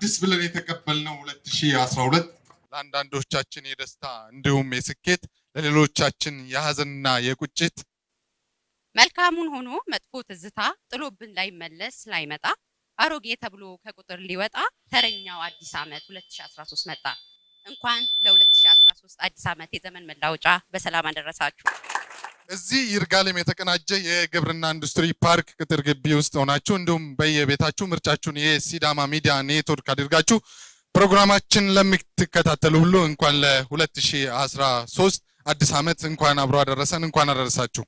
አዲስ ብለን የተቀበልነው 2012 ለአንዳንዶቻችን የደስታ እንዲሁም የስኬት ለሌሎቻችን የሐዘንና የቁጭት መልካሙን ሆኖ መጥፎ ትዝታ ጥሎብን ላይመለስ ላይመጣ አሮጌ ተብሎ ከቁጥር ሊወጣ ተረኛው አዲስ ዓመት 2013 መጣ። እንኳን ለ2013 አዲስ ዓመት የዘመን መላወጫ በሰላም አደረሳችሁ። እዚህ ይርጋለም የተቀናጀ የግብርና ኢንዱስትሪ ፓርክ ቅጥር ግቢ ውስጥ ሆናችሁ እንዲሁም በየቤታችሁ ምርጫችሁን የሲዳማ ሚዲያ ኔትወርክ አድርጋችሁ ፕሮግራማችን ለምትከታተሉ ሁሉ እንኳን ለ2013 አዲስ ዓመት እንኳን አብሮ አደረሰን እንኳን አደረሳችሁ።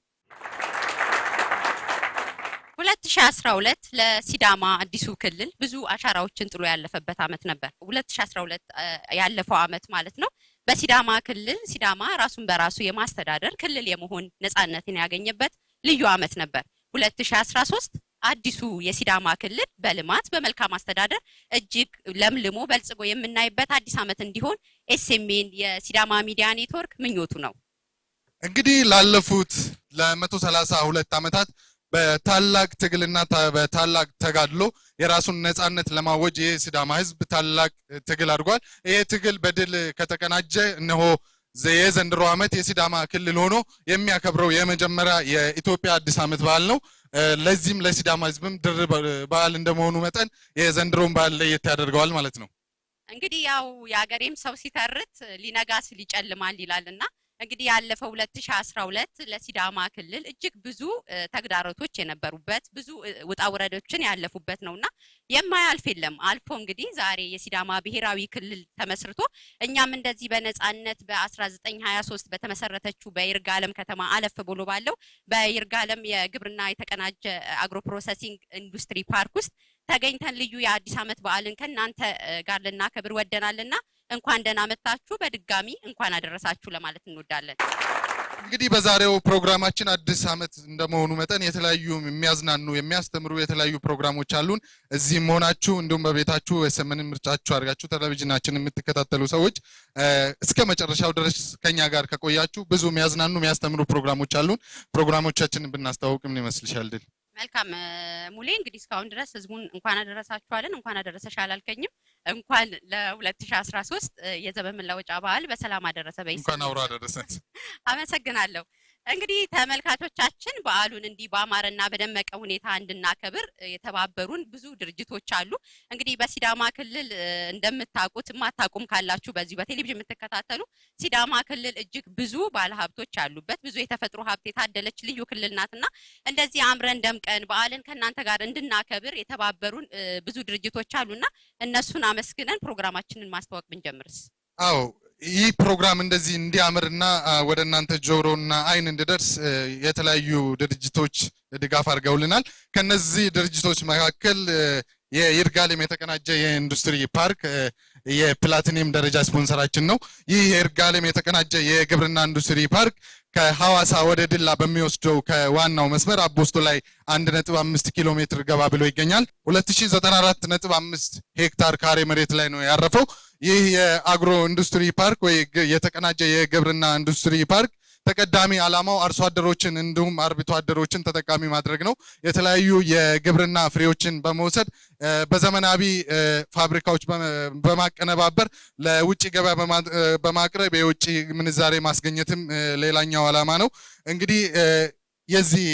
2012 ለሲዳማ አዲሱ ክልል ብዙ አሻራዎችን ጥሎ ያለፈበት ዓመት ነበር። 2012 ያለፈው ዓመት ማለት ነው። በሲዳማ ክልል ሲዳማ ራሱን በራሱ የማስተዳደር ክልል የመሆን ነፃነትን ያገኘበት ልዩ ዓመት ነበር። 2013 አዲሱ የሲዳማ ክልል በልማት በመልካም አስተዳደር እጅግ ለምልሞ በልጽጎ የምናይበት አዲስ ዓመት እንዲሆን SMN የሲዳማ ሚዲያ ኔትወርክ ምኞቱ ነው። እንግዲህ ላለፉት ለ132 ዓመታት በታላቅ ትግልና በታላቅ ተጋድሎ የራሱን ነፃነት ለማወጅ የሲዳማ ህዝብ ታላቅ ትግል አድርጓል። ይሄ ትግል በድል ከተቀናጀ እነሆ የዘንድሮ ዓመት የሲዳማ ክልል ሆኖ የሚያከብረው የመጀመሪያ የኢትዮጵያ አዲስ ዓመት በዓል ነው። ለዚህም ለሲዳማ ህዝብም ድርብ በዓል እንደመሆኑ መጠን የዘንድሮን በዓል ለየት ያደርገዋል ማለት ነው። እንግዲህ ያው የሀገሬም ሰው ሲተርት ሊነጋ ሲል ይጨልማል ይላልና እንግዲህ ያለፈው 2012 ለሲዳማ ክልል እጅግ ብዙ ተግዳሮቶች የነበሩበት ብዙ ውጣ ውረዶችን ያለፉበት ነውና የማያልፍ የለም። አልፎ እንግዲህ ዛሬ የሲዳማ ብሔራዊ ክልል ተመስርቶ እኛም እንደዚህ በነፃነት በ1923 በተመሰረተችው በይርጋለም ከተማ አለፍ ብሎ ባለው በይርጋለም የግብርና የተቀናጀ አግሮ ፕሮሰሲንግ ኢንዱስትሪ ፓርክ ውስጥ ተገኝተን ልዩ የአዲስ ዓመት በዓልን ከናንተ ጋር ልናከብር ወደናልና እንኳን ደህና መጣችሁ በድጋሚ እንኳን አደረሳችሁ ለማለት እንወዳለን። እንግዲህ በዛሬው ፕሮግራማችን አዲስ ዓመት እንደመሆኑ መጠን የተለያዩ የሚያዝናኑ የሚያስተምሩ የተለያዩ ፕሮግራሞች አሉን። እዚህም ሆናችሁ እንዲሁም በቤታችሁ SMN ምርጫችሁ አድርጋችሁ ቴሌቪዥናችንን የምትከታተሉ ሰዎች እስከ መጨረሻው ድረስ ከኛ ጋር ከቆያችሁ ብዙ የሚያዝናኑ የሚያስተምሩ ፕሮግራሞች አሉን። ፕሮግራሞቻችንን ብናስተዋውቅ ምን ይመስልሻል ድል? መልካም ሙሌ እንግዲህ እስካሁን ድረስ ህዝቡን እንኳን አደረሳችሁ አለን። እንኳን አደረሰሽ አላልከኝም። እንኳን ለ2013 የዘመን መላወጫ በዓል በሰላም አደረሰ በይስ እንኳን አውራ አደረሰን። አመሰግናለሁ። እንግዲህ ተመልካቾቻችን በዓሉን እንዲህ ባማረና በደመቀ ሁኔታ እንድናከብር የተባበሩን ብዙ ድርጅቶች አሉ። እንግዲህ በሲዳማ ክልል እንደምታውቁት ማታቁም ካላችሁ በዚህ በቴሌቪዥን የምትከታተሉ ሲዳማ ክልል እጅግ ብዙ ባለሀብቶች ያሉበት ብዙ የተፈጥሮ ሀብት የታደለች ልዩ ክልል ናትና እንደዚህ አምረን ደምቀን በዓልን ከናንተ ጋር እንድናከብር የተባበሩን ብዙ ድርጅቶች አሉና እነሱን አመስግነን ፕሮግራማችንን ማስተዋወቅ ብንጀምርስ? አዎ ይህ ፕሮግራም እንደዚህ እንዲያምርና ወደ እናንተ ጆሮና አይን እንዲደርስ የተለያዩ ድርጅቶች ድጋፍ አድርገውልናል። ከነዚህ ድርጅቶች መካከል የይርጋለም የተቀናጀ የኢንዱስትሪ ፓርክ የፕላቲኒየም ደረጃ ስፖንሰራችን ነው። ይህ የይርጋለም የተቀናጀ የግብርና ኢንዱስትሪ ፓርክ ከሐዋሳ ወደ ድላ በሚወስደው ከዋናው መስመር አቦስቶ ላይ 1.5 ኪሎ ሜትር ገባ ብሎ ይገኛል። 2094.5 ሄክታር ካሬ መሬት ላይ ነው ያረፈው። ይህ የአግሮ ኢንዱስትሪ ፓርክ ወይ የተቀናጀ የግብርና ኢንዱስትሪ ፓርክ ተቀዳሚ ዓላማው አርሶ አደሮችን እንዲሁም አርብቶ አደሮችን ተጠቃሚ ማድረግ ነው። የተለያዩ የግብርና ፍሬዎችን በመውሰድ በዘመናዊ ፋብሪካዎች በማቀነባበር ለውጭ ገበያ በማቅረብ የውጭ ምንዛሬ ማስገኘትም ሌላኛው ዓላማ ነው። እንግዲህ የዚህ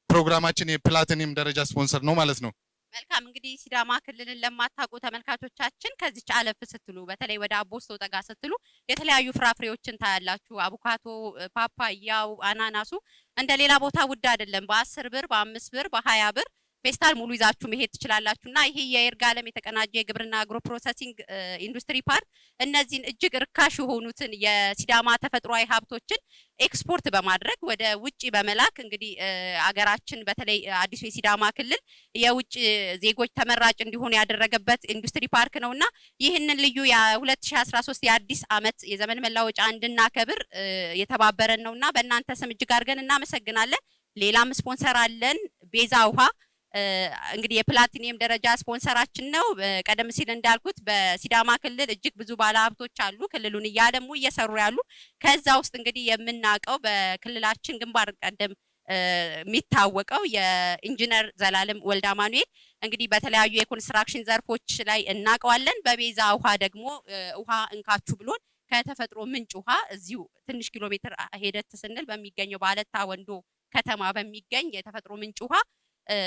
ፕሮግራማችን የፕላቲኒየም ደረጃ ስፖንሰር ነው ማለት ነው። መልካም እንግዲህ ሲዳማ ክልልን ለማታውቁ ተመልካቾቻችን ከዚች አለፍ ስትሉ በተለይ ወደ አቦስቶ ጠጋ ስትሉ የተለያዩ ፍራፍሬዎችን ታያላችሁ። አቮካዶ፣ ፓፓያው፣ አናናሱ እንደሌላ ቦታ ውድ አይደለም። በ10 ብር፣ በ5 ብር፣ በ20 ብር ፌስታል ሙሉ ይዛችሁ መሄድ ትችላላችሁና ይሄ የይርጋለም የተቀናጀ የግብርና አግሮ ፕሮሰሲንግ ኢንዱስትሪ ፓርክ እነዚህን እጅግ ርካሽ የሆኑትን የሲዳማ ተፈጥሯዊ ሀብቶችን ኤክስፖርት በማድረግ ወደ ውጪ በመላክ እንግዲህ አገራችን በተለይ አዲሱ የሲዳማ ክልል የውጭ ዜጎች ተመራጭ እንዲሆኑ ያደረገበት ኢንዱስትሪ ፓርክ ነውና ይህንን ልዩ የ2013 የአዲስ ዓመት የዘመን መላወጫ እንድናከብር የተባበረን ነውና በእናንተ ስም እጅግ አድርገን እናመሰግናለን። ሌላም ስፖንሰር አለን ቤዛ ውሃ እንግዲህ የፕላቲኒየም ደረጃ ስፖንሰራችን ነው። ቀደም ሲል እንዳልኩት በሲዳማ ክልል እጅግ ብዙ ባለሀብቶች አሉ ክልሉን እያለሙ እየሰሩ ያሉ። ከዛ ውስጥ እንግዲህ የምናቀው በክልላችን ግንባር ቀደም የሚታወቀው የኢንጂነር ዘላለም ወልደ አማኑኤል እንግዲህ በተለያዩ የኮንስትራክሽን ዘርፎች ላይ እናቀዋለን። በቤዛ ውሃ ደግሞ ውሃ እንካችሁ ብሎን ከተፈጥሮ ምንጭ ውሃ እዚሁ ትንሽ ኪሎ ሜትር ሄደት ስንል በሚገኘው ባለታ ወንዶ ከተማ በሚገኝ የተፈጥሮ ምንጭ ውሃ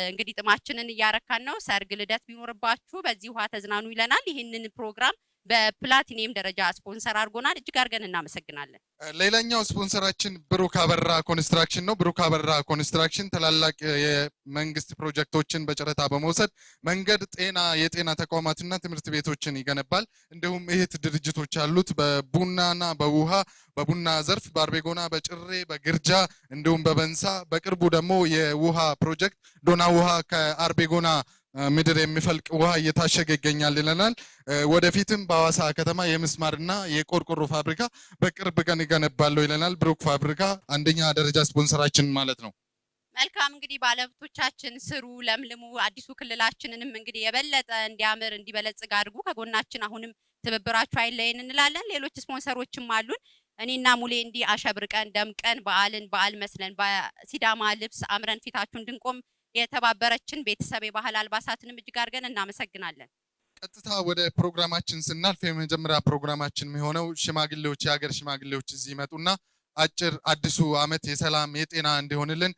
እንግዲህ ጥማችንን እያረካን ነው። ሰርግ ልደት ቢኖርባችሁ በዚህ ውሃ ተዝናኑ ይለናል። ይህንን ፕሮግራም በፕላቲኒየም ደረጃ ስፖንሰር አድርጎናል። እጅግ አድርገን እናመሰግናለን። ሌላኛው ስፖንሰራችን ብሩክ አበራ ኮንስትራክሽን ነው። ብሩክ አበራ ኮንስትራክሽን ታላላቅ የመንግስት ፕሮጀክቶችን በጨረታ በመውሰድ መንገድ፣ የጤና ተቋማትና ትምህርት ቤቶችን ይገነባል። እንዲሁም እህት ድርጅቶች አሉት በቡናና በውሃ በቡና ዘርፍ በአርቤጎና፣ በጭሬ፣ በግርጃ እንዲሁም በበንሳ። በቅርቡ ደግሞ የውሃ ፕሮጀክት ዶና ውሃ ከአርቤጎና ምድር የሚፈልቅ ውሃ እየታሸገ ይገኛል ይለናል። ወደፊትም በሐዋሳ ከተማ የምስማርና የቆርቆሮ ፋብሪካ በቅርብ ቀን ይገነባለው ይለናል። ብሩክ ፋብሪካ አንደኛ ደረጃ ስፖንሰራችን ማለት ነው። መልካም እንግዲህ ባለሀብቶቻችን ስሩ፣ ለምልሙ፣ አዲሱ ክልላችንንም እንግዲህ የበለጠ እንዲያምር እንዲበለጽግ አድርጉ። ከጎናችን አሁንም ትብብራችሁ አይለየን እንላለን። ሌሎች ስፖንሰሮችም አሉን። እኔና ሙሌ እንዲህ አሸብርቀን ደምቀን በዓል መስለን በሲዳማ ልብስ አምረን ፊታችሁ እንድንቆም የተባበረችን ቤተሰብ የባህል አልባሳትንም እጅግ አድርገን እናመሰግናለን። ቀጥታ ወደ ፕሮግራማችን ስናልፍ የመጀመሪያ ፕሮግራማችን የሚሆነው ሽማግሌዎች፣ የሀገር ሽማግሌዎች እዚህ ይመጡና አዲሱ ዓመት የሰላም የጤና እንዲሆንልን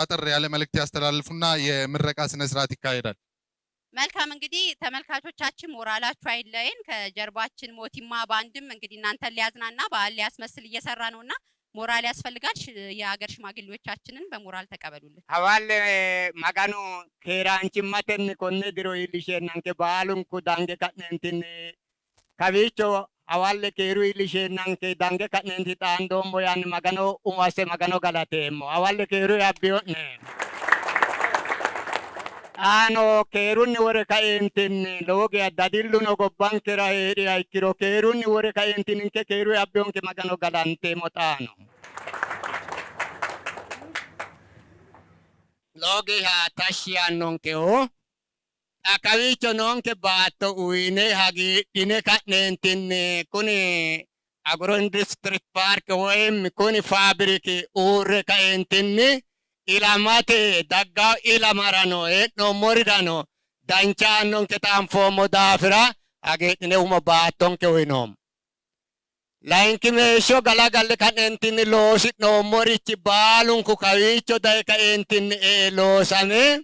አጠር ያለ መልእክት ያስተላልፉና የምረቃ ስነ ስርዓት ይካሄዳል። መልካም እንግዲህ ተመልካቾቻችን ሞራላችሁ አይለየን። ከጀርባችን ሞቲማ ባንድም እንግዲህ እናንተን ሊያዝናና በዓል ሊያስመስል እየሰራ ነውና ሞራል ያስፈልጋል። የሀገር ሽማግሌዎቻችንን በሞራል ተቀበሉልን። ሀዋለ ማጋኑ ኬራንቺማተን ኮነ ድሮ ይልሼናንከ በዓሉንኩ ዳንገ ቀነንትን ከቢቾ ሀዋለ ኬሩ ይልሼናንከ ዳንገ ቀነንቲ ጣንዶሞ ያን ማጋኖ ኡማሴ ማጋኖ ገላቴሞ ሀዋለ ኬሩ ያቢዮነ አኖ ኬሩን ወረ ካኤንትን ሎጌ አዳዲሉ ነው ጎባንከራ ሄዲ አይኪሮ ኬሩን ወረ ካኤንትን እንከ ኬሩ ያቢዮንከ ማጋኖ ገላንቴ ሞጣኖ ሎጌ ታሺያ ኖንከኦ አካቢቾ ኖንከ ባቶ ኡይኔ ሀጊ ዲኔ ካኔንትን ኩኒ አግሮ ኢንዱስትሪ ፓርክ ወይም ኩኒ ፋብሪክ ኡረ ካኤንትን ilamate dagga ilamarano no moridano dancha nonke tanfomo dafira agedine umo baatonke winom lainki meesho galagalle kanentini loosidno morichi baalunku kawicho dai kaentini loosame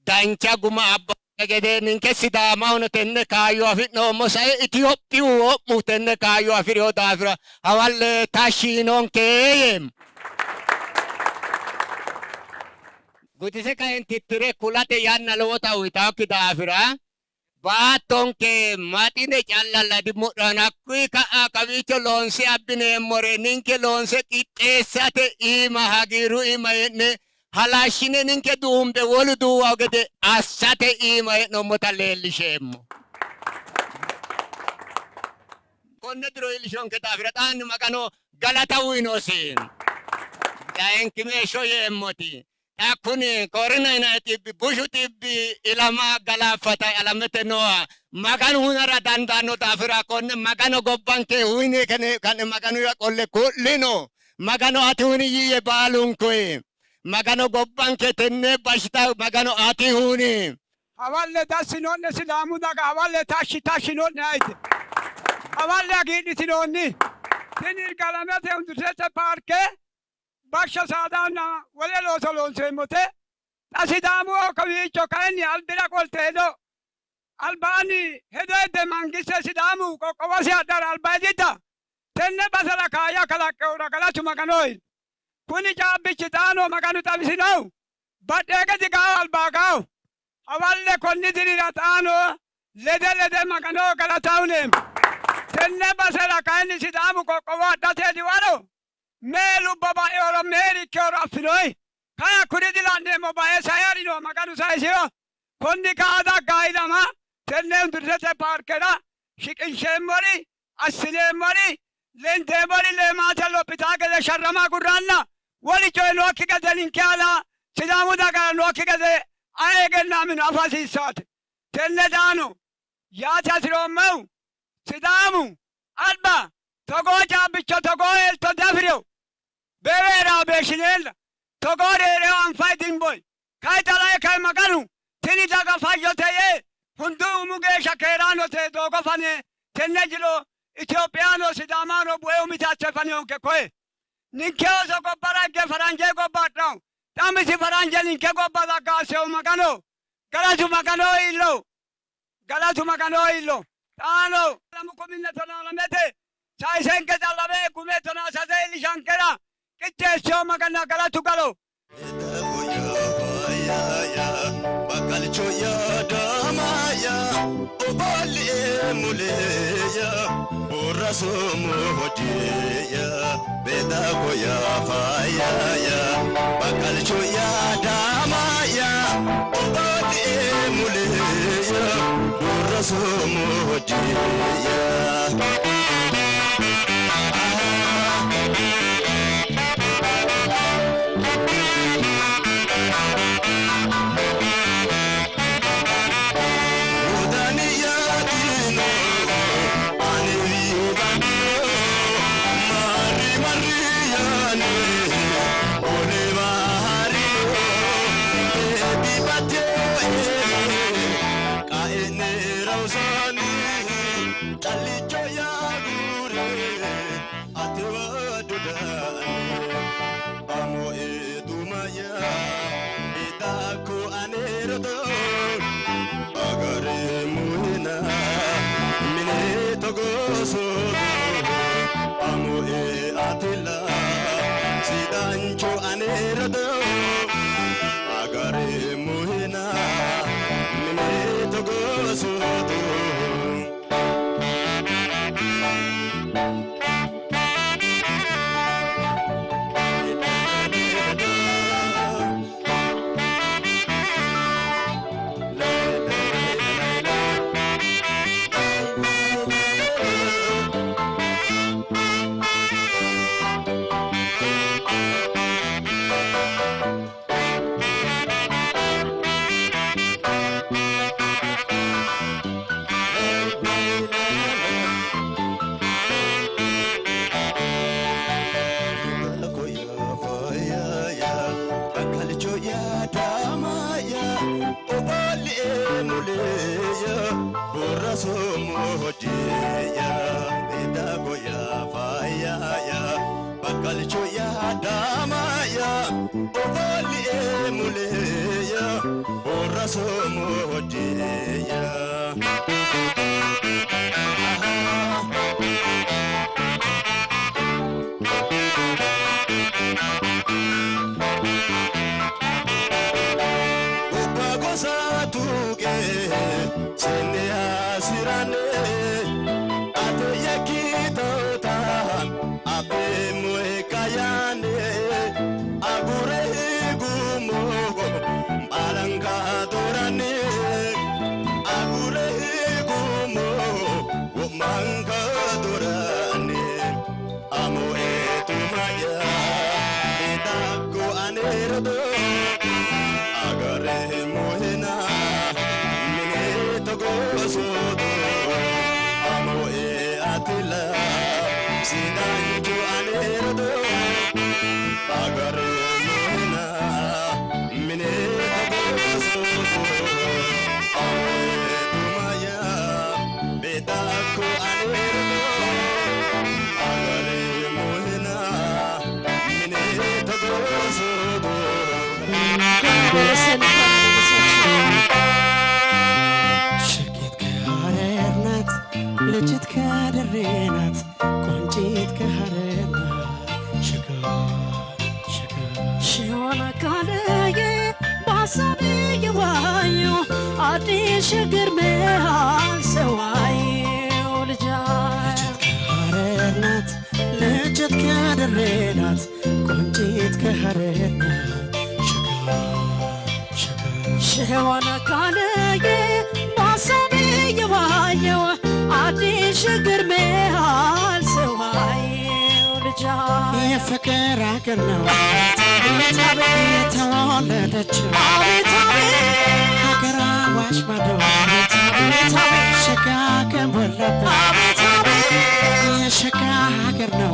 dancha guma abba gede ninke sidaama hono tenne kaayo afidnoommo sae Itiyophiyu wo'mu tenne kaayo afiriyo dafira hawalle tashinonke yem Gutise kaentitire kulate yanna lowota uitaki dafira baatonke matine callalla dimudhana kui kawicho loonse abbineemmore ninke loonse qixxeessate ima hagiiru ima yenne halashine ninke duumbe wolu duuwaw gede assate ima ye'nommota leellisheemmo konne diro iillishonke dafira xaanni magano galata uyinosin laenki meesho yeemmoti Akuni korina ina tibbi bushu tibbi ilama galafata alamete noa maganu hunara dandano dafira konne magano gobbanke huyne kane maganu ya kolle kullino magano ati huni yiye balunkoe magano gobbanke tenne bashita magano ati huni hawalle dasinonne sidamu daga hawalle tashinonne aite hawalle agidi sinonni tinir galamete undusete parke Basha sadana wale lo salon se mote asidamu kawicho kaeni albira koltedo albani hedede mangise sidamu kokowasi adar albadita tenne basara kaya kala keura kala chuma kanoi kuni jabi chitano maganu tabisinau badega diga albagao awalle konni diriratano lede magano kala taune tenne basara kaeni sidamu kokowa date diwaro Melu baba euro meri kero afinoi kaya kuridi lande mobaye sayari no maganu sayisio kondi kaada gaidama tenne undurete parkera shikin shemori asile mori lende mori le matalo pitake de sharrama gurranna wali joy no kigade linkiala sidamu daga no kigade ayege namin afasi sat tenne dano ya tasromu sidamu alba togoja bicho togoel to dafrio Bevera beşinel. Togore an faydin boy. Kaytalay kay makanu. Teni daga fayyoteye. Hundu umuge şakerano te dogo fane. Tenecilo Ethiopiano sidamano bueo mitache fane onke koe. Ninkeo so ko parage faranje ko batao. Tamisi faranje ninke ko badaga se makano. Galatu makano illo. Galatu makano illo. Tano. Lamu komine tonala mete. Sai senke talabe kume tona sase ilishankera. Kiche se makana galatu galo. Bakalicho ya damaya obali muleya buraso mohodia beda koya faya ya bakalicho ya damaya obali muleya buraso mohodia ልጅት ከደሬናት ቆንጂት ከሐረርና ሽጋ ሽሆነ ካለየ ባሳብ የዋዩ አዲስ ግርመሃል ሰዋዩ ልጃት ከሐረርናት ልጅት ከደሬናት ቆንጂት ከሐረርና ሽሆነ ካለየ ባሳብ የዋዩ አዲስ ግርመሃል ሰዋዩ ልጃት የፍቅር አገር ነው የተወለደችው ሀገር አዋሽ ማዶ ሸጋ ከሞላበት የሸጋ ሀገር ነው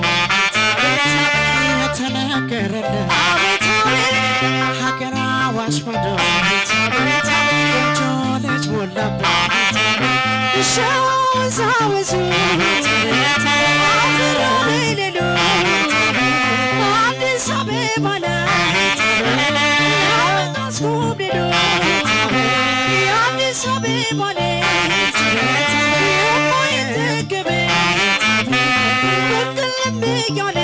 ተነገረለ አቤት አቤት ሀገር አዋሽ ማዶ አቤት አቤት ቆንጆ ልጅ ሞላበት ሻወዛወዙ አፍራሌሉ አዲስ አበባ ላይ አስኮብልሉ የአዲስ አበባ ላይ የማይጠገብ በቅልም እያለ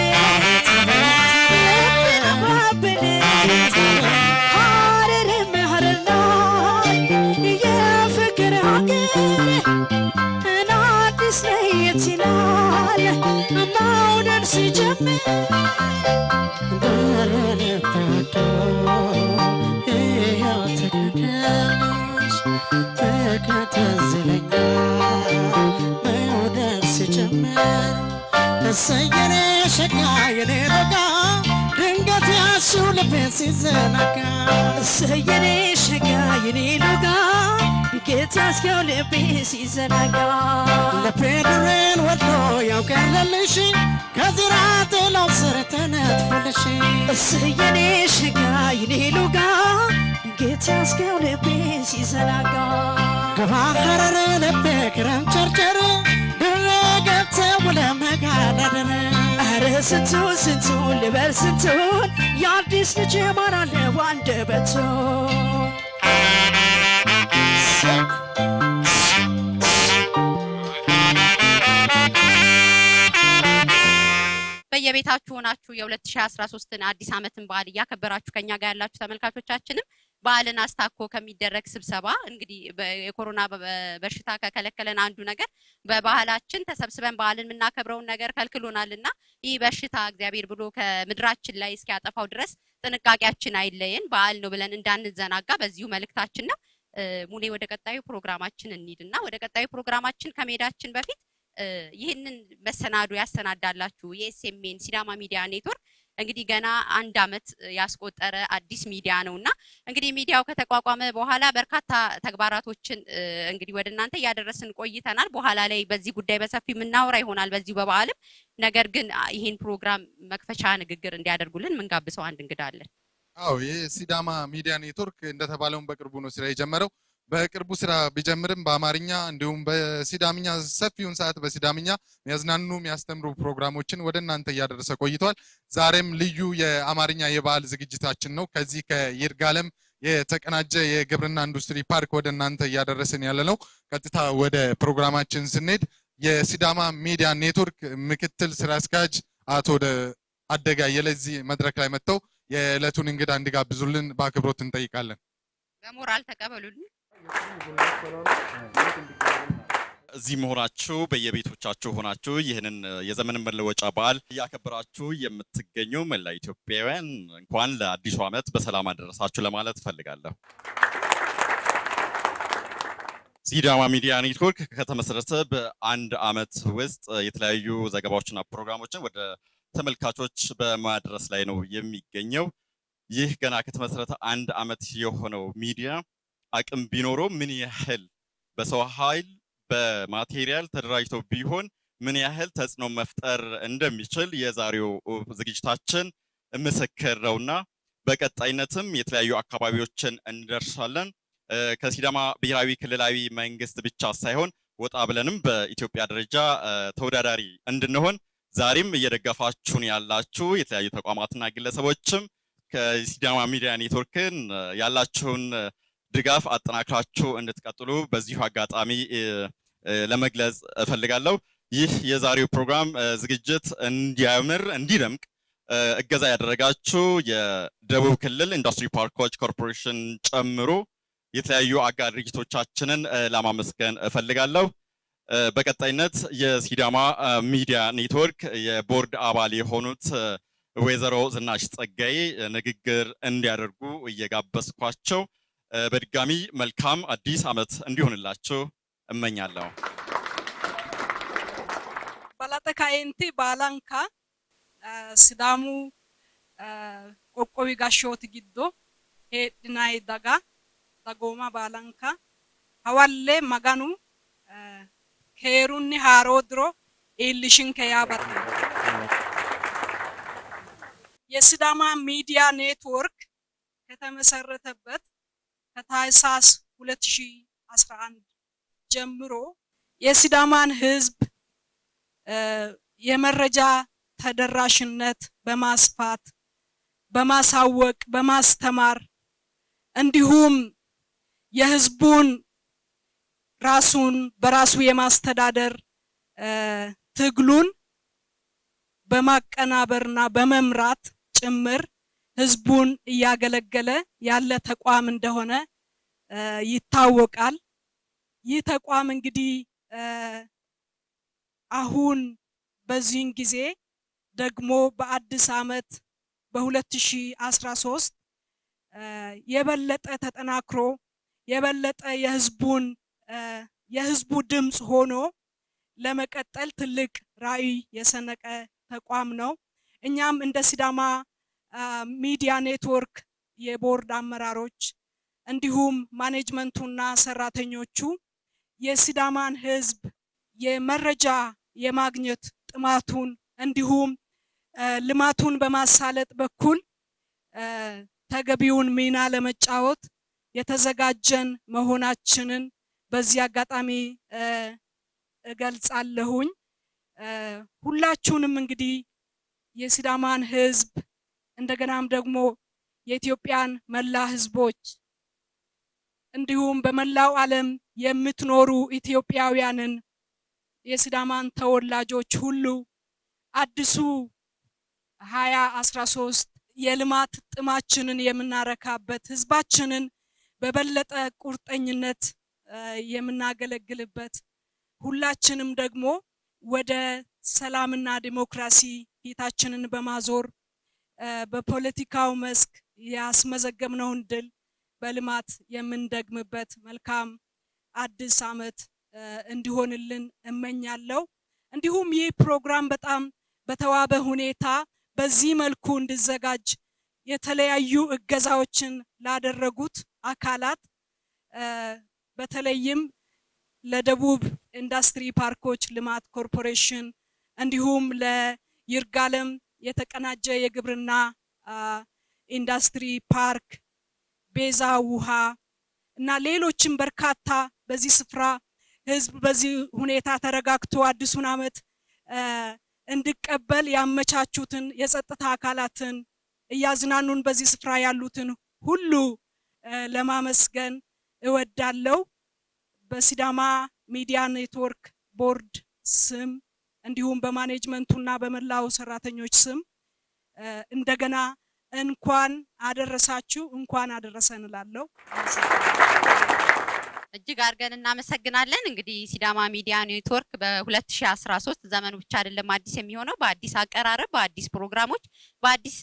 ልብን አባብል ሀረርም ሀረር ላይ የፍቅር ሀገር አዲስ ለየት ይላል መውደድ ሲጀምር በልባዶ ይኸው ተደገመሽ ፍቅር ትዝ ይለኛል መውደድ ሲጀምር እሰየኔ ሸጋ የኔ ረጋ ድንገት ያሽው ልቤን ሲዘናጋ እሰየኔ ሸጋ የኔ ረጋ ድንገት ያሽው ልቤን ሲዘናጋ ልቤ ድሬን ወዶ ያውቀለልሽ ከዚራ ጥላው ስር ተነጥፎልሽ እሰየኔ ሸጋ የኔ ረጋ ድንገት ያሽው ልቤን ሲዘናጋ ገባ ሀረር ልቤ ክረም ቸርቸር ድረገት ውለመጋነደረ አረ ስንቱን ስንቱን ልበል ስንቱን የአዲስ ልጅ ማራለ ዋንደበቱ በየቤታችሁ ሆናችሁ የ2013ን አዲስ ዓመትን በዓል እያከበራችሁ ከኛ ጋር ያላችሁ ተመልካቾቻችንም በዓልን አስታኮ ከሚደረግ ስብሰባ እንግዲህ የኮሮና በሽታ ከከለከለን አንዱ ነገር በባህላችን ተሰብስበን በዓልን የምናከብረውን ነገር ከልክሎናልና ይህ በሽታ እግዚአብሔር ብሎ ከምድራችን ላይ እስኪያጠፋው ድረስ ጥንቃቄያችን አይለየን በዓል ነው ብለን እንዳንዘናጋ በዚሁ መልእክታችን ነው። ሙሌ ወደ ቀጣዩ ፕሮግራማችን እንሂድና ወደ ቀጣዩ ፕሮግራማችን ከመሄዳችን በፊት ይህንን መሰናዶ ያሰናዳላችሁ የኤስኤምኤን ሲዳማ ሚዲያ ኔትወርክ እንግዲህ ገና አንድ አመት ያስቆጠረ አዲስ ሚዲያ ነውና እንግዲህ ሚዲያው ከተቋቋመ በኋላ በርካታ ተግባራቶችን እንግዲህ ወደ እናንተ ያደረስን ቆይተናል። በኋላ ላይ በዚህ ጉዳይ በሰፊ ምናወራ ይሆናል በዚሁ በበዓልም። ነገር ግን ይሄን ፕሮግራም መክፈቻ ንግግር እንዲያደርጉልን ምን ጋብሰው አንድ እንግዳ አለን። አዎ የሲዳማ ሚዲያ ኔትወርክ እንደተባለው በቅርቡ ነው ስራ የጀመረው። በቅርቡ ስራ ቢጀምርም በአማርኛ እንዲሁም በሲዳምኛ ሰፊውን ሰዓት በሲዳምኛ የሚያዝናኑ የሚያስተምሩ ፕሮግራሞችን ወደ እናንተ ያደረሰ ቆይቷል። ዛሬም ልዩ የአማርኛ የበዓል ዝግጅታችን ነው። ከዚህ ከይርጋለም የተቀናጀ የግብርና ኢንዱስትሪ ፓርክ ወደ እናንተ ያደረሰን ያለነው። ቀጥታ ወደ ፕሮግራማችን ስንሄድ የሲዳማ ሚዲያ ኔትወርክ ምክትል ስራ አስኪያጅ አቶ አደጋ የለዚህ መድረክ ላይ መጥተው የዕለቱን እንግዳ እንዲጋብዙልን በአክብሮት እንጠይቃለን። በሞራል ተቀበሉልን። እዚህ መሆናችሁ በየቤቶቻችሁ ሆናችሁ ይህንን የዘመን መለወጫ በዓል ያከበራችሁ የምትገኙ መላ ኢትዮጵያውያን እንኳን ለአዲሱ ዓመት በሰላም አደረሳችሁ ለማለት ፈልጋለሁ። ሲዳማ ሚዲያ ኔትወርክ ከተመሰረተ በአንድ ዓመት ውስጥ የተለያዩ ዘገባዎችና ፕሮግራሞችን ወደ ተመልካቾች በማድረስ ላይ ነው የሚገኘው። ይህ ገና ከተመሰረተ አንድ ዓመት የሆነው ሚዲያ አቅም ቢኖረው ምን ያህል በሰው ኃይል በማቴሪያል ተደራጅቶ ቢሆን ምን ያህል ተጽዕኖ መፍጠር እንደሚችል የዛሬው ዝግጅታችን ምስክር ነውና በቀጣይነትም የተለያዩ አካባቢዎችን እንደርሳለን። ከሲዳማ ብሔራዊ ክልላዊ መንግስት ብቻ ሳይሆን ወጣ ብለንም በኢትዮጵያ ደረጃ ተወዳዳሪ እንድንሆን ዛሬም እየደገፋችሁን ያላችሁ የተለያዩ ተቋማትና ግለሰቦችም ከሲዳማ ሚዲያ ኔትወርክን ያላችሁን ድጋፍ አጠናክራችሁ እንድትቀጥሉ በዚሁ አጋጣሚ ለመግለጽ እፈልጋለሁ። ይህ የዛሬው ፕሮግራም ዝግጅት እንዲያምር እንዲደምቅ እገዛ ያደረጋችሁ የደቡብ ክልል ኢንዱስትሪ ፓርኮች ኮርፖሬሽን ጨምሮ የተለያዩ አጋር ድርጅቶቻችንን ለማመስገን እፈልጋለሁ። በቀጣይነት የሲዳማ ሚዲያ ኔትወርክ የቦርድ አባል የሆኑት ወይዘሮ ዝናሽ ጸጋዬ ንግግር እንዲያደርጉ እየጋበዝኳቸው በድጋሚ መልካም አዲስ ዓመት እንዲሆንላችሁ እመኛለሁ። ባላተካይንቲ ባላንካ ሲዳሙ ቆቆዊ ጋሾት ጊዶ ሄድናይ ዳጋ ዳጎማ ባላንካ ሀዋሌ መጋኑ ኬሩኒ ሃሮድሮ ኢልሽን ከያባት የሲዳማ ሚዲያ ኔትወርክ ከተመሰረተበት ከታህሳስ 2011 ጀምሮ የሲዳማን ህዝብ የመረጃ ተደራሽነት በማስፋት በማሳወቅ በማስተማር እንዲሁም የህዝቡን ራሱን በራሱ የማስተዳደር ትግሉን በማቀናበርና በመምራት ጭምር ህዝቡን እያገለገለ ያለ ተቋም እንደሆነ ይታወቃል። ይህ ተቋም እንግዲህ አሁን በዚህን ጊዜ ደግሞ በአዲስ ዓመት በ2013 የበለጠ ተጠናክሮ የበለጠ የህዝቡ ድምጽ ሆኖ ለመቀጠል ትልቅ ራዕይ የሰነቀ ተቋም ነው። እኛም እንደ ሲዳማ ሚዲያ ኔትወርክ የቦርድ አመራሮች እንዲሁም ማኔጅመንቱና ሰራተኞቹ የሲዳማን ህዝብ የመረጃ የማግኘት ጥማቱን እንዲሁም ልማቱን በማሳለጥ በኩል ተገቢውን ሚና ለመጫወት የተዘጋጀን መሆናችንን በዚህ አጋጣሚ እገልጻለሁኝ። ሁላችሁንም እንግዲህ የሲዳማን ህዝብ እንደገናም ደግሞ የኢትዮጵያን መላ ህዝቦች እንዲሁም በመላው ዓለም የምትኖሩ ኢትዮጵያውያንን የሲዳማን ተወላጆች ሁሉ አዲሱ 2013 የልማት ጥማችንን የምናረካበት ህዝባችንን በበለጠ ቁርጠኝነት የምናገለግልበት ሁላችንም ደግሞ ወደ ሰላምና ዲሞክራሲ ፊታችንን በማዞር በፖለቲካው መስክ ያስመዘገብነውን ድል በልማት የምንደግምበት መልካም አዲስ ዓመት እንዲሆንልን እመኛለሁ። እንዲሁም ይህ ፕሮግራም በጣም በተዋበ ሁኔታ በዚህ መልኩ እንዲዘጋጅ የተለያዩ እገዛዎችን ላደረጉት አካላት በተለይም ለደቡብ ኢንዱስትሪ ፓርኮች ልማት ኮርፖሬሽን እንዲሁም ለይርጋለም የተቀናጀ የግብርና ኢንዱስትሪ ፓርክ ቤዛ ውሃ እና ሌሎችም በርካታ በዚህ ስፍራ ህዝብ በዚህ ሁኔታ ተረጋግቶ አዲሱን ዓመት እንዲቀበል ያመቻቹትን የጸጥታ አካላትን እያዝናኑን በዚህ ስፍራ ያሉትን ሁሉ ለማመስገን እወዳለሁ። በሲዳማ ሚዲያ ኔትወርክ ቦርድ ስም እንዲሁም በማኔጅመንቱና በመላው ሰራተኞች ስም እንደገና እንኳን አደረሳችሁ እንኳን አደረሰን እላለሁ። እጅግ አድርገን እናመሰግናለን። እንግዲህ ሲዳማ ሚዲያ ኔትወርክ በ2013 ዘመኑ ብቻ አይደለም አዲስ የሚሆነው በአዲስ አቀራረብ በአዲስ ፕሮግራሞች በአዲስ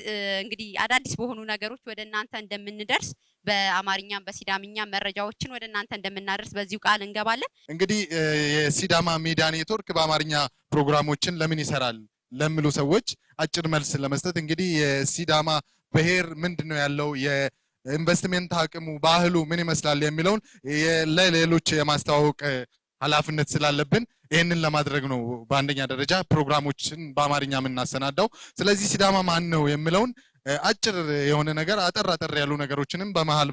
እንግዲህ አዳዲስ በሆኑ ነገሮች ወደ እናንተ እንደምንደርስ በአማርኛም በሲዳምኛም መረጃዎችን ወደ እናንተ እንደምናደርስ በዚሁ ቃል እንገባለን። እንግዲህ የሲዳማ ሚዲያ ኔትወርክ በአማርኛ ፕሮግራሞችን ለምን ይሰራል ለሚሉ ሰዎች አጭር መልስ ለመስጠት እንግዲህ የሲዳማ ብሔር ምንድነው ያለው የኢንቨስትመንት አቅሙ ባህሉ ምን ይመስላል የሚለውን ለሌሎች የማስተዋወቅ ኃላፊነት ስላለብን ይሄንን ለማድረግ ነው በአንደኛ ደረጃ ፕሮግራሞችን በአማርኛ የምናሰናዳው። ስለዚህ ሲዳማ ማን ነው የሚለውን አጭር የሆነ ነገር አጠር ያሉ ነገሮችንም በመሃል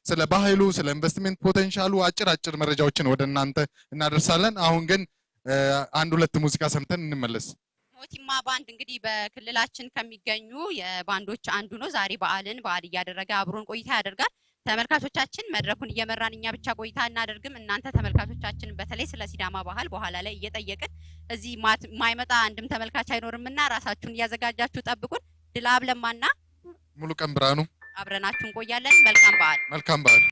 ስለ ባህሉ ስለ ኢንቨስትመንት ፖቴንሻሉ አጭር መረጃዎችን ወደ እናንተ እናደርሳለን። አሁን ግን አንድ ሁለት ሙዚቃ ሰምተን እንመለስ። ሞቲማ ባንድ እንግዲህ በክልላችን ከሚገኙ የባንዶች አንዱ ነው። ዛሬ በዓል እያደረገ አብሮን ቆይታ ያደርጋል። ተመልካቾቻችን መድረኩን እየመራን እኛ ብቻ ቆይታ እናደርግም። እናንተ ተመልካቾቻችን በተለይ ስለ ሲዳማ ባህል በኋላ ላይ እየጠየቅን እዚህ ማይመጣ አንድም ተመልካች አይኖርምና ራሳችሁን እያዘጋጃችሁ ጠብቁን። ድላብ ለማና ሙሉ ቀን ብራኑ አብረናችሁ እንቆያለን። መልካም በዓል። መልካም በዓል።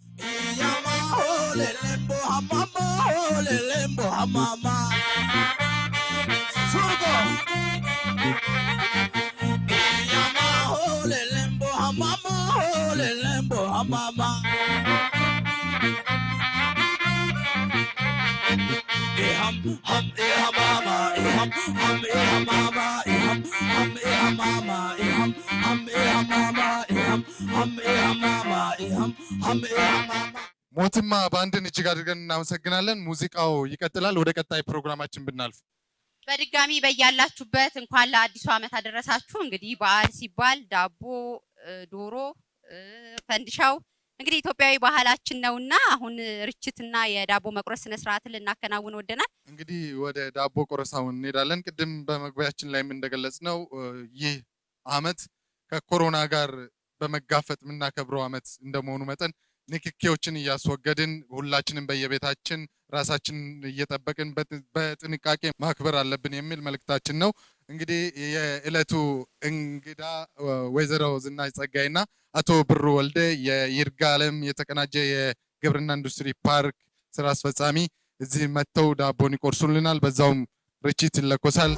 ሞቲማ ባንድን እጅግ አድርገን እናመሰግናለን። ሙዚቃው ይቀጥላል። ወደ ቀጣይ ፕሮግራማችን ብናልፍ በድጋሚ በያላችሁበት እንኳን ለአዲሱ ዓመት አደረሳችሁ። እንግዲህ በዓል ሲባል ዳቦ፣ ዶሮ፣ ፈንዲሻው እንግዲህ ኢትዮጵያዊ ባህላችን ነውና አሁን ርችትና የዳቦ መቁረስ ስነ ስርዓትን ልናከናውን ወደናል። እንግዲህ ወደ ዳቦ ቆረሳው እንሄዳለን። ቅድም በመግቢያችን ላይ እንደገለጽነው ይህ ዓመት ከኮሮና ጋር በመጋፈጥ የምናከብረው ዓመት እንደመሆኑ መጠን ንክኪዎችን እያስወገድን ሁላችንም በየቤታችን ራሳችንን እየጠበቅን በጥንቃቄ ማክበር አለብን የሚል መልእክታችን ነው። እንግዲህ የዕለቱ እንግዳ ወይዘሮ ዝናሽ ጸጋይና አቶ ብሩ ወልደ የይርጋለም የተቀናጀ የግብርና ኢንዱስትሪ ፓርክ ስራ አስፈጻሚ እዚህ መጥተው ዳቦን ይቆርሱልናል። በዛውም ርችት ይለኮሳል።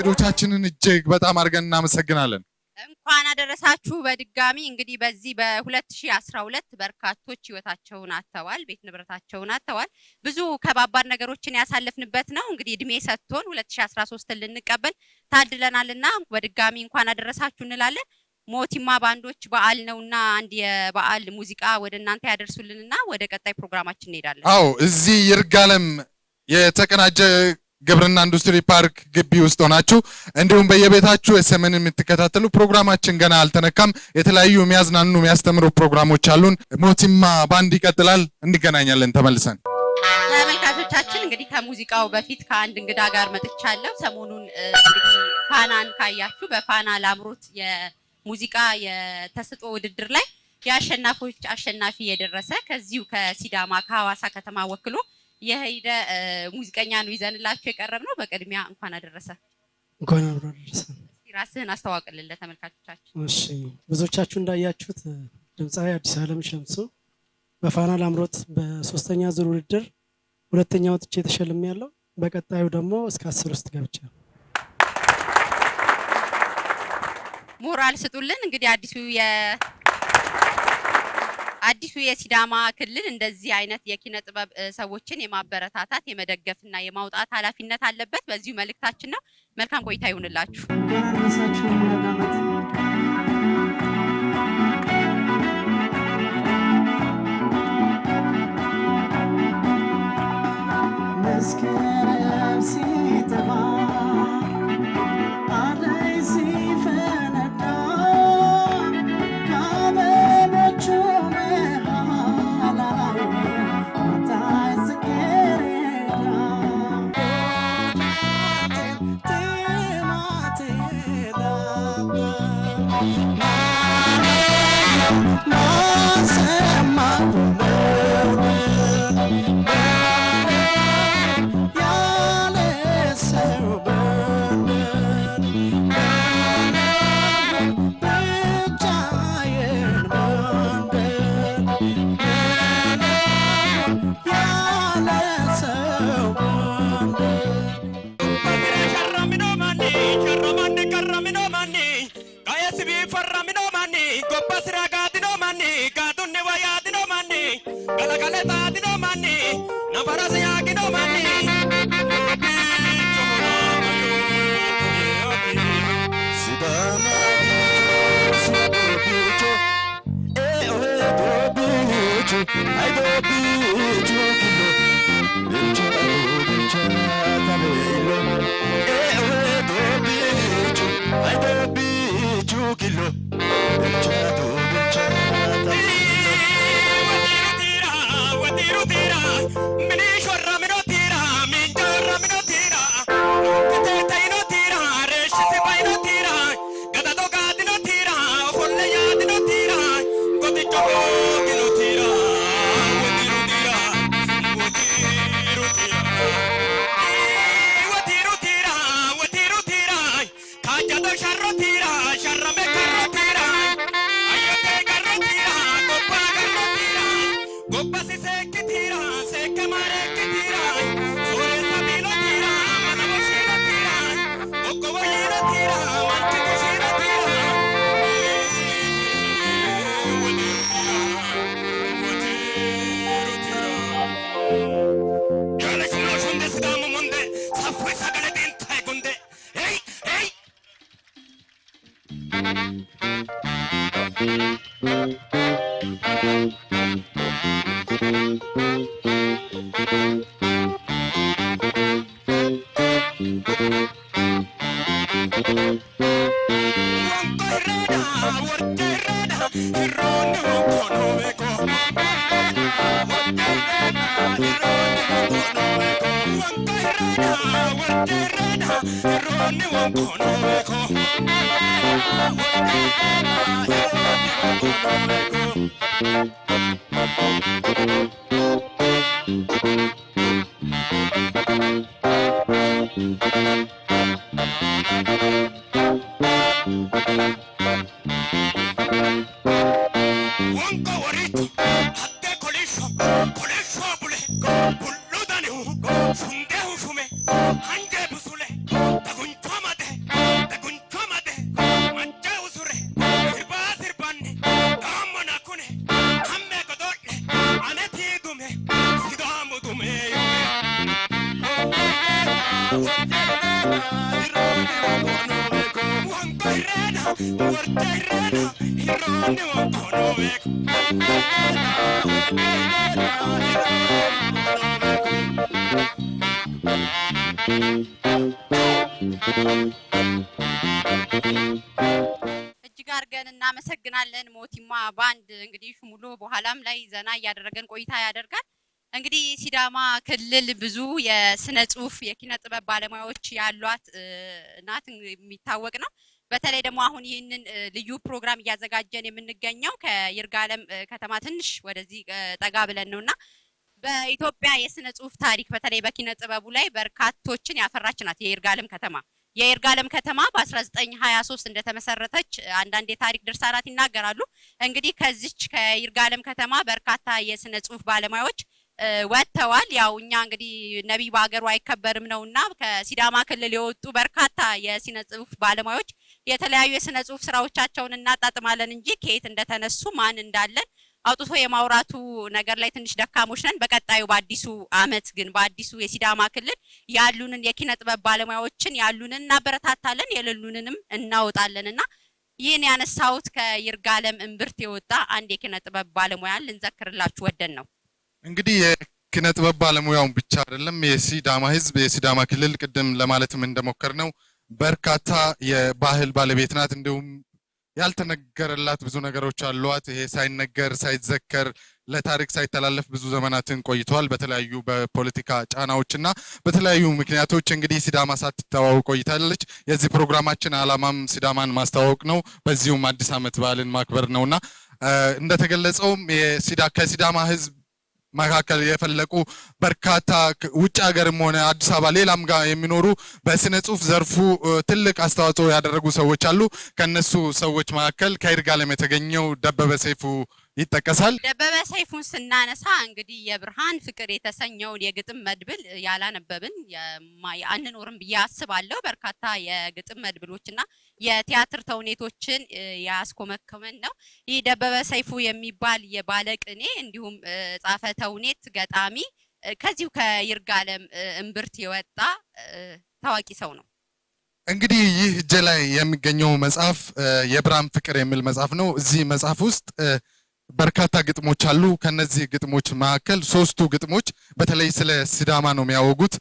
እንግዶቻችንን እጅግ በጣም አድርገን እናመሰግናለን። እንኳን አደረሳችሁ በድጋሚ። እንግዲህ በዚህ በ2012 በርካቶች ህይወታቸውን አጥተዋል፣ ቤት ንብረታቸውን አጥተዋል። ብዙ ከባባድ ነገሮችን ያሳለፍንበት ነው። እንግዲህ እድሜ ሰጥቶን 2013ን ልንቀበል ታድለናልና በድጋሚ እንኳን አደረሳችሁ እንላለን። ሞቲማ ባንዶች በዓል ነውና አንድ የበዓል ሙዚቃ ወደ እናንተ ያደርሱልንና ወደ ቀጣይ ፕሮግራማችን እንሄዳለን። አዎ እዚህ ይርጋለም የተቀናጀ ግብርና ኢንዱስትሪ ፓርክ ግቢ ውስጥ ሆናችሁ እንዲሁም በየቤታችሁ SMN የምትከታተሉ ፕሮግራማችን ገና አልተነካም። የተለያዩ የሚያዝናኑ የሚያስተምሩ ፕሮግራሞች አሉን። ሞቲማ ባንድ ይቀጥላል። እንገናኛለን ተመልሰን። ተመልካቾቻችን እንግዲህ ከሙዚቃው በፊት ከአንድ እንግዳ ጋር መጥቻለሁ። ሰሞኑን እንግዲህ ፋናን ካያችሁ በፋና ላምሮት የሙዚቃ የተሰጦ ውድድር ላይ የአሸናፊዎች አሸናፊ የደረሰ ከዚሁ ከሲዳማ ከሐዋሳ ከተማ ወክሎ የሄደ ሙዚቀኛ ነው ይዘንላችሁ የቀረብነው። በቅድሚያ እንኳን አደረሰ። እንኳን አደረሰ። ራስህን አስተዋውቅልን ለተመልካቾቻችን። እሺ ብዙዎቻችሁ እንዳያችሁት ድምጻዊ አዲስ ዓለም ሸምሱ በፋና ላምሮት በሶስተኛ ዙር ውድድር ሁለተኛ ወጥቼ ተሸልሜያለሁ። በቀጣዩ ደግሞ እስከ 10 ውስጥ ገብቻለሁ። ሞራል ስጡልን። እንግዲህ አዲሱ የሲዳማ ክልል እንደዚህ አይነት የኪነ ጥበብ ሰዎችን የማበረታታት የመደገፍና የማውጣት ኃላፊነት አለበት። በዚሁ መልእክታችን ነው። መልካም ቆይታ ይሁንላችሁ። እጅግ አድርገን እናመሰግናለን። ሞቲማ ባንድ እንግዲህ ሙሉ በኋላም ላይ ዘና እያደረገን ቆይታ ያደርጋል። እንግዲህ ሲዳማ ክልል ብዙ የስነ ጽሁፍ የኪነ ጥበብ ባለሙያዎች ያሏት ናት የሚታወቅ ነው። በተለይ ደግሞ አሁን ይህንን ልዩ ፕሮግራም እያዘጋጀን የምንገኘው ከይርጋለም ከተማ ትንሽ ወደዚህ ጠጋ ብለን ነውና በኢትዮጵያ የስነ ጽሁፍ ታሪክ በተለይ በኪነ ጥበቡ ላይ በርካቶችን ያፈራች ናት የይርጋለም ከተማ። የይርጋለም ከተማ በ1923 እንደተመሰረተች አንዳንድ የታሪክ ድርሳናት ይናገራሉ። እንግዲህ ከዚች ከይርጋለም ከተማ በርካታ የስነ ጽሁፍ ባለሙያዎች ወጥተዋል። ያው እኛ እንግዲህ ነብይ በአገሩ አይከበርም ነውና ከሲዳማ ክልል የወጡ በርካታ የስነ ጽሁፍ ባለሙያዎች የተለያዩ የስነ ጽሁፍ ስራዎቻቸውን እናጣጥማለን እንጂ ከየት እንደተነሱ ማን እንዳለን አውጥቶ የማውራቱ ነገር ላይ ትንሽ ደካሞች ነን። በቀጣዩ በአዲሱ አመት ግን በአዲሱ የሲዳማ ክልል ያሉንን የኪነ ጥበብ ባለሙያዎችን ያሉንን እናበረታታለን፣ የሌሉንንም እናወጣለንና ይህን ያነሳውት ከይርጋለም እምብርት የወጣ አንድ የኪነ ጥበብ ባለሙያን ልንዘክርላችሁ ወደን ነው። እንግዲህ የኪነ ጥበብ ባለሙያውን ብቻ አይደለም የሲዳማ ህዝብ የሲዳማ ክልል ቅድም ለማለትም እንደሞከርነው በርካታ የባህል ባለቤት ናት። እንዲሁም ያልተነገረላት ብዙ ነገሮች አሏት። ይሄ ሳይነገር ሳይዘከር ለታሪክ ሳይተላለፍ ብዙ ዘመናትን ቆይቷል። በተለያዩ በፖለቲካ ጫናዎችና በተለያዩ ምክንያቶች እንግዲህ ሲዳማ ሳትተዋወቅ ቆይታለች። የዚህ ፕሮግራማችን ዓላማም ሲዳማን ማስተዋወቅ ነው፣ በዚሁም አዲስ አመት በዓልን ማክበር ነውና እንደተገለጸውም ከሲዳማ ህዝብ መካከል የፈለቁ በርካታ ውጭ ሀገርም ሆነ አዲስ አበባ ሌላም ጋር የሚኖሩ በስነ ጽሁፍ ዘርፉ ትልቅ አስተዋጽኦ ያደረጉ ሰዎች አሉ። ከነሱ ሰዎች መካከል ከይርጋለም የተገኘው ደበበ ሰይፉ ይጠቀሳል። ደበበ ሰይፉን ስናነሳ እንግዲህ የብርሃን ፍቅር የተሰኘውን የግጥም መድብል ያላነበብን አንኖርም ብዬ አስባለሁ። በርካታ የግጥም መድብሎችና የቲያትር ተውኔቶችን ያስኮመከመን ነው። ይህ ደበበ ሰይፉ የሚባል የባለቅኔ እንዲሁም ጻፈ ተውኔት ገጣሚ ከዚሁ ከይርጋለም እምብርት የወጣ ታዋቂ ሰው ነው። እንግዲህ ይህ እጄ ላይ የሚገኘው መጽሐፍ የብርሃን ፍቅር የሚል መጽሐፍ ነው። እዚህ መጽሐፍ ውስጥ በርካታ ግጥሞች አሉ። ከነዚህ ግጥሞች መካከል ሶስቱ ግጥሞች በተለይ ስለ ሲዳማ ነው የሚያወጉት።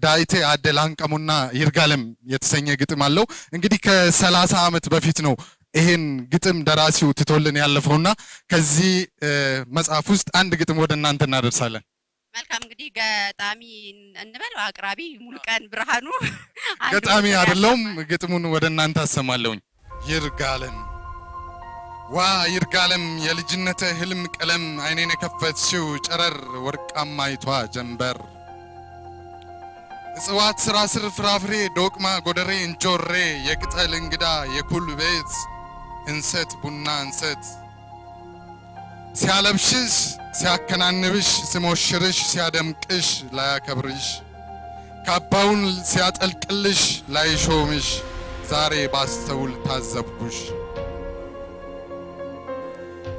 ዳይቴ አደላንቀሙና ይርጋለም የተሰኘ ግጥም አለው። እንግዲህ ከ30 አመት በፊት ነው ይሄን ግጥም ደራሲው ትቶልን ያለፈውና ከዚህ መጽሐፍ ውስጥ አንድ ግጥም ወደ እናንተ እናደርሳለን። መልካም እንግዲህ ገጣሚ እንበል አቅራቢ ሙሉቀን ብርሃኑ ገጣሚ አይደለም፣ ግጥሙን ወደ እናንተ አሰማለሁኝ። ይርጋለም ዋ ይርጋለም የልጅነተ ህልም ቀለም አይኔን የከፈትሽው ጨረር ወርቃማይቷ ጀንበር እጽዋት ስራ ስር ፍራፍሬ ዶቅማ ጎደሬ እንጆሬ የቅጠል እንግዳ የኩል ቤት እንሰት ቡና እንሰት ሲያለብሽሽ ሲያከናንብሽ ሲሞሽርሽ ሲያደምቅሽ ላያከብርሽ ካባውን ሲያጠልቅልሽ ላይሾምሽ ዛሬ ባስተውል ታዘብኩሽ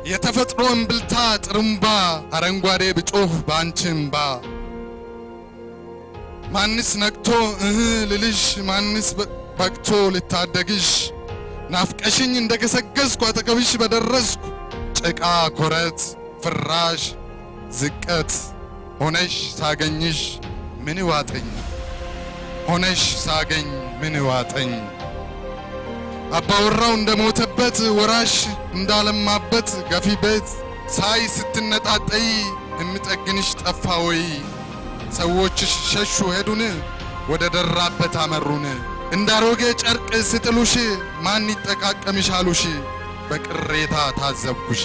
የተፈጥሮ እምብልታ ጥሩምባ አረንጓዴ ብጮህ ባንቺምባ ማንስ ነቅቶ ልልሽ ማንስ በቅቶ ልታደግሽ ናፍቀሽኝ እንደገሰገስኩ አጠገብሽ በደረስኩ ጭቃ ኮረት ፍራሽ ዝቀት ሆነሽ ሳገኝሽ ምን ዋጠኝ ሆነሽ ሳገኝ ምን ዋጠኝ አባወራው እንደሞተበት ወራሽ እንዳለማበት ገፊ ቤት ሳይ ስትነጣጠይ እምጠግንሽ ጠፋ ወይ ሰዎችሽ ሸሹ ሄዱን ወደ ደራበት አመሩን እንዳሮጌ ጨርቅ ስጥሉሽ ማን ይጠቃቀምሽ አሉሽ በቅሬታ ታዘብኩሽ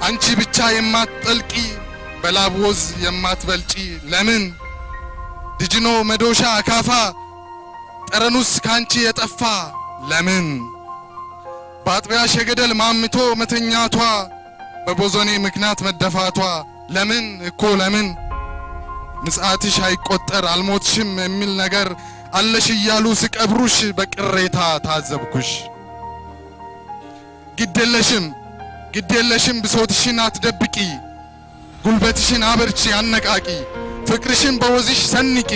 አንቺ ብቻ የማትጠልቂ በላብወዝ የማትበልጪ ለምን ድጅኖ መዶሻ አካፋ ጠረኑስ ካንቺ የጠፋ ለምን ባጥቢያሽ የገደል ማምቶ መተኛቷ በቦዞኔ ምክንያት መደፋቷ ለምን እኮ ለምን ምጽአትሽ አይቆጠር አልሞትሽም የሚል ነገር አለሽ እያሉ ሲቀብሩሽ በቅሬታ ታዘብኩሽ ግዴለሽም ብሶትሽን አትደብቂ ጉልበትሽን አበርቺ አነቃቂ ፍቅርሽን በወዝሽ ሰንቂ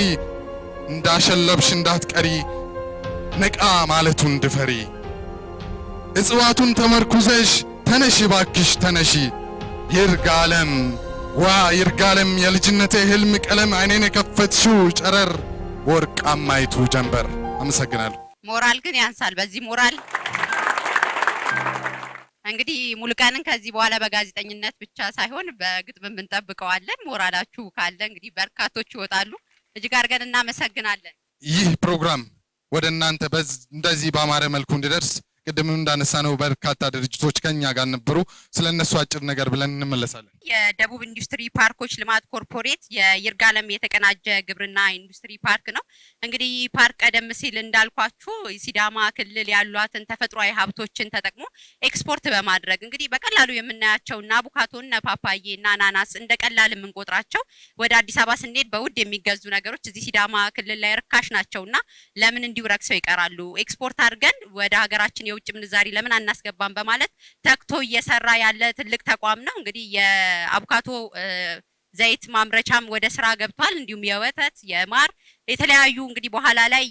እንዳሸለብሽ እንዳትቀሪ ነቃ ማለቱን ድፈሪ እጽዋቱን ተመርኩዘሽ ተነሺ ባክሽ ተነሺ ይርጋለም የልጅነቴ ህልም ቀለም አይኔን የከፈትሽው ጨረር ወርቃማይቱ ጀንበር አመሰግናለሁ ሞራል ግን ያንሳል በዚህ ሞራል እንግዲህ ሙሉቀንን ከዚህ በኋላ በጋዜጠኝነት ብቻ ሳይሆን በግጥም እንጠብቀዋለን ሞራላችሁ ካለ እንግዲህ በርካቶች ይወጣሉ እጅግ አድርገን እናመሰግናለን ይህ ፕሮግራም ወደ እናንተ እንደዚህ ባማረ መልኩ እንዲደርስ ቅድም እንዳነሳነው በርካታ ድርጅቶች ከኛ ጋር ነበሩ ስለነሱ አጭር ነገር ብለን እንመለሳለን የደቡብ ኢንዱስትሪ ፓርኮች ልማት ኮርፖሬት የይርጋለም የተቀናጀ ግብርና ኢንዱስትሪ ፓርክ ነው እንግዲህ ፓርክ ቀደም ሲል እንዳልኳችሁ ሲዳማ ክልል ያሏትን ተፈጥሯዊ ሀብቶችን ተጠቅሞ ኤክስፖርት በማድረግ እንግዲህ በቀላሉ የምናያቸውና አቡካቶና ፓፓዬና አናናስ እንደቀላል የምንቆጥራቸው ወደ አዲስ አበባ ስንሄድ በውድ የሚገዙ ነገሮች እዚህ ሲዳማ ክልል ላይ ርካሽ ናቸውና ለምን እንዲሁ ረክሰው ይቀራሉ ኤክስፖርት አድርገን ወደ ሀገራችን የውጭ ምንዛሪ ለምን አናስገባም በማለት ተክቶ እየሰራ ያለ ትልቅ ተቋም ነው እንግዲህ የአቡካቶ ዘይት ማምረቻም ወደ ስራ ገብቷል እንዲሁም የወተት የማር የተለያዩ እንግዲህ በኋላ ላይ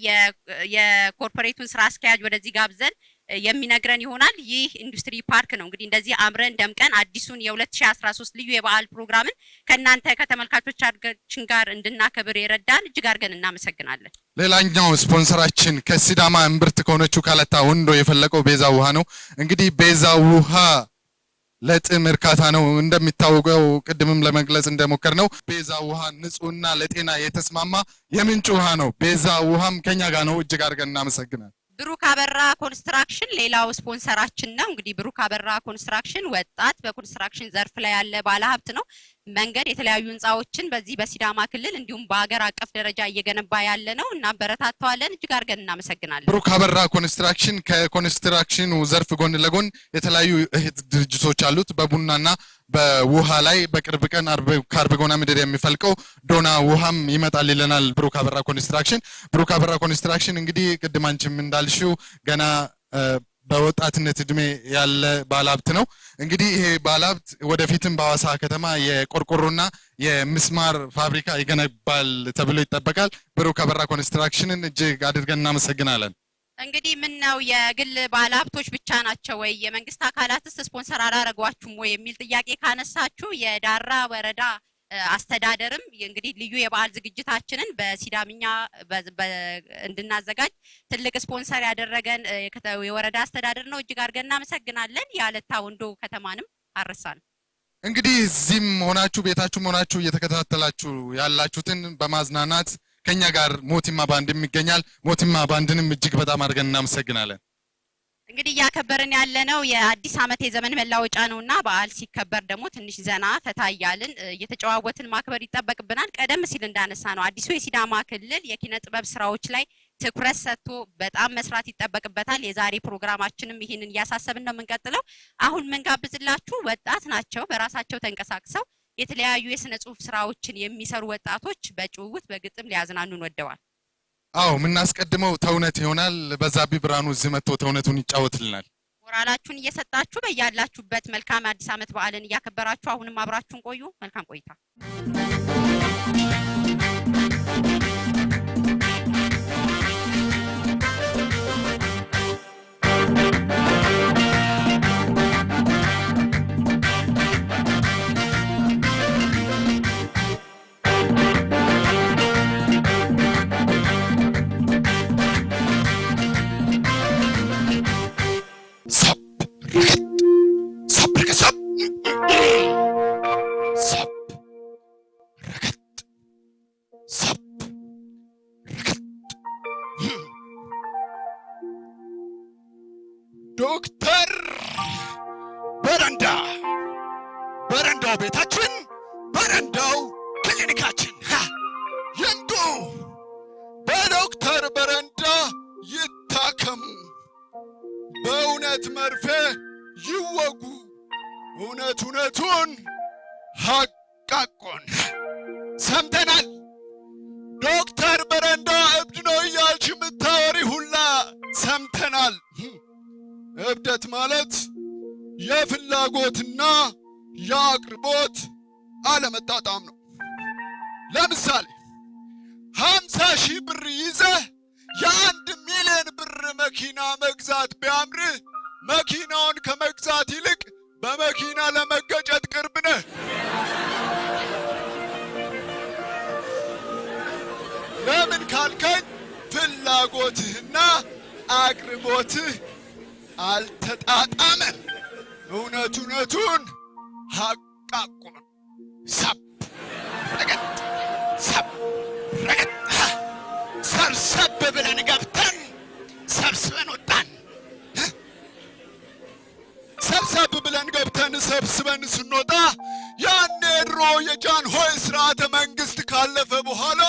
የኮርፖሬቱን ስራ አስኪያጅ ወደዚህ ጋብዘን የሚነግረን ይሆናል ይህ ኢንዱስትሪ ፓርክ ነው እንግዲህ እንደዚህ አምረን ደምቀን አዲሱን የ2013 ልዩ የበዓል ፕሮግራምን ከናንተ ከተመልካቾቻችን ጋር እንድናከብር የረዳን እጅግ አድርገን እናመሰግናለን ሌላኛው ስፖንሰራችን ከሲዳማ እምብርት ከሆነችው ካለታ ወንዶ የፈለቀው ቤዛ ውሃ ነው እንግዲህ ቤዛ ውሃ ለጥም እርካታ ነው እንደሚታወቀው ቅድምም ለመግለጽ እንደሞከርነው ቤዛ ውሃ ንጹህና ለጤና የተስማማ የምንጭ ውሃ ነው ቤዛ ውሃም ከኛ ጋር ነው እጅግ አድርገን እናመሰግናለን ብሩክ አበራ ኮንስትራክሽን ሌላው ስፖንሰራችን ነው እንግዲህ ብሩክ አበራ ኮንስትራክሽን ወጣት በኮንስትራክሽን ዘርፍ ላይ ያለ ባለሀብት ነው መንገድ የተለያዩ ህንጻዎችን በዚህ በሲዳማ ክልል እንዲሁም በአገር አቀፍ ደረጃ እየገነባ ያለ ነው እና በረታታዋለን እጅግ አድርገን እናመሰግናለን ብሩክ አበራ ኮንስትራክሽን ከኮንስትራክሽኑ ዘርፍ ጎን ለጎን የተለያዩ ድርጅቶች አሉት በቡናና በውሃ ላይ በቅርብ ቀን ካርበጎና ምድር የሚፈልቀው ዶና ውሃም ይመጣል ይለናል ብሩክ አበራ ኮንስትራክሽን እንግዲህ ቅድም አንቺም እንዳልሽው ገና በወጣትነት እድሜ ያለ ባለሀብት ነው እንግዲህ ይሄ ባለሀብት ወደፊትም በሐዋሳ ከተማ የቆርቆሮና የምስማር ፋብሪካ ይገነባል ተብሎ ይጠበቃል ብሩክ አበራ ኮንስትራክሽንን እጅግ አድርገን እናመሰግናለን እንግዲህ ምን ነው የግል ባለሀብቶች ብቻ ናቸው ወይ የመንግስት አካላትስ ስፖንሰር አላረጓችሁም ወይ የሚል ጥያቄ ካነሳችሁ የዳራ ወረዳ አስተዳደርም እንግዲህ ልዩ የበዓል ዝግጅታችንን በሲዳምኛ እንድናዘጋጅ ትልቅ ስፖንሰር ያደረገን የወረዳ አስተዳደር ነው እጅግ አድርገን እናመሰግናለን ያለታ ወንዶ ከተማንም አረሳን እንግዲህ እዚህም ሆናችሁ ቤታችሁም ሆናችሁ እየተከታተላችሁ ያላችሁትን በማዝናናት ከኛ ጋር ሞቲማ ባንድም ይገኛል ሞቲማ ባንድንም እጅግ በጣም አድርገን እናመሰግናለን እንግዲህ ያከበርን ያለነው የአዲስ ዓመት የዘመን መላወጫ ነውና በዓል ሲከበር ደግሞ ትንሽ ዘና ፈታያልን እየተጨዋወትን ማክበር ይጠበቅብናል ቀደም ሲል እንዳነሳ ነው አዲሱ የሲዳማ ክልል የኪነ ጥበብ ስራዎች ላይ ትኩረት ሰጥቶ በጣም መስራት ይጠበቅበታል የዛሬ ፕሮግራማችንም ይሄንን ያሳሰብን ነው የምንቀጥለው አሁን መንጋብዝላችሁ ወጣት ናቸው በራሳቸው ተንቀሳቅሰው የተለያዩ የስነ ጽሁፍ ስራዎችን የሚሰሩ ወጣቶች በጭውውት በግጥም ሊያዝናኑን ወደዋል አው ምናስቀድመው ተውነት ይሆናል በዛቢ ብራኑ እዚህ መጥቶ ተውነቱን ይጫወትልናል ሞራላችሁን እየሰጣችሁ በያላችሁበት መልካም አዲስ ዓመት በዓልን እያከበራችሁ አሁንም አብራችሁን ቆዩ መልካም ቆይታ ዶክተር በረንዳ በረንዳው ቤታችን በረንዳው ክሊኒካችን ይንዱ በዶክተር በረንዳ ይታከሙ በእውነት መርፌ ይወጉ እውነቱን ሐቃቆን ሰምተናል ዶክተር በረንዳ እብድ ነው እያልሽ የምታወሪ ሁላ ሰምተናል እብደት ማለት የፍላጎትና የአቅርቦት አለመጣጣም ነው ለምሳሌ 50,000 ብር ይዘህ የ1 ሚሊዮን ብር መኪና መግዛት ቢያምርህ መኪናውን ከመግዛት ይልቅ በመኪና ለመገጨት ቅርብ ነህ ለምን ካልከኝ ፍላጎትህና አቅርቦትህ አልተጣጣመም እውነቱን ሐቃቁን ሰብ ረገጥ ሰብሰብ ብለን ገብተን ሰብስበን ወጣን ሰብሰብ ብለን ገብተን ሰብስበን ስንወጣ ያኔ ድሮ የጃንሆይ ስርዓተ መንግስት ካለፈ በኋላ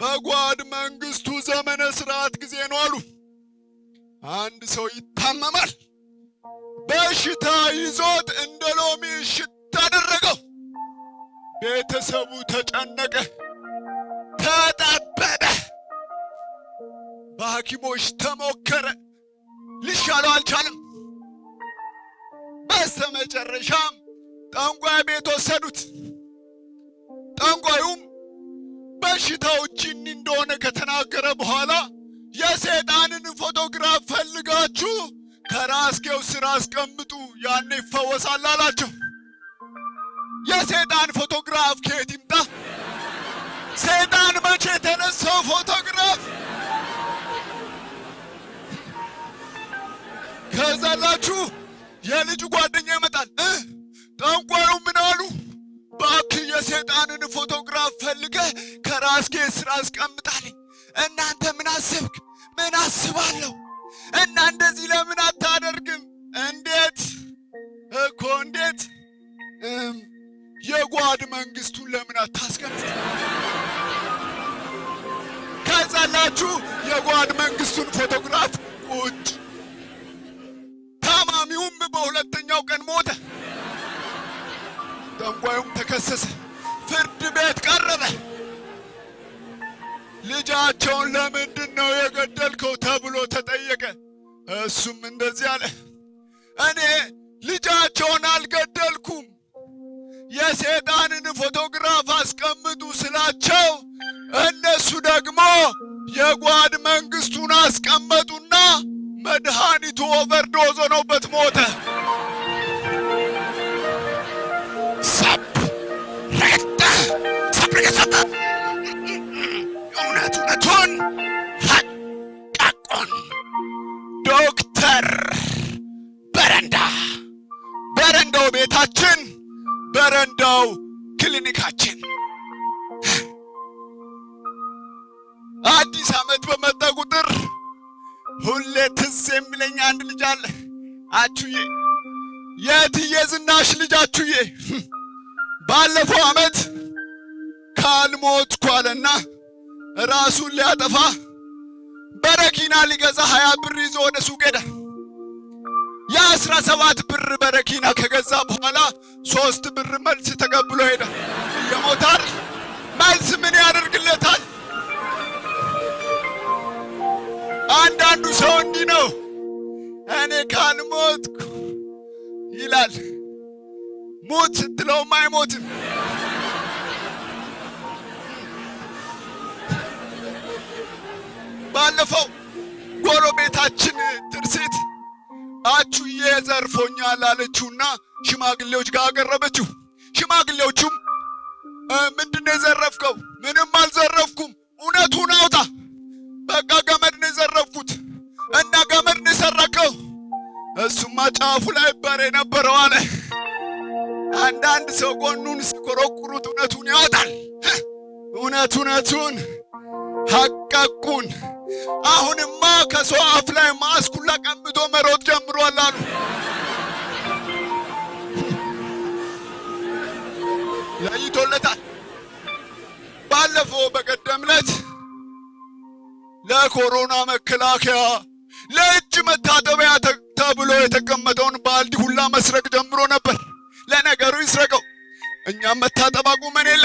በጓድ መንግስቱ ዘመነ ስርዓት ጊዜ ነው አሉ አንድ ሰው ይታመማል በሽታ ይዞት እንደ ሎሚ ሽታ አደረገው ቤተሰቡ ተጨነቀ ተጠበበ በሐኪሞች ተሞከረ ሊሻለው አልቻለም በስተመጨረሻም ጠንቋይ ቤት ወሰዱት ጠንቋዩም በሽታው ጂኒ እንደሆነ ከተናገረ በኋላ የሰይጣንን ፎቶግራፍ ፈልጋችሁ ከራስጌው ስር አስቀምጡ ያኔ ይፈወሳል አላቸው የሰይጣን ፎቶግራፍ ከየት ይምጣ ሰይጣን መቼ ተነሳው ፎቶግራፍ ከዛላችሁ የልጅ ጓደኛ ይመጣል ጠንቋዩ ምን አሉ ባክህ የሰይጣንን ፎቶግራፍ ፈልገህ ከራስጌ ስር አስቀምጣልኝ እናንተ ምን አስብክ ምን አስባለሁ እና እንደዚህ ለምን አታደርግም እንዴት እኮ እንዴት የጓድ መንግስቱን ለምን አታስቀምጥ ከዛላችሁ የጓድ መንግስቱን ፎቶግራፍ ቁጭ ታማሚውም በሁለተኛው ቀን ሞተ ጠንቋዩም ተከሰሰ ፍርድ ቤት ቀረበ ልጃቸውን ለምንድን ነው የገደልከው ተብሎ ተጠየቀ እሱም እንደዚህ አለ እኔ ልጃቸውን አልገደልኩም የሰይጣንን ፎቶግራፍ አስቀምጡ ስላቸው እነሱ ደግሞ የጓድ መንግስቱን አስቀመጡና መድኃኒቱ ኦቨርዶዝ ሆኖበት ሞተ ሰብ ረገጠ ሰብረገሰበ እውነቱን ሐቃቆን ዶክተር በረንዳው ቤታችን በረንዳው ክሊኒካችን አዲስ ዓመት በመጣ ቁጥር ሁሌ ትዝ የሚለኝ አንድ ልጅ አለ አቹዬ የትዬ ዝናሽ ልጅ አቹዬ ባለፈው ዓመት ካልሞትኩ አለና ራሱን ሊያጠፋ በረኪና ሊገዛ 20 ብር ይዞ ወደ ሱቅ ሄደ የ17 ብር በረኪና ከገዛ በኋላ 3 ብር መልስ ተቀብሎ ሄደ የሞታር መልስ ምን ያደርግለታል አንዳንዱ ሰው እንዲህ ነው እኔ ካልሞትኩ ይላል ሞት ስትለውም አይሞትም ባለፈው ጎረቤታችን ትርሲት አቹዬ ዘርፎኛል አለችውና ሽማግሌዎች ጋር አቀረበችው ሽማግሌዎቹም ምንድነው የዘረፍከው ምንም አልዘረፍኩም እውነቱን አውጣ በቃ ገመድ ነው የዘረፍኩት እና ገመድ ነው የሰረከው እሱማ ጫፉ ላይ በሬ ነበረው አለ አንዳንድ ሰው ጎኑን ሲኮረኩሩት እውነቱን ያወጣል እውነቱን ሐቃቁን አሁንማ ከሰው አፍ ላይ ማስኩላ ቀምቶ መሮጥ ጀምሯል አሉ። ለይቶለታል። ባለፈው በቀደም ዕለት ለኮሮና መከላከያ ለእጅ መታጠቢያ ተብሎ የተቀመጠውን ባልዲ ሁላ መስረቅ ጀምሮ ነበር። ለነገሩ ይስረቀው፣ እኛም መታጠብ አቁመን የለ።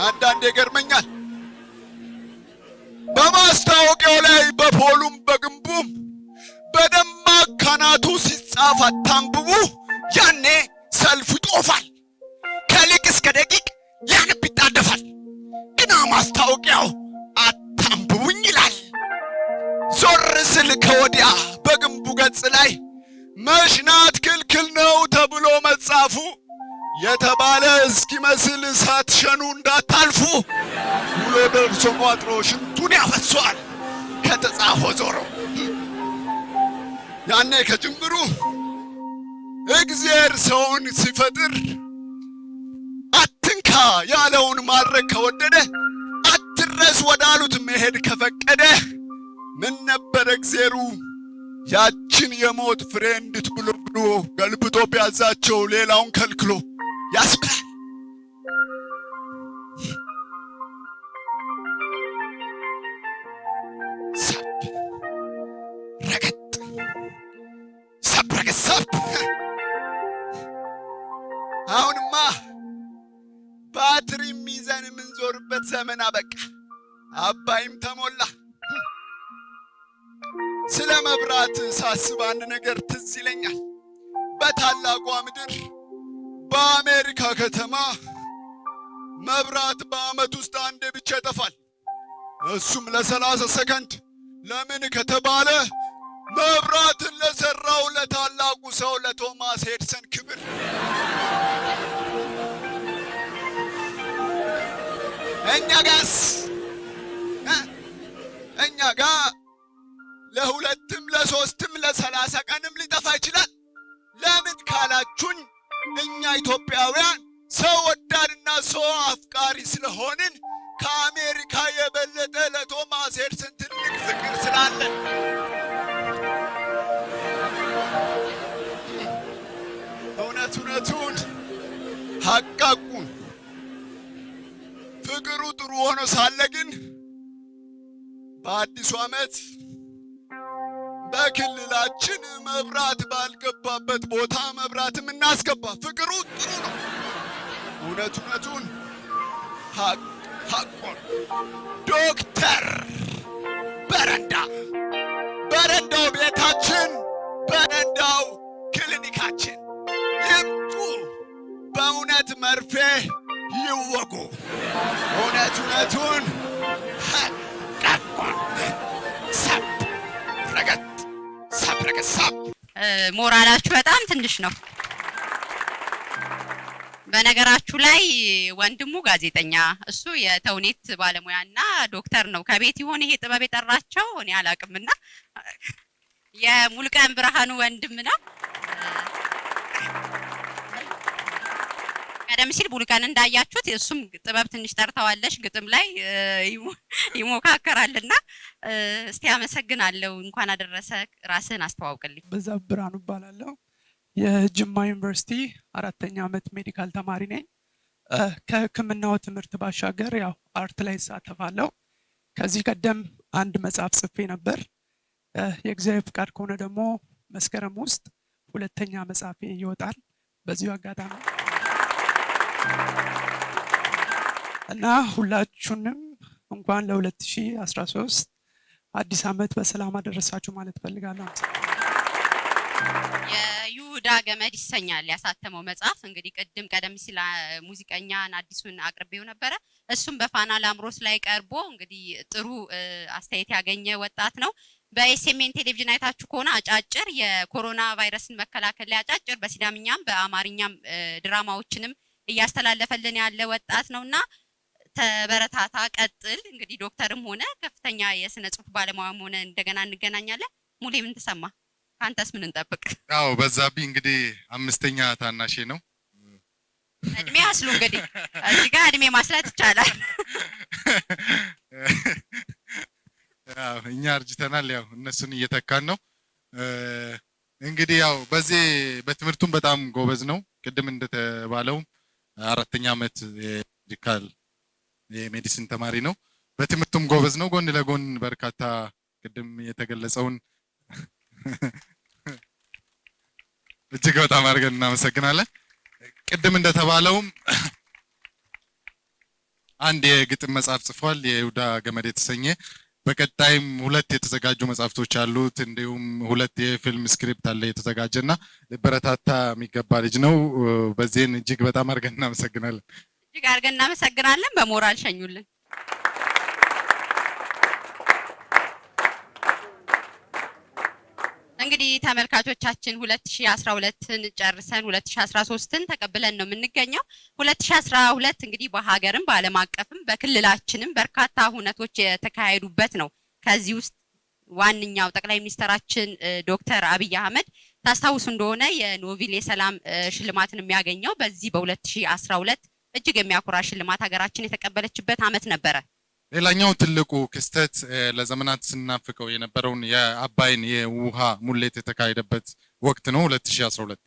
አንዳንዴ ይገርመኛል። በማስታወቂያው ላይ በፖሉም በግንቡም በደማቅ ካናቱ ሲጻፍ አታንብቡ፣ ያኔ ሰልፉ ይጦፋል። ከሊቅ እስከ ደቂቅ ያንብ ይጣደፋል። ግና ማስታወቂያው አታንብቡኝ ይላል። ዞር ስል ከወዲያ በግንቡ ገጽ ላይ መሽናት ክልክል ነው ተብሎ መጻፉ የተባለ እስኪመስል ሳትሸኑ እንዳታልፉ ውሎ ደርሶ ቋጥሮ ሽንቱን ያፈሷል ከተጻፈው ዞሮ። ያኔ ከጅምሩ እግዚአብሔር ሰውን ሲፈጥር አትንካ ያለውን ማድረግ ከወደደ አትድረስ ወዳሉት መሄድ ከፈቀደ ምን ነበር እግዚአብሔሩ ያችን የሞት ፍሬ እንድትብሉ ብሎ ገልብጦ ቢያዛቸው ሌላውን ከልክሎ ያስብላል። ረገጥ ሰብረገሰብ አሁንማ ባትሪ ሚዛን የምንዞርበት ዘመን አበቃ። አባይም ተሞላ። ስለ መብራት ሳስብ አንድ ነገር ትዝ ይለኛል። በታላቋ ምድር በአሜሪካ ከተማ መብራት በአመት ውስጥ አንዴ ብቻ ይጠፋል። እሱም ለ30 ሰከንድ። ለምን ከተባለ መብራትን ለሰራው ለታላቁ ሰው ለቶማስ ኤዲሰን ክብር። እኛ ጋር ለሁለትም ለሶስትም ለ30 ቀንም ሊጠፋ ይችላል። ለምን ካላችሁኝ እኛ ኢትዮጵያውያን ሰው ወዳድና ሰው አፍቃሪ ስለሆንን ከአሜሪካ የበለጠ ለቶማስ ኤዲሰን ትልቅ ፍቅር ስላለን እውነቱን ሐቃቁን ፍቅሩ ጥሩ ሆኖ ሳለ ግን በአዲሱ ዓመት በክልላችን መብራት ባልገባበት ቦታ መብራትም እናስገባ። ፍቅሩ ጥሩ ነው። እውነቱን ሐቁን ዶክተር በረንዳው ቤታችን በረንዳው ክሊኒካችን ይምጡ፣ በእውነት መርፌ ይወጉ። እውነቱን ሐቁን ሞራላችሁ በጣም ትንሽ ነው። በነገራችሁ ላይ ወንድሙ ጋዜጠኛ፣ እሱ የተውኔት ባለሙያና ዶክተር ነው። ከቤት ይሆን ይሄ ጥበብ የጠራቸው እኔ አላቅምና የሙልቀን ብርሃኑ ወንድም ነው። ቀደም ሲል ሙልቀን እንዳያችሁት እሱም ጥበብ ትንሽ ጠርተዋለሽ፣ ግጥም ላይ ይሞካከራልና እስቲ አመሰግናለሁ። እንኳን አደረሰ። ራስህን አስተዋውቅልኝ። በዛ ብርሃኑ እባላለሁ። የጅማ ዩኒቨርሲቲ 4ኛ ዓመት ሜዲካል ተማሪ ነኝ። ከሕክምናው ትምህርት ባሻገር ያው አርት ላይ እሳተፋለሁ። ከዚህ ቀደም አንድ መጽሐፍ ጽፌ ነበር። የእግዚአብሔር ፍቃድ ከሆነ ደግሞ መስከረም ውስጥ 2ኛ መጽሐፌ ይወጣል። በዚሁ አጋጣሚ እና ሁላችሁንም እንኳን ለ2013 አዲስ ዓመት በሰላም አደረሳችሁ ማለት ፈልጋለሁ። የይሁዳ ገመድ ይሰኛል ያሳተመው መጽሐፍ። እንግዲህ ቀደም ሲል ሙዚቀኛን አዲሱን አቅርቤው ነበረ። እሱም በፋና ላምሮት ላይ ቀርቦ እንግዲህ ጥሩ አስተያየት ያገኘ ወጣት ነው። በኤስኤምኤን ቴሌቪዥን አይታችሁ ከሆነ አጫጭር የኮሮና ቫይረስን መከላከል ላይ አጫጭር በሲዳምኛም በአማርኛም ድራማዎችንም እያስተላለፈልን ያለ ወጣት ነውና ተበረታታ፣ ቀጥል። እንግዲህ ዶክተርም ሆነ ከፍተኛ የስነ ጽሁፍ ባለሙያም ሆነ እንደገና እንገናኛለን። ሙሌ ምን ተሰማ? አንተስ ምን እንጠብቅ? ያው በዛብኝ እንግዲህ 5ኛ ታናሼ ነው። እድሜ አስሉ እንግዲህ እዚህ ጋር እድሜ ማስላት ይቻላል። ያው እኛ አርጅተናል ያው እነሱን እየተካን ነው። እንግዲህ ያው በዚህ በትምህርቱም በጣም ጎበዝ ነው። ቅድም እንደተባለው 4ኛ ዓመት የሜዲካል የሜዲሲን ተማሪ ነው። በትምህርቱም ጎበዝ ነው። ጎን ለጎን በርካታ ቅድም የተገለጸውን እጅግ በጣም አድርገን እናመሰግናለን። ቅድም እንደተባለውም አንድ የግጥም መጽሐፍ ጽፏል የይሁዳ ገመድ የተሰኘ በቀጣይም 2 የተዘጋጁ መጽሐፍቶች አሉት። እንዲሁም 2 የፊልም ስክሪፕት አለ የተዘጋጀና ለበረታታ የሚገባ ልጅ ነው። በዚህን እጅግ በጣም አድርገን እናመሰግናለን። እጅግ አድርገን እናመሰግናለን። በሞራል ሸኙልን። እንግዲህ ተመልካቾቻችን 2012ን ጨርሰን 2013ን ተቀብለን ነው የምንገኘው። 2012 እንግዲህ በሀገርም በዓለም አቀፍም በክልላችንም በርካታ ሁነቶች የተካሄዱበት ነው። ከዚህ ውስጥ ዋንኛው ጠቅላይ ሚኒስትራችን ዶክተር አብይ አህመድ ታስታውሱ እንደሆነ የኖቤል የሰላም ሽልማትን የሚያገኘው በዚህ በ2012 እጅግ የሚያኮራ ሽልማት ሀገራችን የተቀበለችበት አመት ነበረ። ሌላኛው ትልቁ ክስተት ለዘመናት ስናፍቀው የነበረውን የአባይን የውሃ ሙሌት የተካሄደበት ወቅት ነው 2012።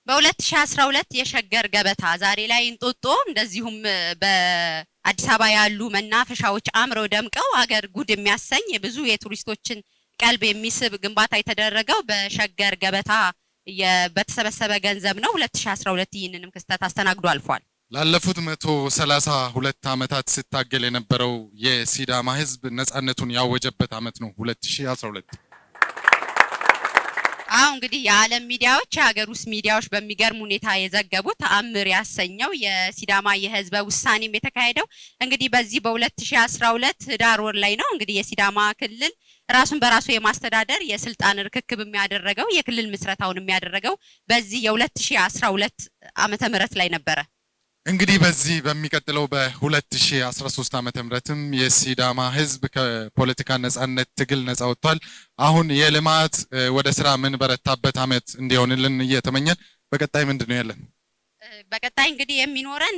በ2012 የሸገር ገበታ ዛሬ ላይ እንጦጦ እንደዚሁም በአዲስ አበባ ያሉ መናፈሻዎች አምረው ደምቀው አገር ጉድ የሚያሰኝ ብዙ የቱሪስቶችን ቀልብ የሚስብ ግንባታ የተደረገው በሸገር ገበታ በተሰበሰበ ገንዘብ ነው። 2012 ይህንንም ክስተት አስተናግዶ አልፏል። ላለፉት 132 ዓመታት ሲታገል የነበረው የሲዳማ ህዝብ ነፃነቱን ያወጀበት አመት ነው 2012። እንግዲህ የዓለም ሚዲያዎች የሀገር ውስጥ ሚዲያዎች በሚገርም ሁኔታ የዘገቡት ተአምር ያሰኘው የሲዳማ የህዝበ ውሳኔም የተካሄደው እንግዲህ በዚህ በ2012 ህዳር ወር ላይ ነው። እንግዲህ የሲዳማ ክልል ራሱን በራሱ የማስተዳደር የስልጣን ርክክብ የሚያደርገው የክልል ምስረታውን የሚያደርገው በዚህ የ2012 ዓመተ ምህረት ላይ ነበረ። እንግዲህ በዚህ በሚቀጥለው በ2013 ዓመተ ምህረትም የሲዳማ ህዝብ ከፖለቲካ ነፃነት ትግል ነፃ ወጥቷል። አሁን የልማት ወደ ስራ ምን በረታበት አመት እንዲሆንልን እየተመኘን በቀጣይ ምንድነው ያለን? በቀጣይ እንግዲህ የሚኖረን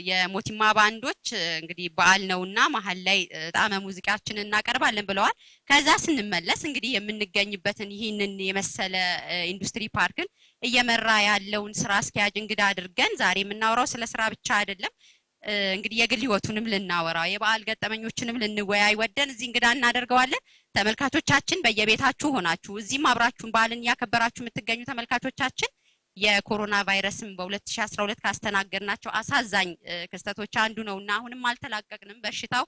የሞቲማ ባንዶች እንግዲህ በዓል ነውና መሀል ላይ ጣዕመ ሙዚቃችንን እናቀርባለን ብለዋል። ከዛ ስንመለስ እንግዲህ የምንገኝበትን ይህንን የመሰለ ኢንዱስትሪ ፓርክን እየመራ ያለውን ስራ አስኪያጅ እንግዳ አድርገን ዛሬ የምናወራው ስለ ስራ ብቻ አይደለም። እንግዲህ የግል ህይወቱንም ልናወራ የበዓል ገጠመኞችንም ልንወያይ ወደን እዚህ እንግዳ እናደርገዋለን። ተመልካቾቻችን በየቤታችሁ ሆናችሁ እዚህም አብራችሁን በዓልን ያከበራችሁ የምትገኙ ተመልካቾቻችን የኮሮና ቫይረስም በ2012 ካስተናገድናቸው አሳዛኝ ክስተቶች አንዱ ነውና አሁንም አልተላቀቅንም። በሽታው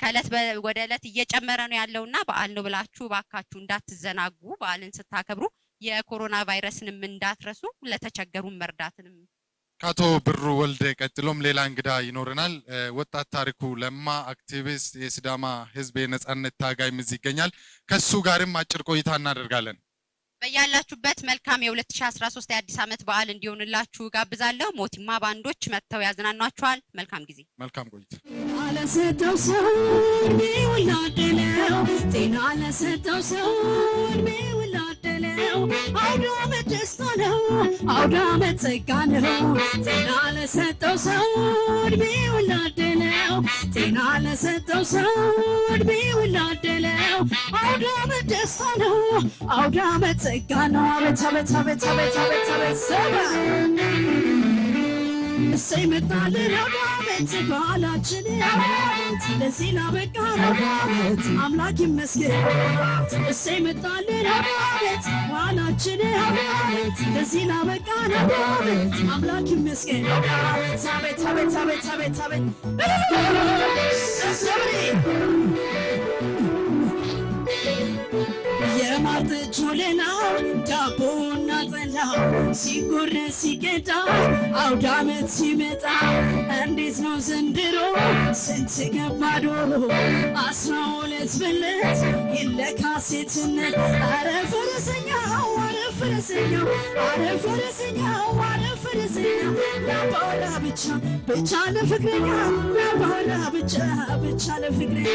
ከእለት ወደ እለት እየጨመረ ነው ያለውና በዓል ነው ብላችሁ ባካችሁ እንዳትዘናጉ። በዓልን ስታከብሩ የኮሮና ቫይረስንም እንዳትረሱ፣ ለተቸገሩ መርዳትንም። ካቶ ብሩ ወልደ ቀጥሎም ሌላ እንግዳ ይኖርናል። ወጣት ታሪኩ ለማ አክቲቪስት የሲዳማ ህዝብ የነፃነት ታጋይም እዚህ ይገኛል። ከሱ ጋርም አጭር ቆይታ እናደርጋለን። በያላችሁበት መልካም የ2013 የአዲስ አመት በዓል እንዲሆንላችሁ ጋብዛለሁ። ሞቲማ ባንዶች መጥተው ያዝናኗችኋል። መልካም ጊዜ፣ መልካም ቆይታ። ለሰጠው ሰው ሚውላደለው ጤና ለሰጠው ሰው ሚውላደለው አውደ ዓመት ደስታ ነው፣ አውደ ዓመት ጸጋ ነው። ጤና ለሰጠው ሰው ሚውላደለው ጤና ለሰጠው ሰው ሚውላደለው አውደ ዓመት ደስታ ነው፣ አውደ ዓመት ጸጋ ነው። አቤት አቤት አቤት አቤት አቤት አቤት ሰባ እሰይ መጣልን አውደ ዓመት በዓላችን አቤት ለዚህ ላበቃን አውደ ዓመት አምላክ ይመስገን። እሰይ መጣልን አውደ ዓመት በዓላችን አቤት ለዚህ ላበቃን አውደ ዓመት አምላክ ይመስገን። አቤት አቤት አቤት አቤት አቤት አቤት የማርጠች ሌላ ዳቦና ጠላ ሲጎረስ ሲገዳ አውደ ዓመት ሲመጣ እንዴት ነው ዘንድሮ ስንት ገባ ዶሮ 12 ብልት ይለካ ሴትነት። አረ ፈረሰኛው አረ ፈረሰኛው አረ ፈረሰኛው አረ ፈረሰኛው ናባላ ብቻ ብቻ ለፍቅረኛ ናባላ ብቻ ብቻ ለፍቅረኛ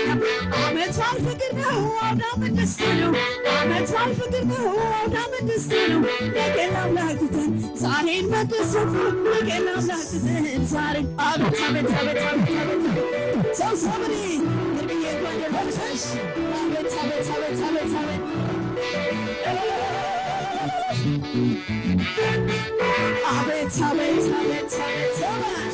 አመት በዓል ፍቅር ነው አውደ ዓመት ደስታ ነው። አመት በዓል ፍቅር ነው አውደ ዓመት ደስታ ነው። ነገን አምላክ ትተን ዛሬን በተሰፉ ለገና ላትተን ዛሬ አቤት አቤት አቤት አቤት ሰው ሰብሪ ግርግዬ ጓደኞችሽ አቤት አቤት አቤት አቤት አቤት አቤት አቤት አቤት አቤት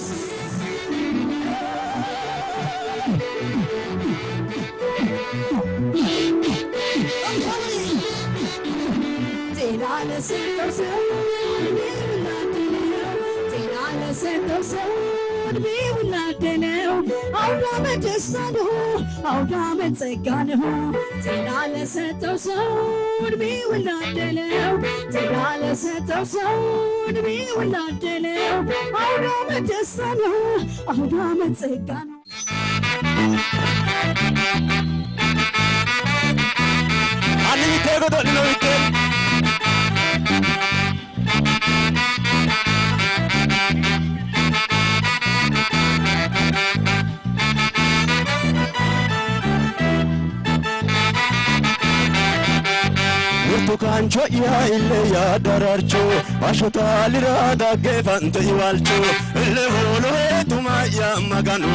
Burtukaancho yaa illee yaa daraarcho ashota liraada geefante iwaalcho illee hooloo heetuma yaa maganu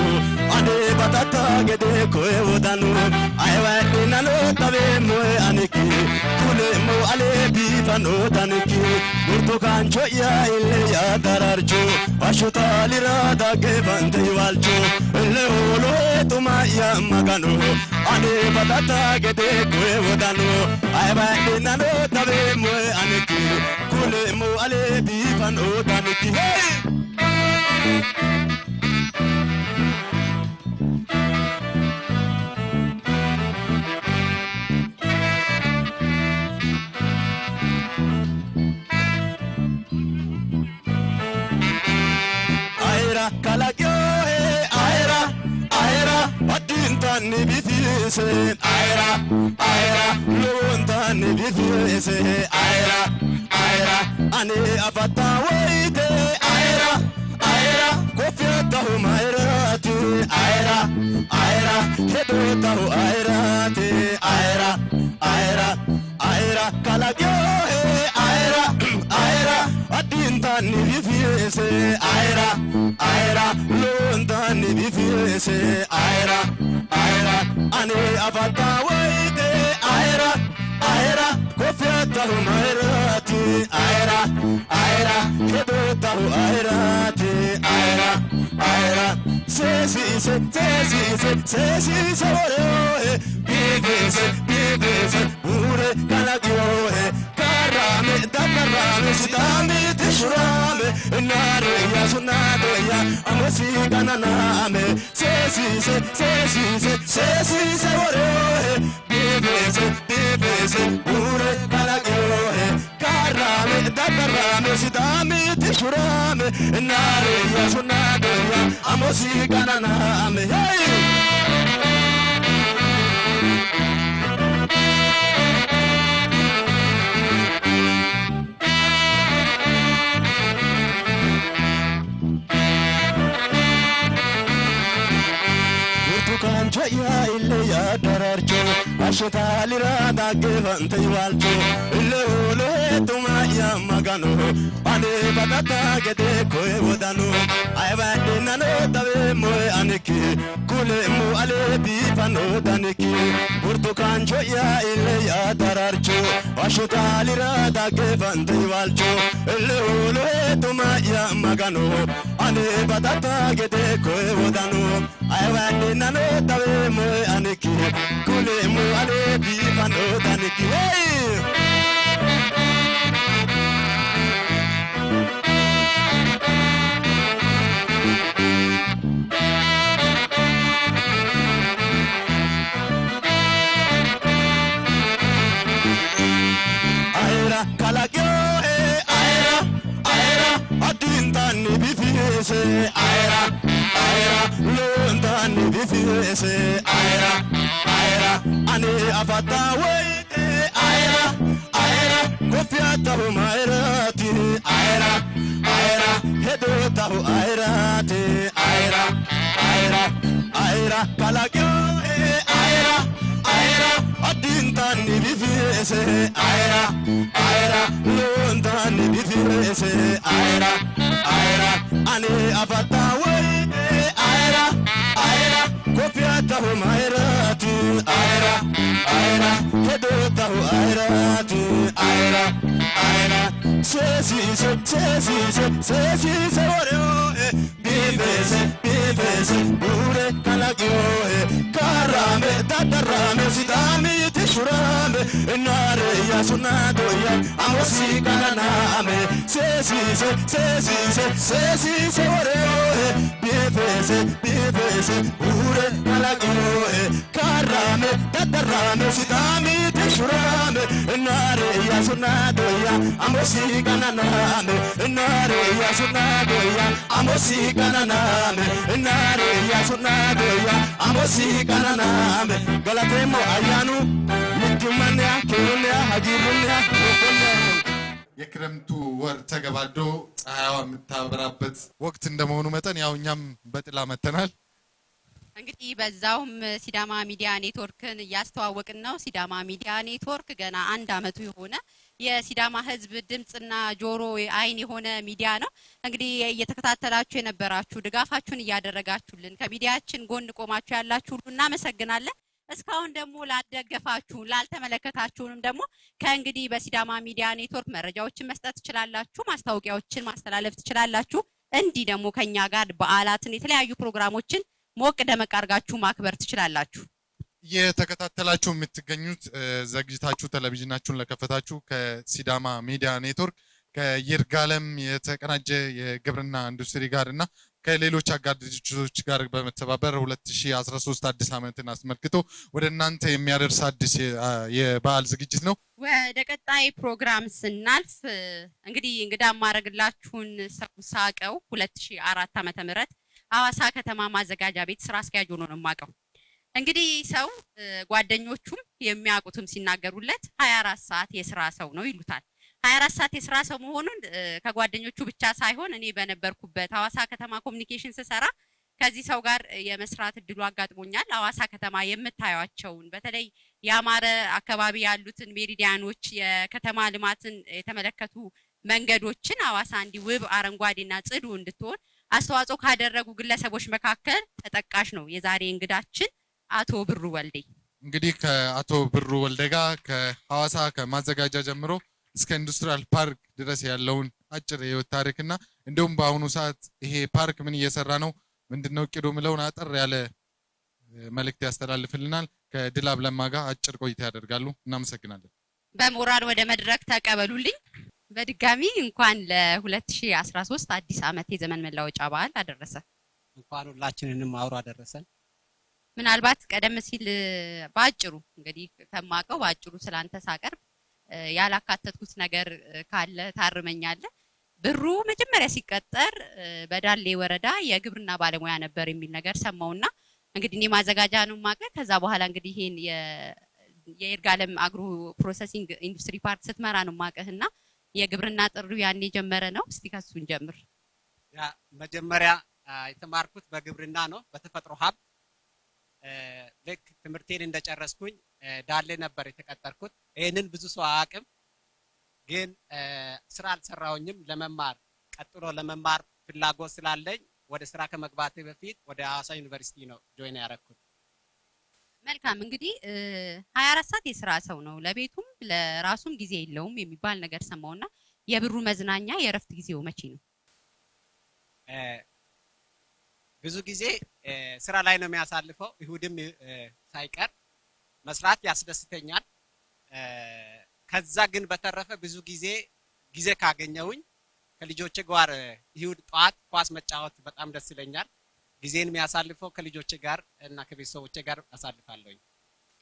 adee batata gedee koe wodanu ayiwaadhi nanoo tabee moe aniki kule moo alee biifanoo taniki burtukaancho yaa illee yaa daraarcho ashota liraada geefante iwaalcho illee hooloo heetuma yaa maganu adee batata gedee koe wodanu ayiwaadhi nano tabe mo aniki kule mo ale bi fan o taniki hey aira kalagyo aira aira adintani bifise aira aira lontani bifise aira aira ane afata waite aira aira kofiyata humairati aira aira hedota airati aira aira aira kalagyo aira aira adintani bifise aira aira lontani bifise aira aira ane afata waite aira aira kofiyata humairati aira aira hedota airati aira aira sesi ore bivese ure kalagiohe karame dakarame sidami tishurame nare yasunado ya amosi gananame sesi ore bivese ure kalagiohe karame dakarame sidami tishurame nare yasunado ya amosi gananame hey Burtukaancho yaa illee yaa daraarcho ashota liraada geefante iwaalcho illee hooloo heetuma yaa maganu anee batata gedee koe wodanu ayibaadhi nanoo tabee moe aniki kule moo alee biifanoo taniki burtukaancho yaa illee yaa daraarcho ashota liraada geefante iwaalcho illee hooloo heetuma yaa maganu anee batata gedee koe wodanu ayibaadhi nanoo tabee moe aniki kule moo alee biifanoo taniki hey kalagyo aira aira adintani bifise aira aira lontani bifise aira aira ane afata waite aira aira kofiyata humairati aira aira hedota airati aira aira aira kalagyo aira aira adintani bifise aira aira lontani bifise bifese aera aera ani afata wayde aera aera kofiata ho maera tu aera aera hedota ho aera tu aera aera sesi oreo bifese ure kalagio karame tatarame sidami tishurame nare yasunado ya amosi kaname sesi oreo bifese ure kalagio karame tatarame sidami tishurame nare yasunado ya amosi kaname nare yasunado ya amosi kaname nare yasunado ya amosi kaname galatemo ayanu ምትመንያ ከሆነያ ሀጂሩንያ ወቆንያ የክረምቱ ወር ተገባዶ ፀሐይዋ የምታበራበት ወቅት እንደመሆኑ መጠን ያው እኛም በጥላ መተናል። እንግዲህ በዛውም ሲዳማ ሚዲያ ኔትወርክን ያስተዋወቅን ነው። ሲዳማ ሚዲያ ኔትወርክ ገና 1 አመቱ የሆነ የሲዳማ ህዝብ ድምጽና ጆሮ አይን የሆነ ሚዲያ ነው። እንግዲህ እየተከታተላችሁ የነበራችሁ ድጋፋችሁን እያደረጋችሁልን ከሚዲያችን ጎን ቆማችሁ ያላችሁ ሁሉ እናመሰግናለን። እስካሁን ደግሞ ላደገፋችሁ ላልተመለከታችሁንም ደግሞ ከእንግዲህ በሲዳማ ሚዲያ ኔትወርክ መረጃዎችን መስጠት ትችላላችሁ፣ ማስታወቂያዎችን ማስተላለፍ ትችላላችሁ። እንዲህ ደግሞ ከኛ ጋር በዓላትን የተለያዩ ፕሮግራሞችን ሞቅ ደመቅ አድርጋችሁ ማክበር ትችላላችሁ። የተከታተላችሁ የምትገኙት ዘግይታችሁ ቴሌቪዥናችሁን ለከፈታችሁ ከሲዳማ ሚዲያ ኔትወርክ ከይርጋለም የተቀናጀ የግብርና ኢንዱስትሪ ጋርና ከሌሎች አጋር ድርጅቶች ጋር በመተባበር 2013 አዲስ ዓመትን አስመልክቶ ወደ እናንተ የሚያደርስ አዲስ የበዓል ዝግጅት ነው። ወደ ቀጣይ ፕሮግራም ስናልፍ እንግዲህ እንግዳ ማረግላችሁን ሳቀው 2004 ዓመተ ምህረት ሐዋሳ ከተማ ማዘጋጃ ቤት ስራ አስኪያጅ ሆኖ ነው የማቀው። እንግዲህ ሰው ጓደኞቹም የሚያውቁትም ሲናገሩለት 24 ሰዓት የስራ ሰው ነው ይሉታል። 24 ሰዓት የስራ ሰው መሆኑን ከጓደኞቹ ብቻ ሳይሆን እኔ በነበርኩበት ሐዋሳ ከተማ ኮሙኒኬሽን ስሰራ ከዚህ ሰው ጋር የመስራት እድሉ አጋጥሞኛል። ሐዋሳ ከተማ የምታዩአቸውን በተለይ ያማረ አካባቢ ያሉትን ሜሪዲያኖች የከተማ ልማትን የተመለከቱ መንገዶችን ሐዋሳ እንዲ ውብ አረንጓዴና ጽዱ እንድትሆን አስተዋጽኦ ካደረጉ ግለሰቦች መካከል ተጠቃሽ ነው የዛሬ እንግዳችን አቶ ብሩ ወልዴ። እንግዲህ ከአቶ ብሩ ወልዴ ጋር ከሐዋሳ ከማዘጋጃ ጀምሮ እስከ ኢንዱስትሪያል ፓርክ ድረስ ያለውን አጭር የህይወት ታሪክና እንደውም በአሁኑ ሰዓት ይሄ ፓርክ ምን እየሰራ ነው ምንድነው እቅዱ ምለውን አጠር ያለ መልእክት ያስተላልፍልናል። ከድላብ ለማ ጋር አጭር ቆይታ ያደርጋሉ። እናመሰግናለን። በሞራል ወደ መድረክ ተቀበሉልኝ። በድጋሚ እንኳን ለ2013 አዲስ ዓመት የዘመን መለወጫ በዓል አደረሰ። እንኳን ሁላችንንም አብሮ አደረሰን። ምናልባት ቀደም ሲል ባጭሩ እንግዲህ ከማቀው ባጭሩ ስላንተ ሳቀርብ ያላካተትኩት ነገር ካለ ታርመኛለህ። ብሩ መጀመሪያ ሲቀጠር በዳሌ ወረዳ የግብርና ባለሙያ ነበር የሚል ነገር ሰማውና እንግዲህ እኔ ማዘጋጃ ነው ማቀ። ከዛ በኋላ እንግዲህ ይሄን የይርጋለም አግሮ ፕሮሰሲንግ ኢንዱስትሪ ፓርክ ስትመራ ነው ማቀህና የግብርና ጥሪው ያኔ ጀመረ ነው። እስቲ ከሱን ጀምር። ያ መጀመሪያ የተማርኩት በግብርና ነው በተፈጥሮ ሀብት። ልክ ትምህርቴን እንደጨረስኩኝ ዳሌ ነበር የተቀጠርኩት። ይሄንን ብዙ ሰው አያውቅም፣ ግን ስራ አልሰራውኝም። ለመማር ቀጥሎ ለመማር ፍላጎት ስላለኝ ወደ ስራ ከመግባቴ በፊት ወደ ሐዋሳ ዩኒቨርሲቲ ነው ጆይን ያደረኩት። መልካም እንግዲህ 24 ሰዓት የስራ ሰው ነው፣ ለቤቱም ለራሱም ጊዜ የለውም የሚባል ነገር ሰማውና የብሩ መዝናኛ የረፍት ጊዜው መቼ ነው? ብዙ ጊዜ ስራ ላይ ነው የሚያሳልፈው። ይሁድም ሳይቀር መስራት ያስደስተኛል። ከዛ ግን በተረፈ ብዙ ጊዜ ካገኘውኝ ከልጆቼ ጋር ይሁድ ጧት ኳስ መጫወት በጣም ደስ ይለኛል። ጊዜን የሚያሳልፈው ከልጆቼ ጋር እና ከቤተሰቦቼ ጋር አሳልፋለሁኝ።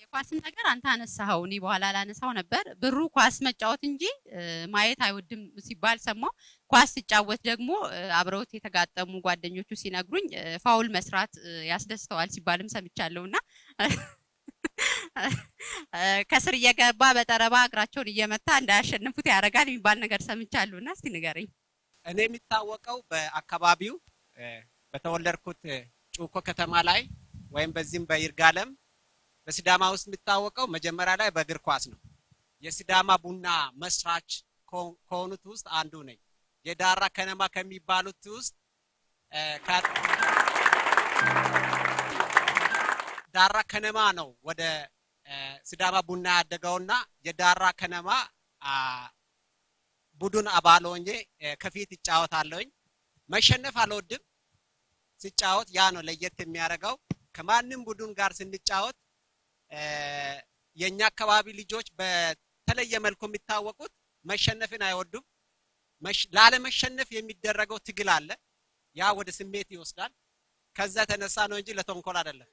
የኳስን ነገር አንተ አነሳኸው፣ እኔ በኋላ ላነሳው ነበር። ብሩ ኳስ መጫወት እንጂ ማየት አይወድም ሲባል ሰማው። ኳስ ሲጫወት ደግሞ አብረውት የተጋጠሙ ጓደኞቹ ሲነግሩኝ ፋውል መስራት ያስደስተዋል ሲባልም ሰምቻለሁና ከስር እየገባ በጠረባ እግራቸውን እየመታ እንዳያሸንፉት ያደርጋል የሚባል ነገር ሰምቻለሁና እስቲ ንገረኝ። እኔ የሚታወቀው በአካባቢው በተወለድኩት ጩኮ ከተማ ላይ ወይም በዚህም በይርጋለም በሲዳማ ውስጥ የሚታወቀው መጀመሪያ ላይ በእግር ኳስ ነው። የሲዳማ ቡና መስራች ከሆኑት ውስጥ አንዱ ነኝ። የዳራ ከነማ ከሚባሉት ውስጥ ዳራ ከነማ ነው ወደ ሲዳማ ቡና ያደገውና የዳራ ከነማ ቡድን አባል ሆኜ ከፊት ይጫወታለሁኝ። መሸነፍ አልወድም። ሲጫወት ያ ነው ለየት የሚያደርገው። ከማንም ቡድን ጋር ስንጫወት የኛ አካባቢ ልጆች በተለየ መልኩ የሚታወቁት መሸነፍን አይወዱም። ላለመሸነፍ የሚደረገው ትግል አለ። ያ ወደ ስሜት ይወስዳል። ከዛ ተነሳ ነው እንጂ ለተንኮል አይደለም።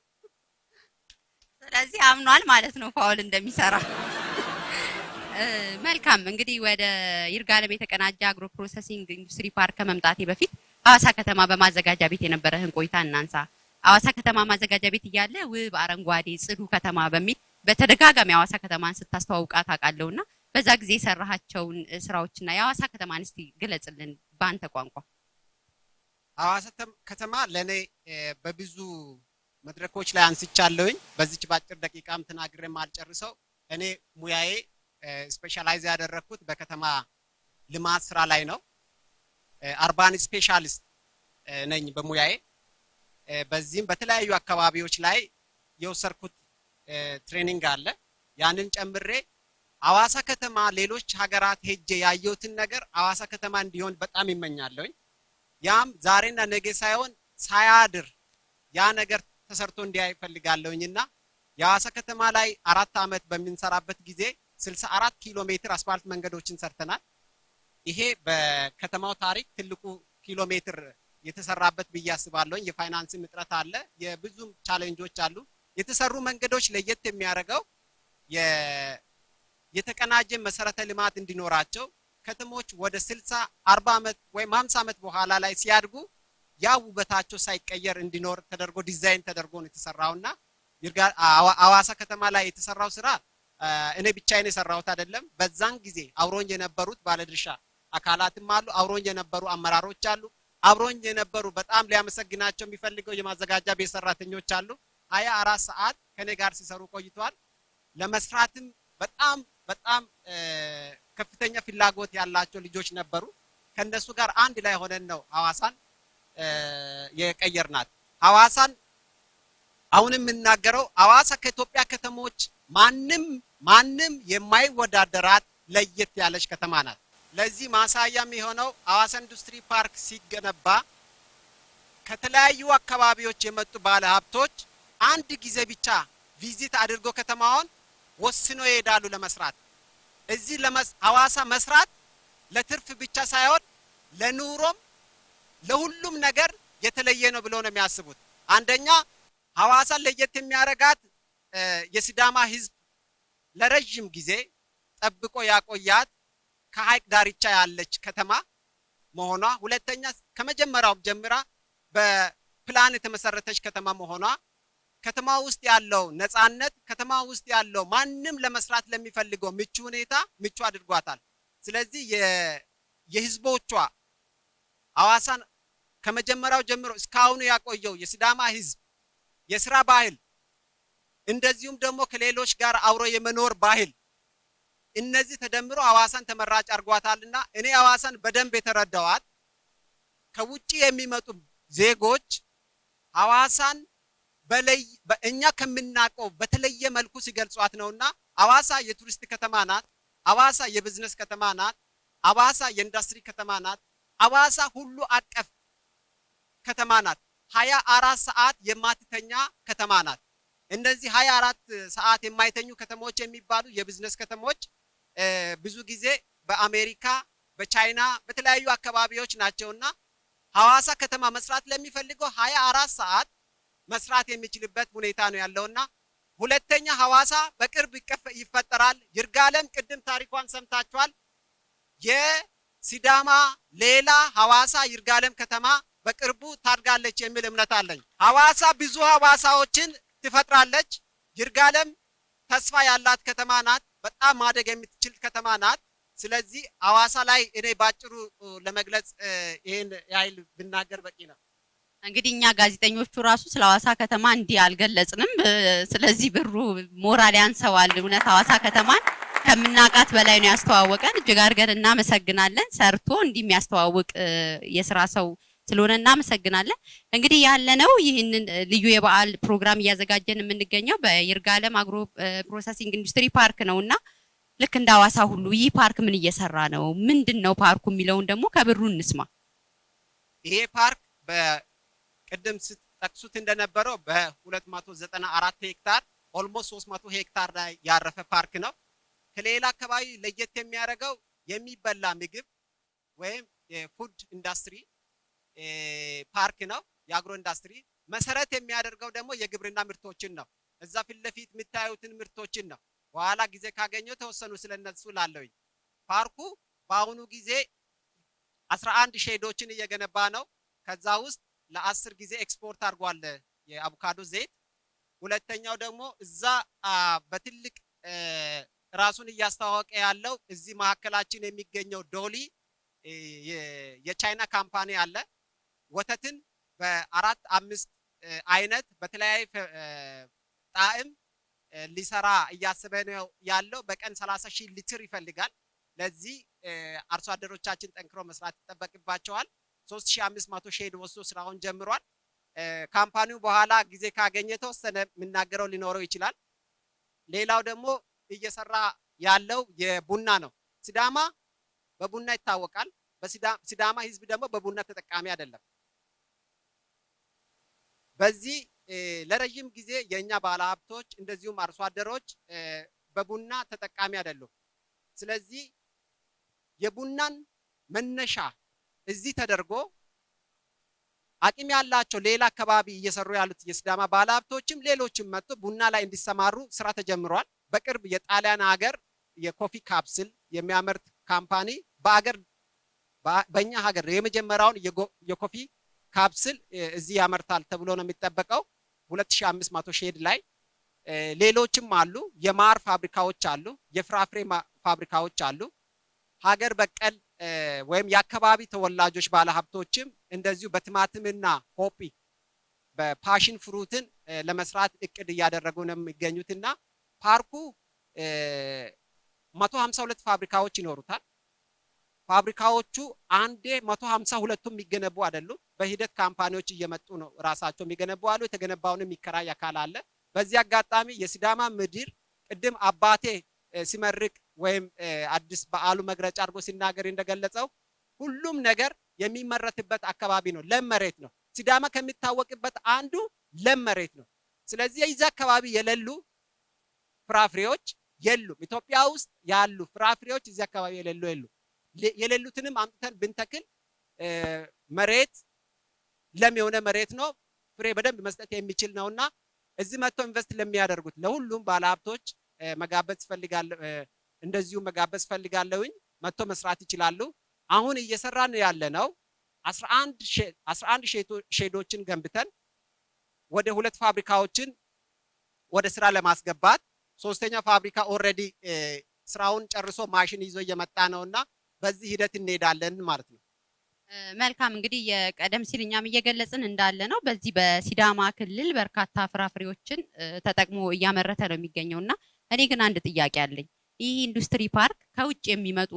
ስለዚህ አምኗል ማለት ነው ፋውል እንደሚሰራ። መልካም እንግዲህ ወደ ይርጋለም የተቀናጀ አግሮ ፕሮሰሲንግ ኢንዱስትሪ ፓርክ ከመምጣቴ በፊት ሐዋሳ ከተማ በማዘጋጃ ቤት የነበረህን ቆይታ እናንሳ። ሐዋሳ ከተማ ማዘጋጃ ቤት እያለ ውብ አረንጓዴ ጽዱ ከተማ በሚል በተደጋጋሚ ሐዋሳ ከተማን ስታስተዋውቃት አውቃለሁና በዛ ጊዜ የሰራሃቸውን ስራዎችና የሐዋሳ ከተማን እስቲ ግለጽልን በአንተ ቋንቋ። ሐዋሳ ከተማ ለኔ በብዙ መድረኮች ላይ አንስቻለሁኝ። በዚች ባጭር ደቂቃም ተናግሬ ማልጨርሰው እኔ ሙያዬ ስፔሻላይዝ ያደረኩት በከተማ ልማት ስራ ላይ ነው። አርባን ስፔሻሊስት ነኝ በሙያዬ። በዚህም በተለያዩ አካባቢዎች ላይ የወሰድኩት ትሬኒንግ አለ። ያንን ጨምሬ ሐዋሳ ከተማ ሌሎች ሀገራት ሄጄ ያየሁትን ነገር ሐዋሳ ከተማ እንዲሆን በጣም ይመኛለሁኝ። ያም ዛሬና ነገ ሳይሆን ሳያድር ያ ነገር ተሰርቶ እንዲያይ ፈልጋለሁኝና የሐዋሳ ከተማ ላይ 4 አመት በሚንሰራበት ጊዜ 64 ኪሎ ሜትር አስፋልት መንገዶችን ሰርተናል። ይሄ በከተማው ታሪክ ትልቁ ኪሎ ሜትር የተሰራበት ብዬ አስባለሁኝ። የፋይናንስ እጥረት አለ፣ የብዙ ቻሌንጆች አሉ። የተሰሩ መንገዶች ለየት የሚያደርገው የተቀናጀ መሰረተ ልማት እንዲኖራቸው ከተሞች ወደ 60 40 አመት ወይም 50 አመት በኋላ ላይ ሲያድጉ ያ ውበታቸው ሳይቀየር እንዲኖር ተደርጎ ዲዛይን ተደርጎ ነው የተሰራውና ሐዋሳ ከተማ ላይ የተሰራው ስራ እኔ ብቻዬን የሰራሁት አይደለም። በዛን ጊዜ አብሮኝ የነበሩት ባለድርሻ አካላትም አሉ፣ አብሮኝ የነበሩ አመራሮች አሉ፣ አብሮኝ የነበሩ በጣም ሊያመሰግናቸው የሚፈልገው የማዘጋጃ ቤት ሰራተኞች አሉ። 24 ሰዓት ከኔ ጋር ሲሰሩ ቆይቷል። ለመስራትም በጣም ከፍተኛ ፍላጎት ያላቸው ልጆች ነበሩ። ከነሱ ጋር አንድ ላይ ሆነን ነው ሐዋሳን የቀየርናት። ሐዋሳን አሁንም የምናገረው ሐዋሳ ከኢትዮጵያ ከተሞች ማንም የማይወዳደራት ለየት ያለች ከተማ ናት። ለዚህ ማሳያም የሆነው ሐዋሳ ኢንዱስትሪ ፓርክ ሲገነባ ከተለያዩ አካባቢዎች የመጡ ባለ ሀብቶች አንድ ጊዜ ብቻ ቪዚት አድርጎ ከተማውን ወስኖ ይሄዳሉ ለመስራት። እዚህ ሐዋሳ መስራት ለትርፍ ብቻ ሳይሆን ለኑሮም ለሁሉም ነገር የተለየ ነው ብለው ነው የሚያስቡት። አንደኛ ሐዋሳ ለየት የሚያረጋት የሲዳማ ህዝብ ለረጅም ጊዜ ጠብቆ ያቆያት ከሐይቅ ዳርቻ ያለች ከተማ መሆኗ፣ ሁለተኛ ከመጀመሪያው ጀምራ በፕላን የተመሰረተች ከተማ መሆኗ፣ ከተማ ውስጥ ያለው ነፃነት፣ ከተማ ውስጥ ያለው ማንም ለመስራት ለሚፈልገው ምቹ ሁኔታ ምቹ አድርጓታል። ስለዚህ የህዝቦቿ ሐዋሳን ከመጀመሪያው ጀምሮ እስካሁን ያቆየው የሲዳማ ህዝብ የስራ ባህል እንደዚሁም ደግሞ ከሌሎች ጋር አብሮ የመኖር ባህል እነዚህ ተደምሮ ሐዋሳን ተመራጭ አርጓታልና እኔ ሐዋሳን በደንብ የተረዳዋት ከውጪ የሚመጡ ዜጎች ሐዋሳን በእኛ ከምናቀው በተለየ መልኩ ሲገልጿት ነውና ሐዋሳ የቱሪስት ከተማ ናት፣ ሐዋሳ የቢዝነስ ከተማ ናት፣ ሐዋሳ የኢንዱስትሪ ከተማ ናት፣ ሐዋሳ ሁሉ አቀፍ ከተማ ናት። 24 ሰዓት የማትተኛ ከተማ ናት። እነዚህ 24 ሰዓት የማይተኙ ከተሞች የሚባሉ የቢዝነስ ከተሞች ብዙ ጊዜ በአሜሪካ በቻይና በተለያዩ አካባቢዎች ናቸውና ሐዋሳ ከተማ መስራት ለሚፈልገው 24 ሰዓት መስራት የሚችልበት ሁኔታ ነው ያለውና ሁለተኛ ሐዋሳ በቅርብ ይፈጠራል። ይርጋለም ቅድም ታሪኳን ሰምታችኋል። የሲዳማ ሌላ ሐዋሳ ይርጋለም ከተማ በቅርቡ ታድጋለች የሚል እምነት አለኝ። ሐዋሳ ብዙ ሐዋሳዎችን ትፈጥራለች። ይርጋለም ተስፋ ያላት ከተማ ናት። በጣም ማደግ የምትችል ከተማ ናት። ስለዚህ ሐዋሳ ላይ እኔ ባጭሩ ለመግለጽ ይሄን ያህል ብናገር በቂ ነው። እንግዲህ እኛ ጋዜጠኞቹ ራሱ ስለ ሐዋሳ ከተማ እንዲህ አልገለጽንም። ስለዚህ ብሩ ሞራል ያንሰዋል እውነት ሐዋሳ ከተማን ከምናቃት በላይ ነው ያስተዋወቀን። እጅግ አድርገን እናመሰግናለን። ሰርቶ እንዲህ የሚያስተዋውቅ የስራ ሰው ስለሆነ እናመሰግናለን። እንግዲህ ያለነው ይህንን ልዩ የበዓል ፕሮግራም እያዘጋጀን የምንገኘው በይርጋለም አግሮ ፕሮሰሲንግ ኢንዱስትሪ ፓርክ ነውና ልክ እንደ ሐዋሳ ሁሉ ይህ ፓርክ ምን እየሰራ ነው? ምንድነው ፓርኩ የሚለውን ደግሞ ከብሩ እንስማ። ይሄ ፓርክ በቅድም ስትጠቅሱት እንደነበረው በ294 ሄክታር ኦልሞስት 300 ሄክታር ላይ ያረፈ ፓርክ ነው። ከሌላ አካባቢ ለየት የሚያደርገው የሚበላ ምግብ ወይም የፉድ ኢንዱስትሪ ፓርክ ነው። የአግሮ ኢንዱስትሪ መሰረት የሚያደርገው ደግሞ የግብርና ምርቶችን ነው። እዛ ፊት ለፊት የምታዩትን ምርቶችን ነው። በኋላ ጊዜ ካገኘው ተወሰኑ ስለነሱ ላለውኝ ፓርኩ በአሁኑ ጊዜ 11 ሼዶችን እየገነባ ነው። ከዛ ውስጥ ለ10 ጊዜ ኤክስፖርት አድርጓል የአቮካዶ ዘይት። ሁለተኛው ደግሞ እዛ በትልቅ ራሱን እያስተዋወቀ ያለው እዚህ መካከላችን የሚገኘው ዶሊ የቻይና ካምፓኒ አለ። ወተትን በ4 5 አይነት በተለያየ ጣዕም ሊሰራ እያሰበ ነው ያለው። በቀን 30,000 ሊትር ይፈልጋል። ለዚህ አርሶ አደሮቻችን ጠንክሮ መስራት ይጠበቅባቸዋል። 3500 ሼድ ወስዶ ስራውን ጀምሯል። ካምፓኒው በኋላ ጊዜ ካገኘ ተወሰነ የምናገረው ሊኖረው ይችላል። ሌላው ደግሞ እየሰራ ያለው የቡና ነው። ሲዳማ በቡና ይታወቃል። ሲዳማ ህዝብ ደግሞ በቡና ተጠቃሚ አይደለም። በዚህ ለረጅም ጊዜ የኛ ባለሀብቶች እንደዚሁም አርሶ አደሮች በቡና ተጠቃሚ አይደሉም። ስለዚህ የቡናን መነሻ እዚህ ተደርጎ አቅም ያላቸው ሌላ አካባቢ እየሰሩ ያሉት የሲዳማ ባለሀብቶችም ሌሎችም መጥቶ ቡና ላይ እንዲሰማሩ ስራ ተጀምሯል። በቅርብ የጣሊያን ሀገር የኮፊ ካፕስል የሚያመርት ካምፓኒ በእኛ ሀገር የመጀመሪያውን የኮፊ ካፕስል እዚህ ያመርታል ተብሎ ነው የሚጠበቀው 2500 ሼድ ላይ። ሌሎችም አሉ። የማር ፋብሪካዎች አሉ። የፍራፍሬ ፋብሪካዎች አሉ። ሀገር በቀል ወይም የአካባቢ ተወላጆች ባለሀብቶችም እንደዚሁ በቲማቲምና ሆፒ በፓሽን ፍሩትን ለመስራት እቅድ እያደረጉ ነው የሚገኙትና ፓርኩ 152 ፋብሪካዎች ይኖሩታል። ፋብሪካዎቹ አንዴ 152ቱም የሚገነቡ አይደሉም። በሂደት ካምፓኒዎች እየመጡ ነው ራሳቸው የሚገነቡ አሉ። የተገነባውን የሚከራይ አካል አለ። በዚህ አጋጣሚ የሲዳማ ምድር ቅድም አባቴ ሲመርቅ ወይም አዲስ በዓሉ መግለጫ አድርጎ ሲናገር እንደገለጸው ሁሉም ነገር የሚመረትበት አካባቢ ነው። ለም መሬት ነው። ሲዳማ ከሚታወቅበት አንዱ ለም መሬት ነው። ስለዚህ የዚህ አካባቢ የሌሉ ፍራፍሬዎች የሉም። ኢትዮጵያ ውስጥ ያሉ ፍራፍሬዎች እዚህ አካባቢ የሌሉትንም አምጥተን ብንተክል መሬት ለም የሆነ መሬት ነው። ፍሬ በደንብ መስጠት የሚችል ነውና እዚህ መጥተው ኢንቨስት ለሚያደርጉት ለሁሉም ባለሀብቶች መጋበዝ ፈልጋለሁ። እንደዚሁ መጋበዝ ፈልጋለሁኝ። መጥተው መስራት ይችላሉ። አሁን እየሰራን ያለነው 11 ሼዶችን ገንብተን ወደ 2 ፋብሪካዎችን ወደ ስራ ለማስገባት 3ኛ ፋብሪካ ኦልሬዲ ስራውን ጨርሶ ማሽን ይዞ እየመጣ ነውና በዚህ ሂደት እንሄዳለን ማለት ነው። መልካም እንግዲህ የቀደም ሲል እኛም እየገለጽን እንዳለ ነው በዚህ በሲዳማ ክልል በርካታ ፍራፍሬዎችን ተጠቅሞ እያመረተ ነው የሚገኘውና እኔ ግን አንድ ጥያቄ አለኝ። ይህ ኢንዱስትሪ ፓርክ ከውጭ የሚመጡ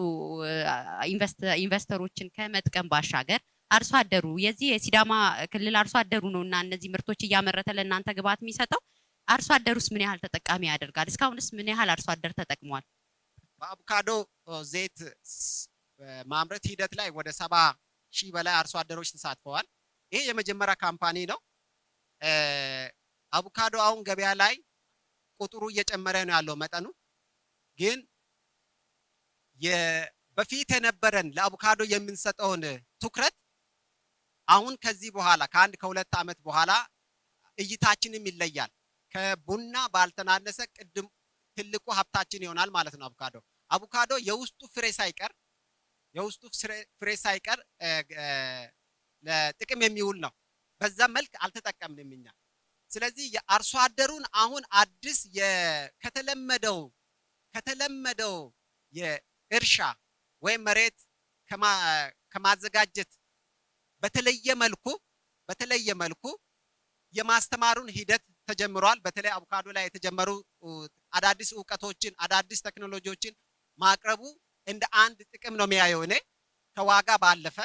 ኢንቨስተሮችን ከመጥቀም ባሻገር አርሶ አደሩ የዚህ የሲዳማ ክልል አርሶ አደሩ ነውና እነዚህ ምርቶች እያመረተ ለእናንተ ግብዓት የሚሰጠው አርሶ አደሩስ ምን ያህል ተጠቃሚ ያደርጋል? እስካሁንስ ምን ያህል አርሶ አደር ተጠቅሟል? በአቮካዶ ዘይት ማምረት ሂደት ላይ ወደ 70,000 በላይ አርሶ አደሮች ተሳትፈዋል። ይሄ የመጀመሪያ ካምፓኒ ነው። አቮካዶ አሁን ገበያ ላይ ቁጥሩ እየጨመረ ነው ያለው መጠኑ። ግን በፊት የነበረን ለአቮካዶ የምንሰጠውን ትኩረት አሁን ከዚህ በኋላ ከ1-2 ዓመት በኋላ እይታችንም ይለያል። ከቡና ባልተናነሰ ቅድም ትልቁ ሀብታችን ይሆናል ማለት ነው አቮካዶ። አቮካዶ የውስጡ ፍሬ ሳይቀር ለጥቅም የሚውል ነው። በዛ መልክ አልተጠቀምንም እኛ። ስለዚህ የአርሶ አደሩን አሁን አዲስ ከተለመደው የእርሻ ወይም መሬት ከማዘጋጀት በተለየ መልኩ የማስተማሩን ሂደት ተጀምሯል። በተለይ አቮካዶ ላይ የተጀመሩ አዳዲስ ዕውቀቶችን አዳዲስ ቴክኖሎጂዎችን ማቅረቡ እንደ አንድ ጥቅም ነው የሚያየው። እኔ ከዋጋ ባለፈ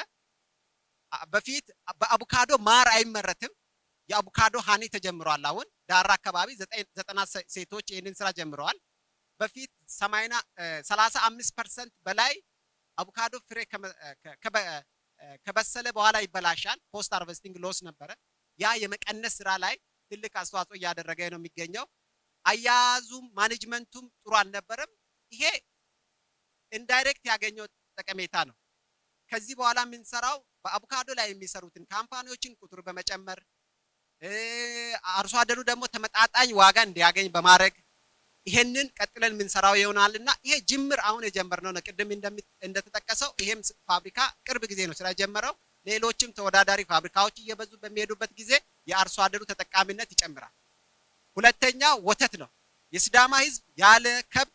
በፊት በአቮካዶ ማር አይመረትም። የአቮካዶ ሃኒ ተጀምሯል። አሁን ዳራ አካባቢ 90 ሴቶች ይህንን ስራ ጀምረዋል። በፊት 35% በላይ አቮካዶ ፍሬ ከበሰለ በኋላ ይበላሻል። ፖስት ሃርቨስቲንግ ሎስ ነበረ። ያ የመቀነስ ስራ ላይ ትልቅ አስተዋጽኦ እያደረገ ነው የሚገኘው። አያያዙም ማኔጅመንቱም ጥሩ አልነበረም። ይሄ ኢንዳይሬክት ያገኘው ጠቀሜታ ነው። ከዚህ በኋላ የምንሰራው በአቮካዶ ላይ የሚሰሩትን ካምፓኒዎችን ቁጥር በመጨመር አርሶ አደሩ ደግሞ ተመጣጣኝ ዋጋ እንዲያገኝ በማድረግ ይሄንን ቀጥለን የምንሰራው ይሆናልና ይሄ ጅምር አሁን የጀመርነው ነው። ቅድም እንደተጠቀሰው ይሄም ፋብሪካ ቅርብ ጊዜ ነው ስራ ጀመረው። ሌሎችም ተወዳዳሪ ፋብሪካዎች እየበዙ በሚሄዱበት ጊዜ የአርሶ አደሩ ተጠቃሚነት ይጨምራል። ሁለተኛ ወተት ነው። የሲዳማ ህዝብ ያለ ከብት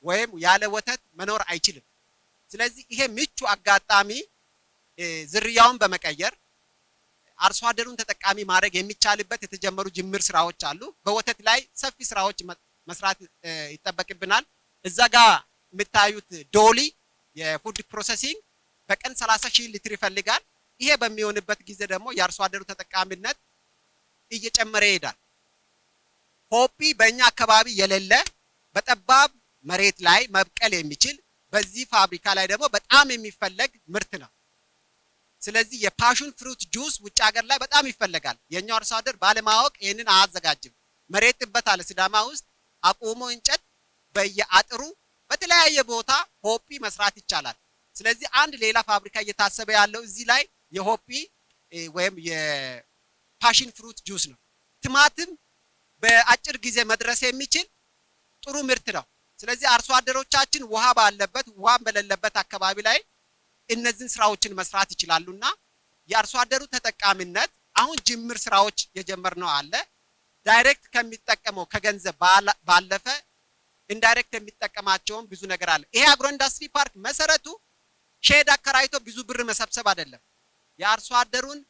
ወይም ያለ ወተት መኖር አይችልም። ስለዚህ ይሄ ምቹ አጋጣሚ ዝርያውን በመቀየር አርሶ አደሩን ተጠቃሚ ማድረግ የሚቻልበት የተጀመሩ ጅምር ስራዎች አሉ። በወተት ላይ ሰፊ ስራዎች መስራት ይጠበቅብናል። እዛ ጋር የምታዩት ዶሊ የፉድ ፕሮሰሲንግ በቀን 30,000 ሊትር ይፈልጋል። ይሄ በሚሆንበት ጊዜ ደግሞ የአርሶ አደሩ ተጠቃሚነት እየጨመረ ይሄዳል። ሆፒ በእኛ አካባቢ የሌለ በጠባብ መሬት ላይ መብቀል የሚችል በዚህ ፋብሪካ ላይ ደግሞ በጣም የሚፈለግ ምርት ነው። ስለዚህ የፓሽን ፍሩት ጁስ ውጭ ሀገር ላይ በጣም ይፈለጋል። የኛው አርሶ አደር ባለማወቅ ይሄንን አያዘጋጅም። መሬት ጥበት አለ ሲዳማ ውስጥ አቁሞ እንጨት በየአጥሩ በተለያየ ቦታ ሆፒ መስራት ይቻላል። ስለዚህ አንድ ሌላ ፋብሪካ እየታሰበ ያለው እዚህ ላይ የሆፒ ወይም የፓሽን ፍሩት ጁስ ነው። ቲማቲም በአጭር ጊዜ መድረስ የሚችል ጥሩ ምርት ነው። ስለዚህ አርሶ አደሮቻችን ውሃ ባለበት ውሃ በሌለበት አካባቢ ላይ እነዚህን ስራዎችን መስራት ይችላሉና የአርሶ አደሩ ተጠቃሚነት አሁን ጅምር ስራዎች የጀመርነው አለ። ዳይሬክት ከሚጠቀመው ከገንዘብ ባለፈ ኢንዳይሬክት የሚጠቀማቸውን ብዙ ነገር አለ። ይሄ አግሮ ኢንዱስትሪ ፓርክ መሰረቱ ሼድ አከራይቶ ብዙ ብር መሰብሰብ አይደለም። የአርሶ አደሩን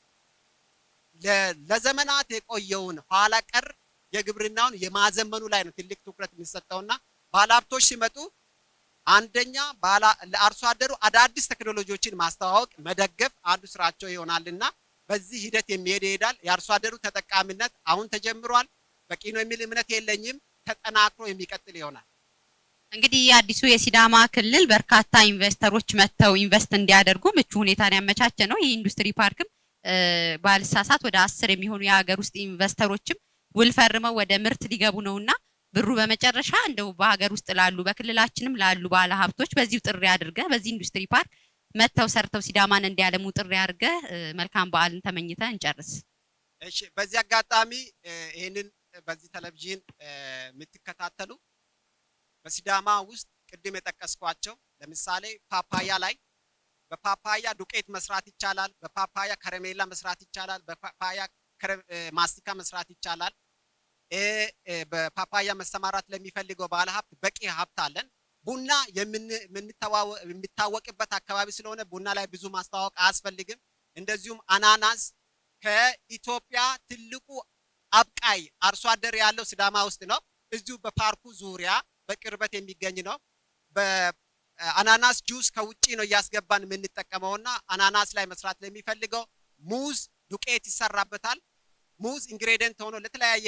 ለዘመናት የቆየውን ኋላ ቀር የግብርናውን የማዘመኑ ላይ ነው ትልቅ ትኩረት የሚሰጠውና ባለሀብቶች ሲመጡ አንደኛ ለአርሶ አደሩ አዳዲስ ቴክኖሎጂዎችን ማስተዋወቅ መደገፍ አንዱ ስራቸው ይሆናልና በዚህ ሂደት የሚሄድ ይሄዳል። የአርሶ አደሩ ተጠቃሚነት አሁን ተጀምሯል። በቂ ነው የሚል እምነት የለኝም። ተጠናክሮ የሚቀጥል ይሆናል። እንግዲህ የአዲሱ የሲዳማ ክልል በርካታ ኢንቨስተሮች መጥተው ኢንቨስት እንዲያደርጉ ምቹ ሁኔታን ያመቻቸ ነው። ይህ ኢንዱስትሪ ፓርክም ባልሳሳት ወደ 10 የሚሆኑ የሀገር ውስጥ ኢንቨስተሮችም ውል ፈርመው ወደ ምርት ሊገቡ ነውና ብሩ በመጨረሻ እንደው በሀገር ውስጥ ላሉ በክልላችንም ላሉ ባለ ሀብቶች በዚሁ ጥሪ አድርገ በዚህ ኢንዱስትሪ ፓርክ መተው ሰርተው ሲዳማን እንዲያለሙ ጥሪ አድርገ መልካም በዓልን ተመኝተ እንጨርስ። እሺ፣ በዚህ አጋጣሚ ይሄንን በዚህ ቴሌቪዥን የምትከታተሉ በሲዳማ ውስጥ ቅድም የጠቀስኳቸው ለምሳሌ ፓፓያ ላይ በፓፓያ ዱቄት መስራት ይቻላል። በፓፓያ ከረሜላ መስራት ይቻላል። በፓፓያ ማስቲካ መስራት ይቻላል። በፓፓያ መሰማራት ለሚፈልገው ባለ ሀብት በቂ ሀብት አለን። ቡና የሚታወቅበት አካባቢ ስለሆነ ቡና ላይ ብዙ ማስተዋወቅ አያስፈልግም። እንደዚሁም አናናስ ከኢትዮጵያ ትልቁ አብቃይ አርሶ አደር ያለው ሲዳማ ውስጥ ነው። እዚሁ በፓርኩ ዙሪያ በቅርበት የሚገኝ ነው። በአናናስ ጁስ ከውጪ ነው እያስገባን የምንጠቀመውና አናናስ ላይ መስራት ለሚፈልገው ሙዝ ዱቄት ይሰራበታል። ሙዝ ኢንግሬዲየንት ሆኖ ለተለያየ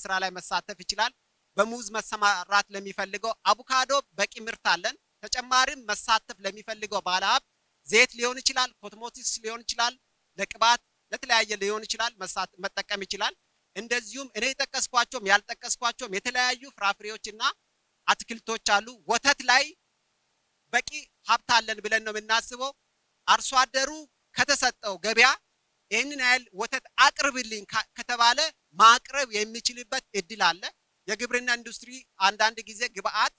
ስራ ላይ መሳተፍ ይችላል። በሙዝ መሰማራት ለሚፈልገው አቮካዶ በቂ ምርት አለን። ተጨማሪም መሳተፍ ለሚፈልገው ባለሀብት ዘይት ሊሆን ይችላል፣ ኮስሞቲክስ ሊሆን ይችላል፣ ለቅባት ለተለያየ ሊሆን ይችላል መጠቀም ይችላል። እንደዚሁም እኔ የጠቀስኳቸውም ያልጠቀስኳቸውም የተለያዩ ፍራፍሬዎችና አትክልቶች አሉ። ወተት ላይ በቂ ሀብት አለን ብለን ነው የምናስበው። አርሶ አደሩ ከተሰጠው ገበያ ይህንን ያህል ወተት አቅርብልኝ ከተባለ ማቅረብ የሚችልበት እድል አለ። የግብርና ኢንዱስትሪ አንዳንድ ጊዜ ግብአት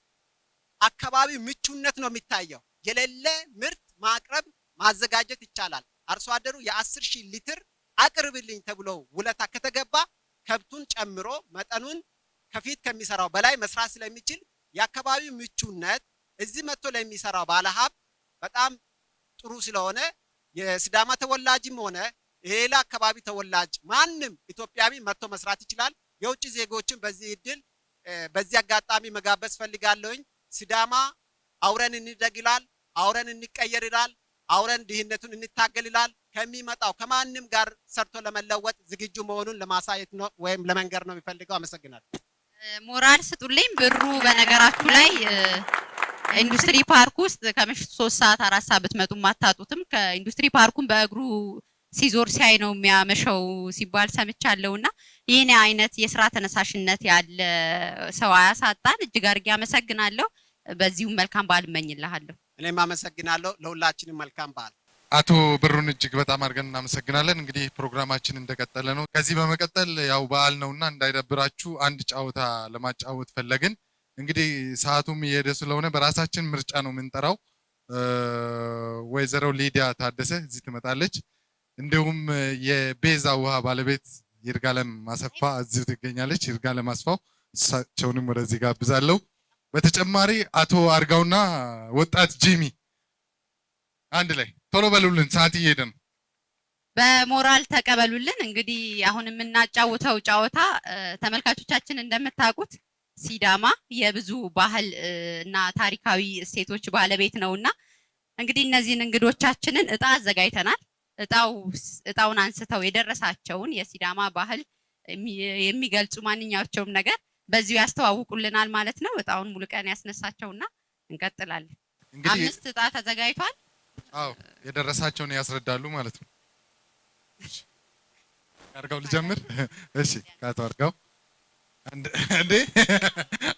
አካባቢ ምቹነት ነው የሚታየው። የሌለ ምርት ማቅረብ ማዘጋጀት ይቻላል። አርሶ አደሩ የ10,000 ሊትር አቅርብልኝ ተብሎ ውለታ ከተገባ ከብቱን ጨምሮ መጠኑን ከፊት ከሚሰራው በላይ መስራት ስለሚችል የአካባቢ ምቹነት እዚህ መጥቶ ለሚሰራው ባለሀብት በጣም ጥሩ ስለሆነ የሲዳማ ተወላጅም ሆነ ሌላ አካባቢ ተወላጅ ማንም ኢትዮጵያዊ መጥቶ መስራት ይችላል። የውጭ ዜጎችን በዚህ እድል በዚህ አጋጣሚ መጋበዝ ፈልጋለሁኝ። ሲዳማ አውረን እንደግ ይላል፣ አውረን እንቀየር ይላል፣ አውረን ድህነቱን እንታገል ይላል። ከሚመጣው ከማንም ጋር ሰርቶ ለመለወጥ ዝግጁ መሆኑን ለማሳየት ነው ወይም ለመንገር ነው የሚፈልገው። አመሰግናለሁ። ሞራል ስጡልኝ። ብሩ በነገራችሁ ላይ ኢንዱስትሪ ፓርክ ውስጥ ከምሽቱ 3 ሰዓት 4 ሰዓት ብትመጡ ማታጡትም። ከኢንዱስትሪ ፓርኩን በእግሩ ሲዞር ሲያይ ነው የሚያመሸው ሲባል ሰምቻለሁና ይሄን አይነት የስራ ተነሳሽነት ያለ ሰው አያሳጣን። እጅግ አድርጌ አመሰግናለሁ። በዚሁም መልካም በዓል እመኝልሃለሁ። እኔም አመሰግናለሁ። ለሁላችንም መልካም በዓል። አቶ ብሩን እጅግ በጣም አድርገን እናመሰግናለን። እንግዲህ ፕሮግራማችን እንደቀጠለ ነው። ከዚህ በመቀጠል ያው በዓል ነውና እንዳይደብራችሁ አንድ ጨዋታ ለማጫወት ፈለግን። እንግዲህ ሰዓቱም እየሄደ ስለሆነ በራሳችን ምርጫ ነው የምንጠራው። ወይዘሮ ሊዲያ ታደሰ እዚህ ትመጣለች። እንዲሁም የቤዛ ውሃ ባለቤት ይርጋለም ማሰፋ እዚህ ትገኛለች። ይርጋለም አስፋው እሳቸውንም ወደዚህ ጋብዛለሁ። በተጨማሪ አቶ አርጋውና ወጣት ጂሚ አንድ ላይ ቶሎ በሉልን፣ ሰዓት እየሄደ ነው። በሞራል ተቀበሉልን። እንግዲህ አሁን የምናጫውተው ጨዋታ ተመልካቾቻችን እንደምታውቁት ሲዳማ የብዙ ባህል እና ታሪካዊ እሴቶች ባለቤት ነውና እንግዲህ እነዚህን እንግዶቻችንን እጣ አዘጋጅተናል። እጣውን አንስተው የደረሳቸውን የሲዳማ ባህል የሚገልጹ ማንኛውም ነገር በዚሁ ያስተዋውቁልናል ማለት ነው። እጣውን ሙሉ ቀን ያስነሳቸውና እንቀጥላለን። እንግዲህ 5 እጣ ተዘጋጅቷል። አዎ የደረሳቸውን ያስረዳሉ ማለት ነው። አርጋው ልጀምር? እሺ ካቶ አርጋው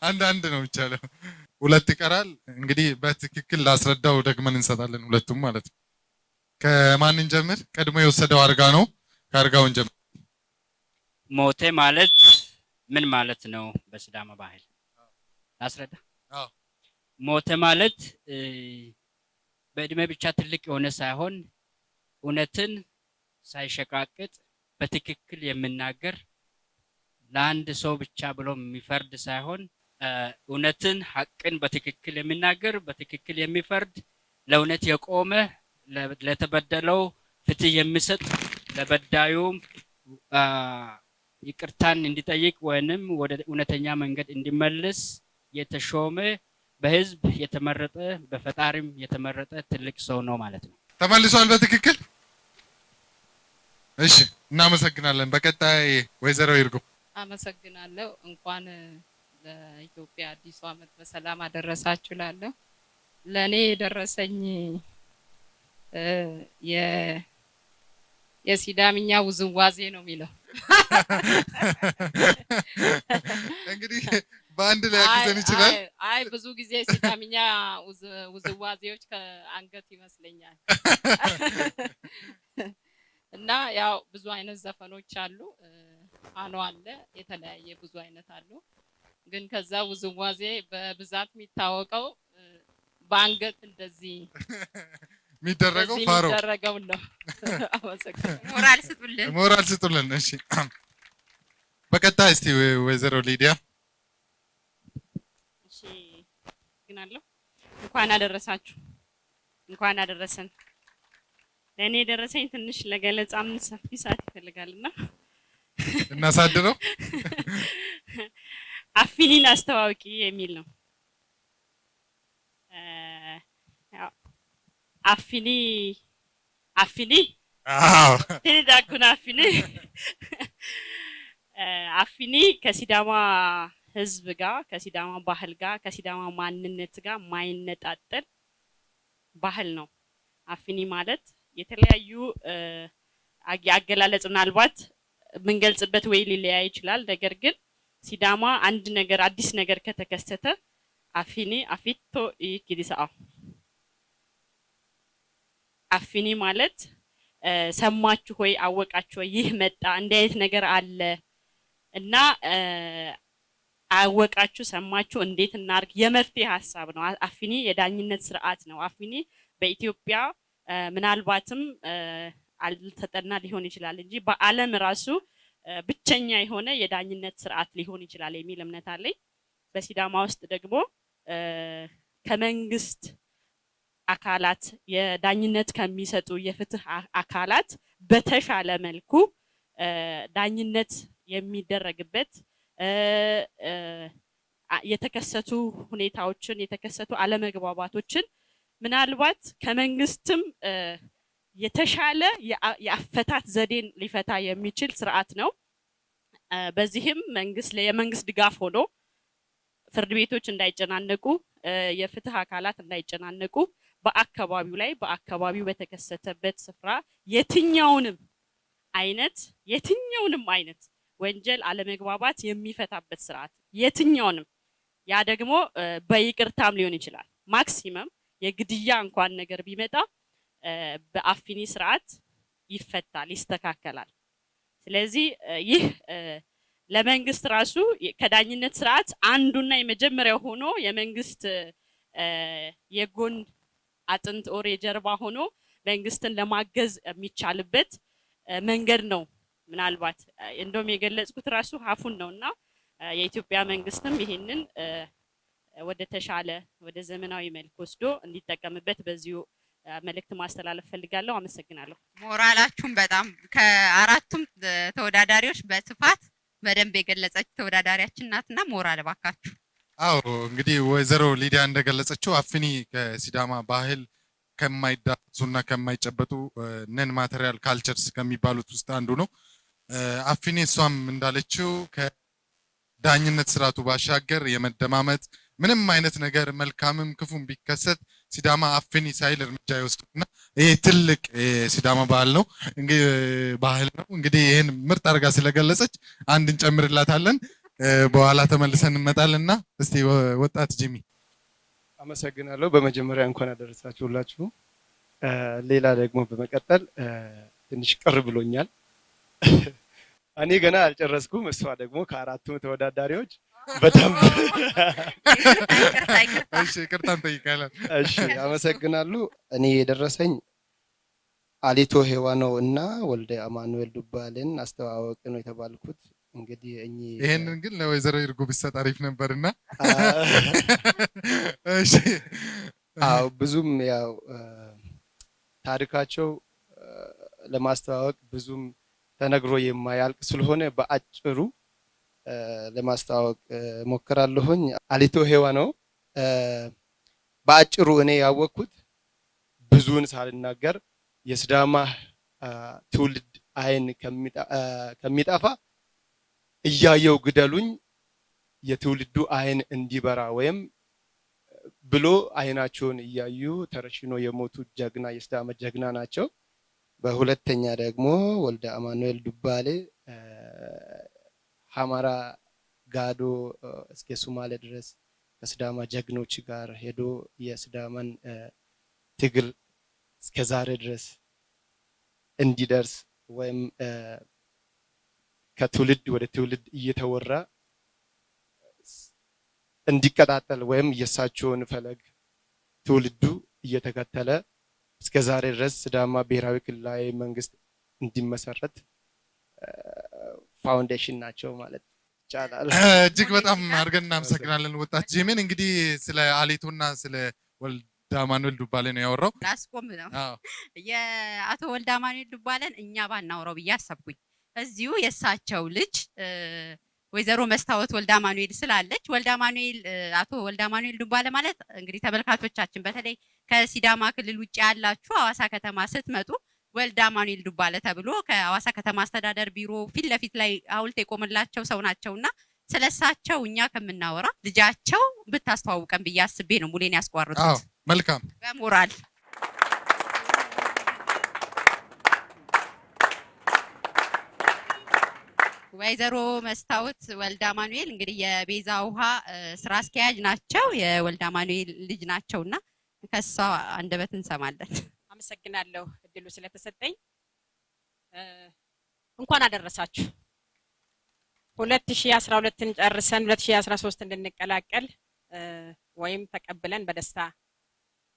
አንድ ነው የሚቻለው። 2 ይቀራል። እንግዲህ በትክክል ላስረዳው ደግመን እንሰጣለን ሁለቱም ማለት ነው። ከማን እንጀምር? ቀድሞ የወሰደው አርጋ ነው። ከአርጋው እንጀምር። ሞቴ ማለት ምን ማለት ነው በሲዳማ ባህል ላስረዳ? አዎ ሞቴ ማለት በእድሜ ብቻ ትልቅ የሆነ ሳይሆን እውነትን ሳይሸቃቅጥ በትክክል የሚናገር ለአንድ ሰው ብቻ ብሎ የሚፈርድ ሳይሆን እውነትን ሐቅን በትክክል የሚናገር በትክክል የሚፈርድ ለእውነት የቆመ ለተበደለው ፍትህ የሚሰጥ ለበዳዩም ይቅርታን እንዲጠይቅ ወይንም ወደ እውነተኛ መንገድ እንዲመለስ የተሾመ በህዝብ የተመረጠ በፈጣሪም የተመረጠ ትልቅ ሰው ነው ማለት ነው። ተመልሷል በትክክል? እሺ እናመሰግናለን። በቀጣይ ወይዘሮ ይርጉ። አመሰግናለሁ። እንኳን ለኢትዮጵያ አዲሱ ዓመት በሰላም አደረሳችሁ ላለሁ። ለኔ የደረሰኝ የሲዳምኛ ውዝዋዜ ነው የሚለው። እንግዲህ በአንድ ላይ ያግዘን ይችላል። አይ ብዙ ጊዜ ሲዳምኛ ውዝዋዜዎች ከአንገት ይመስለኛል። እና ያው ብዙ አይነት ዘፈኖች አሉ። አኖ አለ፣ የተለያየ ብዙ አይነት አሉ። ግን ከዛ ውዝዋዜ በብዛት የሚታወቀው በአንገት እንደዚህ የሚደረገው ፋሮ የሚደረገው ነው። አመሰግናለሁ። ሞራል ስጡልን። እሺ በቀጣይ እስቲ ወይዘሮ ሊዲያ። እሺ ግናለሁ። እንኳን አደረሳችሁ፣ እንኳን አደረሰን። ለኔ ደረሰኝ ትንሽ ለገለጻ ምን ሰፊ ሰዓት ይፈልጋልና እናሳድረው። አፊኒን አስተዋውቂ የሚል ነው። አፊኒ አዎ ትንዳኩና አፊኒ ከሲዳማ ህዝብ ጋር ከሲዳማ ባህል ጋር ከሲዳማ ማንነት ጋር ማይነጣጠል ባህል ነው። አፊኒ ማለት የተለያዩ አገላለጽ ምናልባት ምንገልጽበት ወይ ሊለያይ ይችላል። ነገር ግን ሲዳማ አንድ ነገር አዲስ ነገር ከተከሰተ አፊኒ አፊቶ ይኪዲሳው አፊኒ ማለት ሰማችሁ ሆይ አወቃችሁ ሆይ ይህ መጣ እንዲህ አይነት ነገር አለ እና አወቃችሁ ሰማችሁ እንዴት እናርግ የመፍትሄ ሐሳብ ነው። አፊኒ የዳኝነት ስርዓት ነው። አፊኒ በኢትዮጵያ ምናልባትም አልተጠና ሊሆን ይችላል እንጂ በዓለም ራሱ ብቸኛ የሆነ የዳኝነት ስርዓት ሊሆን ይችላል የሚል እምነት አለኝ። በሲዳማ ውስጥ ደግሞ ከመንግስት አካላት የዳኝነት ከሚሰጡ የፍትህ አካላት በተሻለ መልኩ ዳኝነት የሚደረግበት የተከሰቱ ሁኔታዎችን የተከሰቱ አለመግባባቶችን ምናልባት ከመንግስትም የተሻለ የአፈታት ዘዴን ሊፈታ የሚችል ስርዓት ነው። በዚህም የመንግስት ድጋፍ ሆኖ ፍርድ ቤቶች እንዳይጨናነቁ የፍትህ አካላት እንዳይጨናነቁ በአካባቢው በተከሰተበት ስፍራ የትኛውንም አይነት ወንጀል አለመግባባት የሚፈታበት ስርዓት የትኛውንም ያ ደግሞ በይቅርታም ሊሆን ይችላል። ማክሲመም የግድያ እንኳን ነገር ቢመጣ በአፊኒ ስርዓት ይፈታል ይስተካከላል። ስለዚህ ይህ ለመንግስት ራሱ ከዳኝነት ስርዓት አንዱና የመጀመሪያው ሆኖ የመንግስት የጎን አጥንት ኦር የጀርባ ሆኖ መንግስትን ለማገዝ የሚቻልበት መንገድ ነው። ምናልባት እንደውም የገለጽኩት ራሱ ሀፉን ነውና የኢትዮጵያ መንግስትም ይሄንን ወደ ተሻለ ወደ ዘመናዊ መልክ ወስዶ እንዲጠቀምበት በዚሁ መልእክት ማስተላለፍ ፈልጋለሁ። አመሰግናለሁ። ሞራላችሁም በጣም ከአራቱም ተወዳዳሪዎች በስፋት በደንብ የገለጸች ተወዳዳሪያችን ናትና ሞራል ባካችሁ። አዎ እንግዲህ ወይዘሮ ሊዲያ እንደገለጸችው አፍኒ ከሲዳማ ባህል ከማይዳሱና ከማይጨበጡ ነን ማቴሪያል ካልቸርስ ከሚባሉት ውስጥ አንዱ ነው። አፍኒ እሷም እንዳለችው ከዳኝነት ስርዓቱ ባሻገር የመደማመጥ ምንም አይነት ነገር መልካምም ክፉም ቢከሰት ሲዳማ አፍኒ ሳይል እርምጃ ይወስድና ይሄ ትልቅ ሲዳማ ባህል ነው እንግዲህ ይሄን ምርጥ አርጋ ስለገለጸች አንድ እንጨምርላታለን። በኋላ ተመልሰን እንመጣለንና እስቲ ወጣት ጂሚ አመሰግናለሁ። በመጀመሪያ እንኳን አደረሳችሁ ሁላችሁ። ሌላ ደግሞ በመቀጠል ትንሽ ቅር ብሎኛል። እኔ ገና አልጨረስኩም። እሷ ደግሞ ከአራቱም ተወዳዳሪዎች በጣም እሺ ቅርታን ጠይቃለን። እሺ አመሰግናለሁ። እኔ የደረሰኝ አሊቶ ሄዋኖ እና ወልደ አማኑኤል ዱባለን አስተዋወቅ ነው የተባልኩት። እንግዲህ ይሄንን ግን ለወይዘሮ ይርጉ ቢሰጥ አሪፍ ነበርና እሺ አው ብዙም ያው ታሪካቸው ለማስተዋወቅ ብዙም ተነግሮ የማያልቅ ስለሆነ በአጭሩ ለማስተዋወቅ ሞክራለሁኝ። አሊቶ ሄዋኖ በአጭሩ እኔ ያወቅኩት ብዙውን ሳልናገር የሲዳማ ትውልድ አይን ከሚጠፋ እያየው ግደሉኝ የትውልዱ አይን እንዲበራ ወይም ብሎ አይናቸውን እያዩ ተረሽኖ የሞቱ ጀግና የሲዳማ ጀግና ናቸው። በሁለተኛ ደግሞ ወልደ አማኑኤል ዱባሌ ሐማራ ጋዶ እስከ ሶማሌ ድረስ ከሲዳማ ጀግኖች ጋር ሄዶ የሲዳማን ትግል እስከ ዛሬ ድረስ እንዲደርስ ወይም ከትውልድ ወደ ትውልድ እየተወራ እንዲቀጣጠል ወይም የሳቸውን ፈለግ ትውልዱ እየተከተለ እስከ ዛሬ ድረስ ሲዳማ ብሔራዊ ክልላዊ መንግስት እንዲመሰረት ፋውንዴሽን ናቸው ማለት ይቻላል። እጅግ በጣም አድርገን እናመሰግናለን ወጣት ጂሜን። እንግዲህ ስለ አሊቶና ስለ ወልደ አማኑኤል ዱባሌ ነው ያወራው። ላስቆም ነው የአቶ ወልደ አማኑኤል ዱባለን እኛ ባናወራው ብዬ አሰብኩኝ። እዚሁ የሳቸው ልጅ ወይዘሮ መስታወት ወልደ አማኑኤል ስላለች አቶ ወልደ አማኑኤል ዱባለ ማለት እንግዲህ ተመልካቾቻችን በተለይ ከሲዳማ ክልል ውጭ ያላችሁ ሐዋሳ ከተማ ስትመጡ ወልደ አማኑኤል ዱባለ ተብሎ ከሐዋሳ ከተማ አስተዳደር ቢሮ ፊት ለፊት ላይ ሐውልት የቆመላቸው ሰው ናቸውና ስለሳቸው እኛ ከምናወራ ልጃቸው ብታስተዋውቀን ብዬ አስቤ ነው ሙሌን ያስቋርጡት። አዎ መልካም በሞራል ወይዘሮ መስታወት ወልደ አማኑኤል እንግዲህ የቤዛ ውሃ ስራ አስኪያጅ ናቸው። የወልደ አማኑኤል ልጅ ናቸውና ከሷ አንደበት እንሰማለን። አመሰግናለሁ እድሉ ስለተሰጠኝ። እንኳን አደረሳችሁ። 2012ን ጨርሰን 2013 እንድንቀላቀል ወይም ተቀብለን በደስታ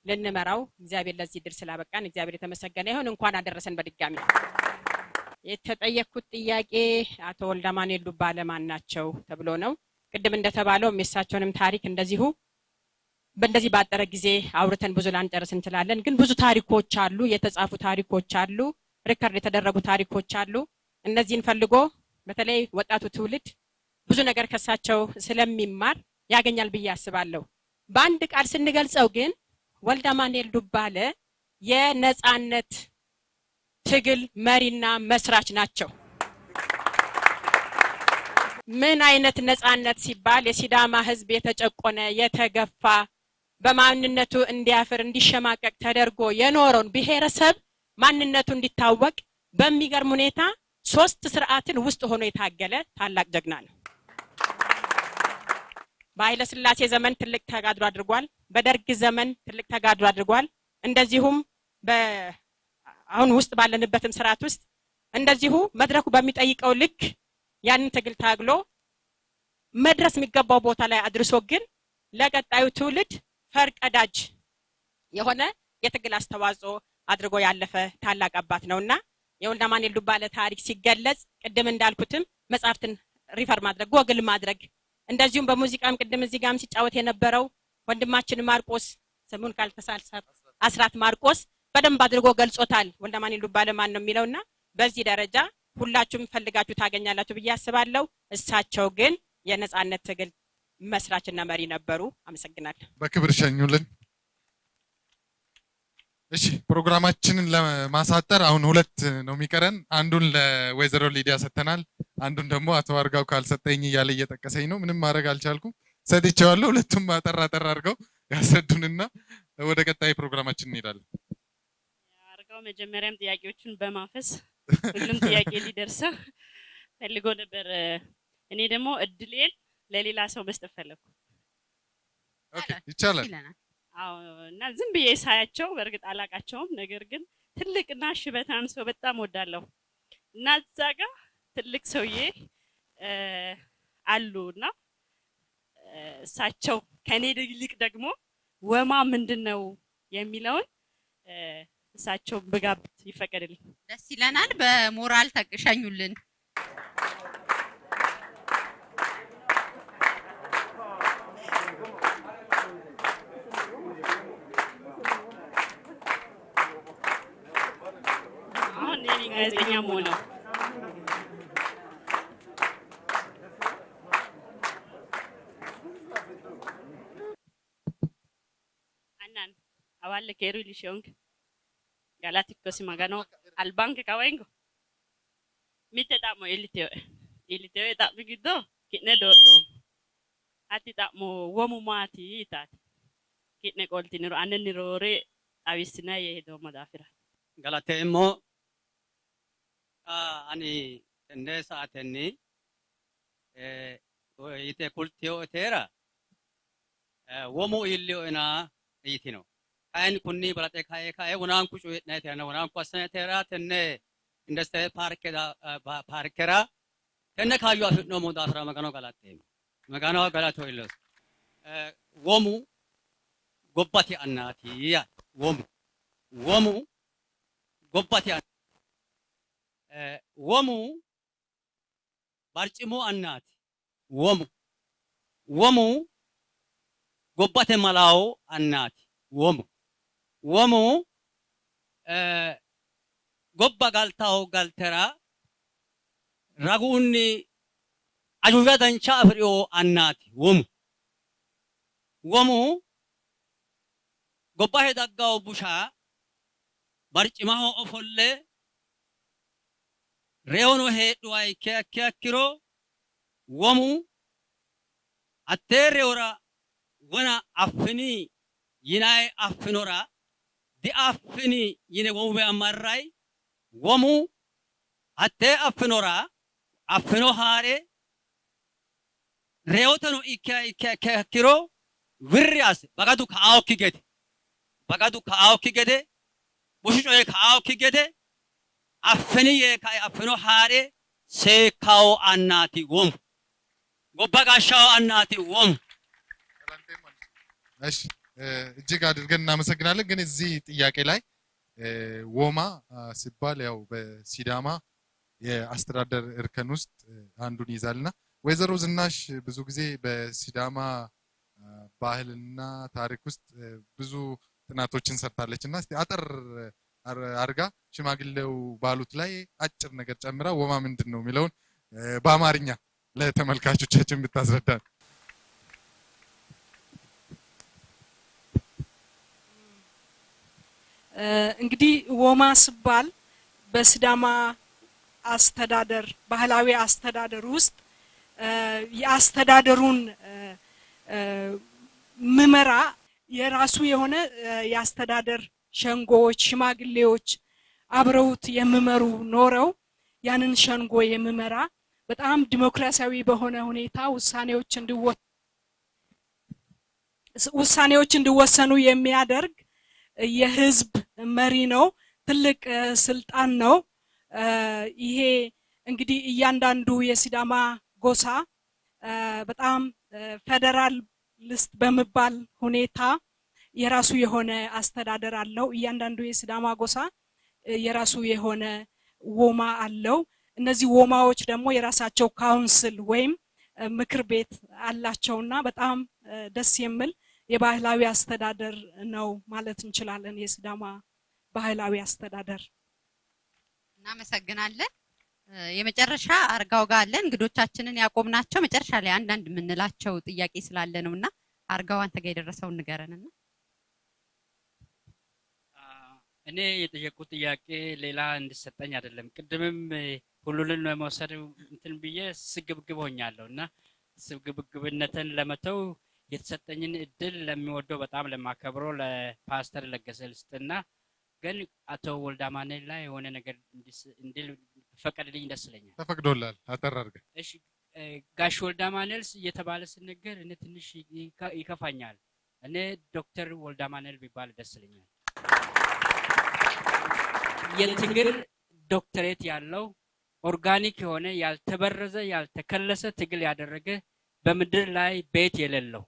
ልንመራው እግዚአብሔር ለዚህ ድል ስላበቃን እግዚአብሔር የተመሰገነ ይሁን። እንኳን አደረሰን በድጋሚ። የተጠየቅኩት ጥያቄ አቶ ወልደ አማኑኤል ዱባለ ማን ናቸው ተብሎ ነው። ቅድም እንደተባለው የሳቸውንም ታሪክ እንደዚሁ በእንደዚህ ባጠረ ጊዜ አውርተን ብዙ ላንጨርስ እንችላለን። ግን ብዙ ታሪኮች አሉ፣ የተጻፉ ታሪኮች አሉ፣ ሪከርድ የተደረጉ ታሪኮች አሉ። እነዚህን ፈልጎ በተለይ ወጣቱ ትውልድ ብዙ ነገር ከሳቸው ስለሚማር ያገኛል ብዬ አስባለሁ። በአንድ ቃል ስንገልጸው ግን ወልደ አማኑኤል ዱባለ የነጻነት ትግል መሪና መስራች ናቸው። ምን አይነት ነጻነት ሲባል የሲዳማ ህዝብ የተጨቆነ የተገፋ በማንነቱ እንዲያፍር እንዲሸማቀቅ ተደርጎ የኖረውን ብሔረሰብ ማንነቱ እንዲታወቅ በሚገርም ሁኔታ 3 ስርዓትን ውስጥ ሆኖ የታገለ ታላቅ ጀግና ነው። በኃይለ ሥላሴ ዘመን ትልቅ ተጋድሎ አድርጓል። በደርግ ዘመን ትልቅ ተጋድሎ አድርጓል። እንደዚሁም አሁን ውስጥ ባለንበትም ስርዓት ውስጥ እንደዚሁ መድረኩ በሚጠይቀው ልክ ያንን ትግል ታግሎ መድረስ የሚገባው ቦታ ላይ አድርሶ ግን ለቀጣዩ ትውልድ ፈርቀዳጅ የሆነ የትግል አስተዋጽኦ አድርጎ ያለፈ ታላቅ አባት ነውና የወልደ አማኑኤል ዱባለ ታሪክ ሲገለጽ ቅድም እንዳልኩትም መጽሐፍትን ሪፈር ማድረግ ጎግል ማድረግ እንደዚሁም በሙዚቃም ቅድም እዚህ ጋርም ሲጫወት የነበረው ወንድማችን ማርቆስ ስሙን ካልተሳሳት አስራት ማርቆስ በደንብ አድርጎ ገልጾታል። ወልደ አማኑኤል ዱባለ ማን ነው የሚለውና በዚህ ደረጃ ሁላችሁም ፈልጋችሁ ታገኛላችሁ ብዬ አስባለሁ። እሳቸው ግን የነጻነት ትግል መስራችና መሪ ነበሩ። አመሰግናለሁ። በክብር ሸኙልን። እሺ ፕሮግራማችንን ለማሳጠር አሁን 2 ነው የሚቀረን። አንዱን ለወይዘሮ ሊዲያ ሰተናል፣ አንዱን ደግሞ አቶ አርጋው ካልሰጠኝ እያለ እየጠቀሰኝ ነው። ምንም ማድረግ አልቻልኩም፣ ሰጥቼዋለሁ። ሁለቱም አጠር አድርገው ያስረዱንና ወደ ቀጣይ ፕሮግራማችን እንሄዳለን። አርጋው መጀመሪያም ጥያቄዎቹን በማፈስ ሁሉም ጥያቄ ሊደርሰው ፈልጎ ነበር። እኔ ደግሞ እድሌን ለሌላ ሰው መስጠት ፈለኩ። ኦኬ ይቻላል። አዎ እና ዝም ብዬ ሳያቸው በእርግጥ አላቃቸውም፣ ነገር ግን ትልቅና ሽበታም ሰው በጣም ወዳለሁ እና እዛ ጋር ትልቅ ሰውዬ አሉና እሳቸው ከኔ ይልቅ ደግሞ ወማ ምንድነው የሚለውን እሳቸው በጋብት ይፈቀድልኝ። ደስ ይለናል። በሞራል ተቀሸኙልን። አሁን እኔ ጋዜጠኛ ሆነው አናን አባለ ከሩ ሊሾንክ Galati così magano al banco che vengo. Mi te damo il teo e damo gido che ne do. Ati damo uomo mati itati. Che ne coltinero anni rore avvicina e do madafira. Galate mo ani tenne saatenni ite kultio tera uomo illio ina itino. Kain kunni balate kae unan ku chuit na tena unan ku asna tera tenne industry parkera tenne kayu afno mo dafra magano galato illos womu gobbati annati ya womu gobbati womu barcimo annati womu gobbate malao annati womu gobba galtao galtera ragunni ajuga dancha afrio annati womu gobba hedagao busha barcimaho ofolle reono hedwai kiro womu attere ora wana affini yinai affinora di affini yine womu amarrai womu atte affinora affino haare reotano ikka kiro wirrias bagadu kaawki gede bushucoye kaawki gede affini ye kai affino haare seekao annati womu gobba gaashawo annati womu እሺ እጅግ አድርገን እናመሰግናለን። ግን እዚህ ጥያቄ ላይ ወማ ሲባል ያው በሲዳማ የአስተዳደር እርከን ውስጥ አንዱን ይዛልና ወይዘሮ ዝናሽ ብዙ ጊዜ በሲዳማ ባህልና ታሪክ ውስጥ ብዙ ጥናቶችን ሰርታለችና እስቲ አጠር አርጋ ሽማግሌው ባሉት ላይ አጭር ነገር ጨምራ ወማ ምንድነው የሚለውን በአማርኛ ለተመልካቾቻችን ብታስረዳን። እንግዲህ ወማ ሲባል በሲዳማ አስተዳደር ባህላዊ አስተዳደር ውስጥ የአስተዳደሩን ምመራ የራሱ የሆነ የአስተዳደር ሸንጎዎች ሽማግሌዎች አብረውት የሚመሩ ኖረው ያንን ሸንጎ የሚመራ በጣም ዲሞክራሲያዊ በሆነ ሁኔታ ውሳኔዎች እንዲወሰኑ የሚያደርግ የህዝብ መሪ ነው። ትልቅ ስልጣን ነው። ይሄ እንግዲህ እያንዳንዱ የሲዳማ ጎሳ በጣም ፌደራሊስት በመባል ሁኔታ የራሱ የሆነ አስተዳደር አለው። እያንዳንዱ የሲዳማ ጎሳ የራሱ የሆነ ወማ አለው። እነዚህ ወማዎች ደግሞ የራሳቸው ካውንስል ወይም ምክር ቤት አላቸውና በጣም ደስ የሚል የባህላዊ አስተዳደር ነው ማለት እንችላለን። የሲዳማ ባህላዊ አስተዳደር። እናመሰግናለን። የመጨረሻ አርጋው ጋር አለን። እንግዶቻችንን ያቆምናቸው መጨረሻ ላይ አንዳንድ የምንላቸው ጥያቄ ስላለ ነውና አርጋው አንተ ጋር የደረሰውን ንገረንና። እኔ የጠየቁት ጥያቄ ሌላ እንድሰጠኝ አይደለም። ቅድምም ሁሉንም ለመውሰድ እንትን ብዬ ስግብግብ ሆኛለሁና ስግብግብነትን ለመተው የተሰጠኝን እድል ለሚወደው በጣም ለማከብረው ለፓስተር ለገሰ ልስጥና ግን አቶ ወልዳማኔል ላይ የሆነ ነገር እንዲል ፈቀድልኝ ደስ ይለኛል። ተፈቅዶላል። አጠር አድርገህ። እሺ ጋሽ ወልዳማኔል እየተባለ ሲነገር እኔ ትንሽ ይከፋኛል። እኔ ዶክተር ወልዳማኔል ቢባል ደስ ይለኛል። የትግል ዶክተሬት ያለው ኦርጋኒክ የሆነ ያልተበረዘ ያልተከለሰ ትግል ያደረገ በምድር ላይ ቤት የሌለው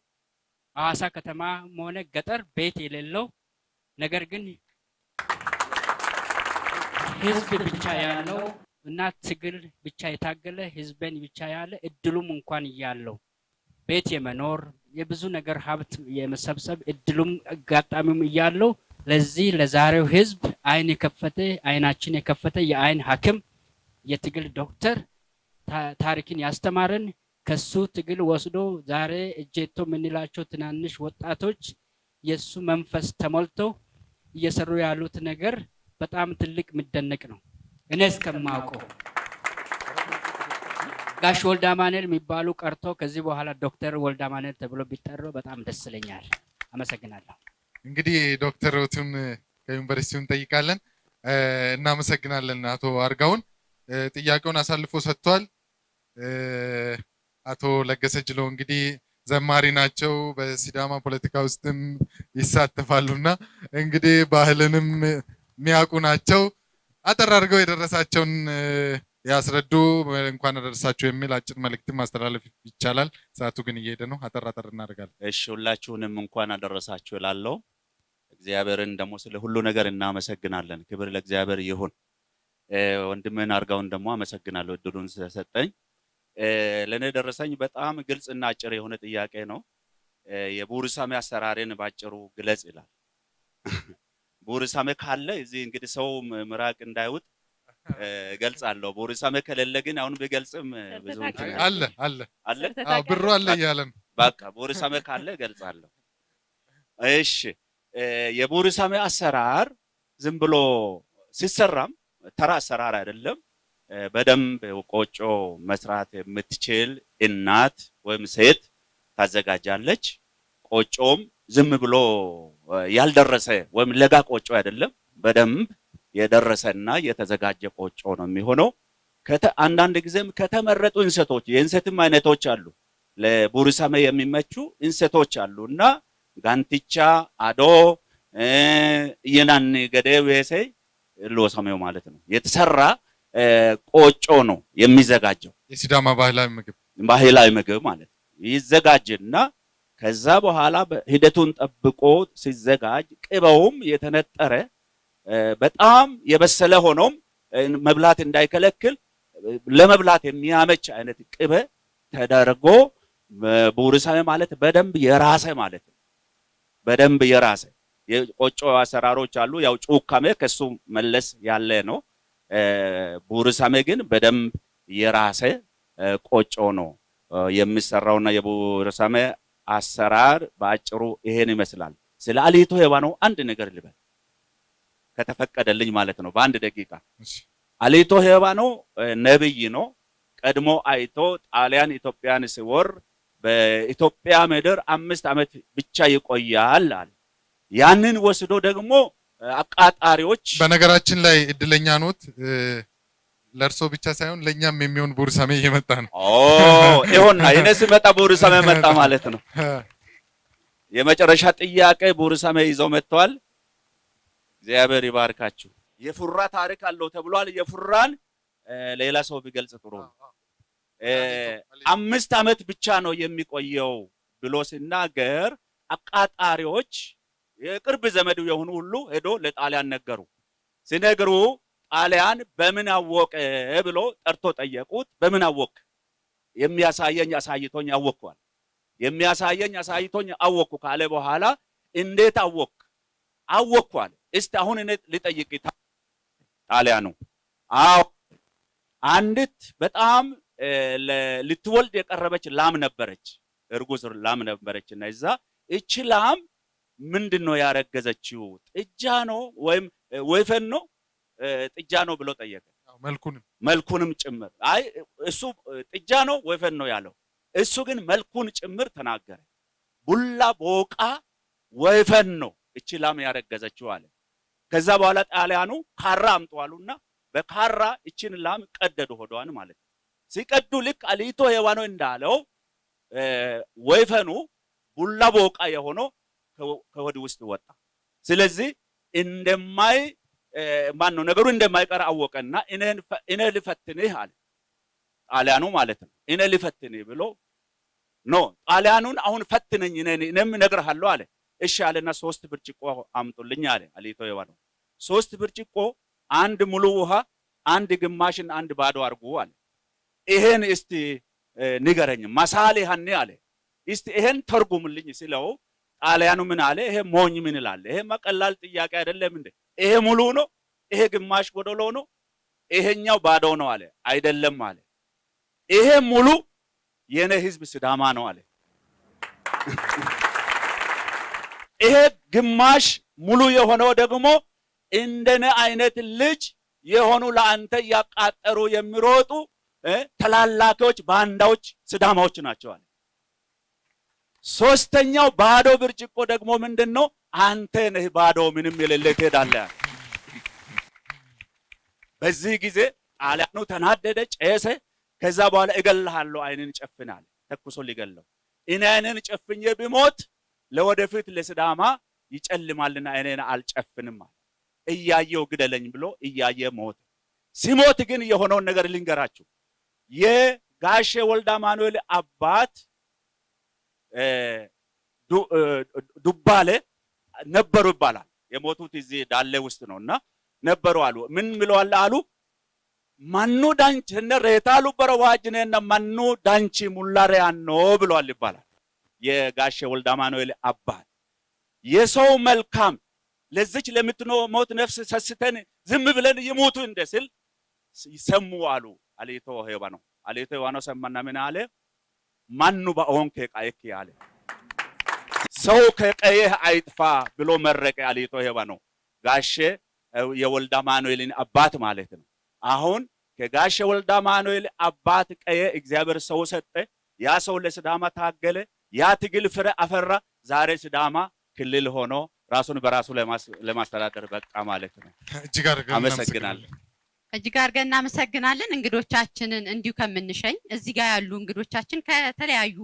ሐዋሳ ከተማ ሆነ ገጠር ቤት የሌለው ነገር ግን ህዝብ ብቻ ያለው እና ትግል ብቻ የታገለ ህዝብን ብቻ ያለ እድሉም እንኳን ያለው ቤት የመኖር የብዙ ነገር ሀብት የመሰብሰብ እድሉም አጋጣሚውም ያለው ለዚህ ለዛሬው ህዝብ አይን የከፈተ አይናችን የከፈተ የአይን ሐኪም የትግል ዶክተር ታሪክን ያስተማረን ከሱ ትግል ወስዶ ዛሬ እጄቶ ምንላቸው ትናንሽ ወጣቶች የሱ መንፈስ ተሞልተው እየሰሩ ያሉት ነገር በጣም ትልቅ ምደነቅ ነው። እኔ እስከማውቀው ጋሽ ወልዳማኔል የሚባሉ ቀርቶ ከዚህ በኋላ ዶክተር ወልዳማኔል ተብሎ ቢጠሩ በጣም ደስ ይለኛል። አመሰግናለሁ። እንግዲህ ዶክተሮቱን ከዩኒቨርሲቲው እንጠይቃለን። እናመሰግናለን አቶ አርጋውን። ጥያቄውን አሳልፎ ሰጥቷል። አቶ ለገሰ ጅሎ እንግዲህ ዘማሪ ናቸው። በሲዳማ ፖለቲካ ውስጥም ይሳተፋሉና እንግዲህ ባህልንም የሚያውቁ ናቸው። አጠር አድርገው የደረሳቸውን ያስረዱ። እንኳን አደረሳችሁ የሚል አጭር መልእክት ማስተላለፍ ይቻላል። ሰዓቱ ግን እየሄደ ነው። አጠር እናደርጋለን። እሺ ሁላችሁንም እንኳን አደረሳችሁ እላለሁ። እግዚአብሔርን ደግሞ ስለ ሁሉ ነገር እናመሰግናለን። ክብር ለእግዚአብሔር ይሁን። ወንድሜን አርጋውን ደግሞ አመሰግናለሁ እድሉን ስለሰጠኝ። ለኔ ደረሰኝ በጣም ግልጽና አጭር የሆነ ጥያቄ ነው። የቡርሳሜ አሰራርን ባጭሩ ግለጽ ይላል። ቡርሳሜ ካለ እዚህ እንግዲህ ሰው ምራቅ እንዳይውጥ ገልጻለሁ። ቡርሳሜ ከሌለ ግን አሁን ቢገልጽም ብዙ አለ ብሩ አለ ይያለን። በቃ ቡርሳሜ ካለ ገልጻለሁ። እሺ የቡርሳሜ አሰራር ዝም ብሎ ሲሰራም ተራ አሰራር አይደለም። በደንብ ቆጮ መስራት የምትችል እናት ወይም ሴት ታዘጋጃለች። ቆጮም ዝም ብሎ ያልደረሰ ወይም ለጋ ቆጮ አይደለም። በደንብ የደረሰና የተዘጋጀ ቆጮ ነው የሚሆነው። አንዳንድ ጊዜም ከተመረጡ እንሰቶች የእንሰትም አይነቶች አሉ። ለቡርሳሜ የሚመቹ እንሰቶች አሉና ጋንቲቻ፣ አዶ፣ የናን ገዴ ወይሴ ሎሳሜው ማለት ነው የተሰራ ቆጮ ነው የሚዘጋጀው። የሲዳማ ባህላዊ ምግብ ማለት ይዘጋጅና ከዛ በኋላ ሂደቱን ጠብቆ ሲዘጋጅ ቅቤውም የተነጠረ በጣም የበሰለ ሆኖም መብላት እንዳይከለክል ለመብላት የሚያመች አይነት ቅቤ ተደርጎ ቡርሳሜ ማለት በደንብ የራሰ ማለት ነው። በደንብ የራሰ የቆጮ አሰራሮች አሉ። ያው ጩካሜ ከሱ መለስ ያለ ነው። ቡርሳሜ ግን በደንብ የራሰ ቆጮ ነው የሚሰራውና የቡርሳሜ አሰራር ባጭሩ ይሄን ይመስላል። ስለ አሊቶ ሄዋኖ አንድ ነገር ልበል። ከተፈቀደልኝ ማለት ነው በአንድ ደቂቃ አሊቶ ሄዋኖ ነብይ ነው ቀድሞ አይቶ ጣሊያን ኢትዮጵያን ሲወር በኢትዮጵያ ምድር 5 ዓመት ብቻ ይቆያል አለ ያንን ወስዶ ደግሞ አቃጣሪዎች በነገራችን ላይ እድለኛ ኖት ለርሶ ብቻ ሳይሆን ለኛም የሚሆን ቡርሳሜ እየመጣ ነው ይሆንና የነስ መጣ ቡርሳሜ መጣ ማለት ነው የመጨረሻ ጥያቄ ቡርሳሜ ይዘው መጥተዋል እግዚአብሔር ይባርካችሁ የፉራ ታሪክ አለው ተብሏል የፉራን ሌላ ሰው ቢገልጽ ጥሩ ነው 5 ዓመት ብቻ ነው የሚቆየው ብሎ ሲናገር አቃጣሪዎች የቅርብ ዘመዱ የሆኑ ሁሉ ሄዶ ለጣሊያን ነገሩ ሲነግሩ ጣሊያን በምን አወቀ ብሎ ጠርቶ ጠየቁት በምን አወቅ የሚያሳየኝ አሳይቶኝ አወቅኳል የሚያሳየኝ አሳይቶኝ አወቅኩ ካለ በኋላ እንዴት አወቅኳል እስቲ አሁን እኔ ልጠይቅ ጣሊያኑ አው አንዲት በጣም ልትወልድ የቀረበች ላም ነበረች እርጉዝ ላም ነበረችና እዛ እቺ ላም ምንድነው ያረገዘችው ጥጃ ነው ወይም ወይፈን ነው ጥጃ ነው ብሎ ጠየቀ መልኩንም ጭምር አይ እሱ ጥጃ ነው ወይፈን ነው ያለው እሱ ግን መልኩን ጭምር ተናገረ ቡላ ቦቃ ወይፈን ነው እቺ ላም ያረገዘችው አለ ከዛ በኋላ ጣሊያኑ ካራ አምጧሉና በካራ እቺን ላም ቀደዱ ሆዷን ማለት ሲቀዱ ልክ አሊቶ ሄዋኖ እንዳለው ወይፈኑ ቡላ ቦቃ የሆነው ከወዲ ውስጥ ወጣ ስለዚህ እንደማይ ማን ነው ነገሩ እንደማይቀር አወቀና እኔ ልፈትንህ አለ ጣሊያኑ ማለት ነው እኔ ልፈትንህ ብሎ ኖ ጣሊያኑን አሁን ፈትነኝ እኔም ነግርሃለሁ አለ እሺ አለና 3 ብርጭቆ አምጡልኝ አለ አሊቶ ሄዋኖ 3 ብርጭቆ አንድ ሙሉ ውሃ አንድ ግማሽን አንድ ባዶ አርጉ አለ ይሄን እስቲ ንገረኝ ማሳሌ ሀኔ አለ እስቲ ይሄን ተርጉምልኝ ሲለው ጣሊያኑ ምን አለ ይሄ ሞኝ ምን ይላል ይሄ መቀላል ጥያቄ አይደለም እንዴ ይሄ ሙሉ ነው ይሄ ግማሽ ጎደሎ ነው ይሄኛው ባዶ ነው አለ አይደለም አለ ይሄ ሙሉ የኔ ህዝብ ሲዳማ ነው አለ ይሄ ግማሽ ሙሉ የሆነው ደግሞ እንደነ አይነት ልጅ የሆኑ ለአንተ ያቃጠሩ የሚሮጡ ተላላኪዎች ባንዳዎች ሲዳማዎች ናቸው አለ ሶስተኛው ባዶ ብርጭቆ ደግሞ ምንድነው አንተ ነህ ባዶ ምንም የሌለ ትሄዳለህ በዚህ ጊዜ ጣሊያኑ ተናደደ ጨሰ ከዛ በኋላ እገልሃለሁ አይንን ጨፍናል ተኩሶ ሊገለው አይንን ጨፍኜ ቢሞት ለወደፊት ለሲዳማ ይጨልማልና አይኔን አልጨፍንም እያየው ግደለኝ ብሎ እያየ ሞት ሲሞት ግን የሆነውን ነገር ልንገራችሁ የጋሼ ወልዳ ማኑኤል አባት ዱባለ ነበሩ ይባላል የሞቱት እዚህ ዳሌ ውስጥ ነውና ነበሩ አሉ ምን ብለዋል አሉ ማኑ ዳንች ነሬታሉ በረዋጅነና ማኑ ዳንቺ ሙላሪያኖ ብለዋል ይባላል የጋሼ ወልዳ ማኑኤል አባት የሰው መልካም ለዚች ለምትሞት ነፍስ ሰስተን ዝም ብለን ይሞቱ እንደስል ይሰሙ አሉ አሊቶ ሄዋኖ ሰማና ምን አለ ማኑ ባኦን ከቃየክ ያለ ሰው ከቀየህ አይጥፋ ብሎ መረቀ አሊቶ ሄዋኖ ጋሼ የወልዳ ማኑኤልን አባት ማለት ነው አሁን ከጋሼ ወልዳ ማኑኤል አባት ቀየ እግዚአብሔር ሰው ሰጠ ያ ሰው ለሲዳማ ታገለ ያ ትግል ፍሬ አፈራ ዛሬ ሲዳማ ክልል ሆኖ ራሱን በራሱ ለማስተዳደር በቃ ማለት ነው እጅግ አድርገን እናመሰግናለን እንግዶቻችንን እንዲሁ ከምንሸኝ እዚህ ጋር ያሉ እንግዶቻችን ከተለያዩ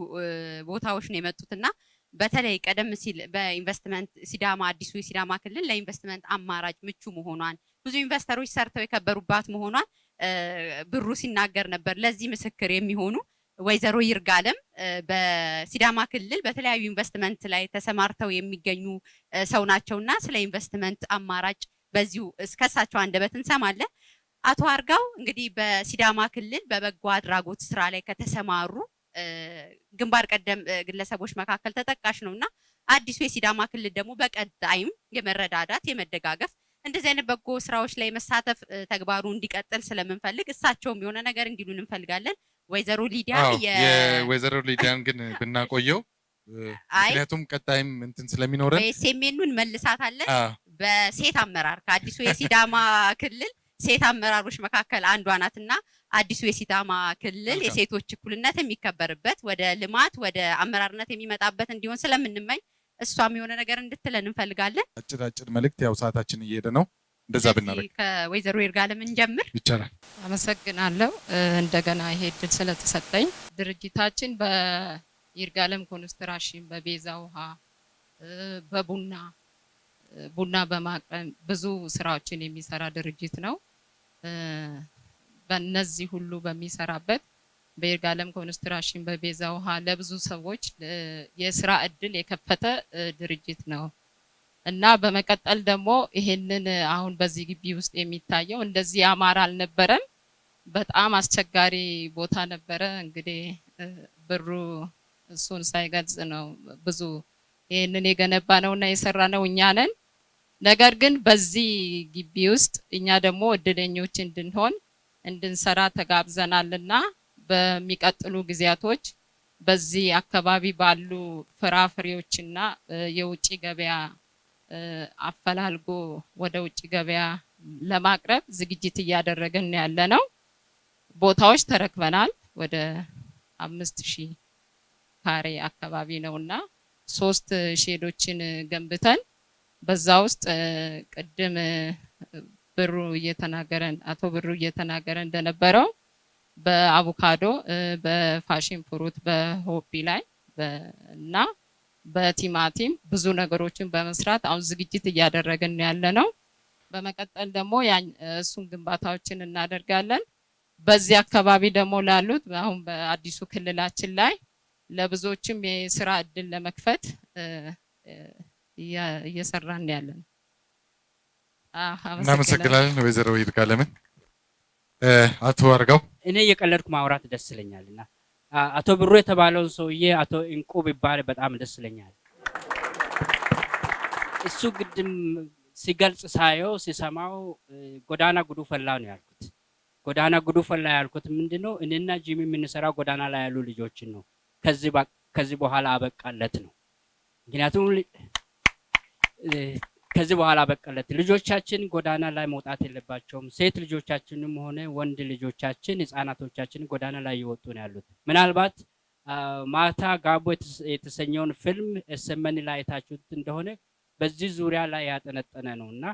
ቦታዎች ነው የመጡትና በተለይ ቀደም ሲል በኢንቨስትመንት ሲዳማ አዲሱ የሲዳማ ክልል ለኢንቨስትመንት አማራጭ ምቹ መሆኗን ብዙ ኢንቨስተሮች ሰርተው የከበሩባት መሆኗን ብሩ ሲናገር ነበር ለዚህ ምስክር የሚሆኑ ወይዘሮ ይርጋለም በሲዳማ ክልል በተለያዩ ኢንቨስትመንት ላይ ተሰማርተው የሚገኙ ሰው ናቸውና ስለ ኢንቨስትመንት አማራጭ በዚሁ እስከሳቸው አንደበት እንሰማለን አቶ አርጋው እንግዲህ በሲዳማ ክልል በበጎ አድራጎት ስራ ላይ ከተሰማሩ ግንባር ቀደም ግለሰቦች መካከል ተጠቃሽ ነውና አዲሱ የሲዳማ ክልል ደግሞ በቀጣይም የመረዳዳት የመደጋገፍ እንደዚህ አይነት በጎ ስራዎች ላይ መሳተፍ ተግባሩ እንዲቀጥል ስለምንፈልግ እሳቸውም የሆነ ነገር እንዲሉን እንፈልጋለን ወይዘሮ ሊዲያ የወይዘሮ ሊዲያን ግን ብናቆየው ምክንያቱም ቀጣይም እንትን ስለሚኖረን በኤስኤምኤኑን መልሳታለን በሴት አመራር ከአዲሱ የሲዳማ ክልል ሴት አመራሮች መካከል አንዷ ናትና አዲሱ የሲዳማ ክልል የሴቶች እኩልነት የሚከበርበት ወደ ልማት ወደ አመራርነት የሚመጣበት እንዲሆን ስለምንመኝ እሷም የሆነ ነገር እንድትለን እንፈልጋለን። አጭር መልእክት ያው ሰዓታችን እየሄደ ነው። እንደዛ ብናረግ ከወይዘሮ ይርጋለም እንጀምር። ይቻላል። አመሰግናለሁ እንደገና ይሄ እድል ስለተሰጠኝ። ድርጅታችን በይርጋለም ኮንስትራክሽን በቤዛ ውሃ ቡና በማቅረብ ብዙ ስራዎችን የሚሰራ ድርጅት ነው። በእነዚህ ሁሉ በሚሰራበት በይርጋለም ኮንስትራክሽን በቤዛ ውሃ ለብዙ ሰዎች የስራ እድል የከፈተ ድርጅት ነው እና በመቀጠል ደግሞ ይሄንን አሁን በዚህ ግቢ ውስጥ የሚታየው እንደዚህ ያማረ አልነበረም። በጣም አስቸጋሪ ቦታ ነበረ። እንግዲህ ብሩ እሱን ሳይገልጽ ነው ብዙ ይሄንን የገነባ ነውና የሰራ ነው እኛ ነን። ነገር ግን በዚህ ግቢ ውስጥ እኛ ደግሞ እድለኞች እንድንሰራ ተጋብዘናልና በሚቀጥሉ ጊዜያቶች በዚህ አካባቢ ባሉ ፍራፍሬዎችና የውጭ ገበያ አፈላልጎ ወደ ውጭ ገበያ ለማቅረብ ዝግጅት እያደረግን ያለነው። ቦታዎች ተረክበናል። ወደ 5000 ካሬ አካባቢ ነውና 3 ሼዶችን ገንብተን በዛ ውስጥ ቅድም አቶ ብሩ እየተናገረ እንደነበረው በአቮካዶ በፋሽን ፍሩት በሆቢ ላይ እና በቲማቲም ብዙ ነገሮችን በመስራት አሁን ዝግጅት እያደረግን ያለነው። በመቀጠል ደግሞ እሱን ግንባታዎችን እናደርጋለን። በዚህ አካባቢ ደግሞ ላሉት አሁን በአዲሱ ክልላችን ላይ ለብዙዎችም የስራ እድል ለመክፈት እየሰራን ያለን። እናመሰግናለን ወይዘሮ ይርጋለምን። አቶ አርጋው እኔ የቀለድኩ ማውራት ደስ ይለኛልና አቶ ብሩ የተባለውን ሰውዬ አቶ እንቁ ቢባል በጣም ደስ ይለኛል። እሱ ግድም ሲገልጽ ሳየው ሲሰማው ጎዳና ጉዱ ፈላ ነው ያልኩት። ጎዳና ጉዱ ፈላ ያልኩት ምንድነው? እኔና ጂሚ የምንሰራው ጎዳና ላይ ያሉ ልጆችን ነው። ከዚህ በኋላ አበቃለት ነው። ምክንያቱም ከዚህ በኋላ አበቃለት። ልጆቻችን ጎዳና ላይ መውጣት የለባቸውም። ሴት ልጆቻችንም ሆነ ወንድ ልጆቻችን ህፃናቶቻችን ጎዳና ላይ እየወጡ ነው ያሉት። ምናልባት ማታ ጋቦ የተሰኘውን ፊልም SMN ላይ አይታችሁት እንደሆነ በዚህ ዙሪያ ላይ ያጠነጠነ ነውና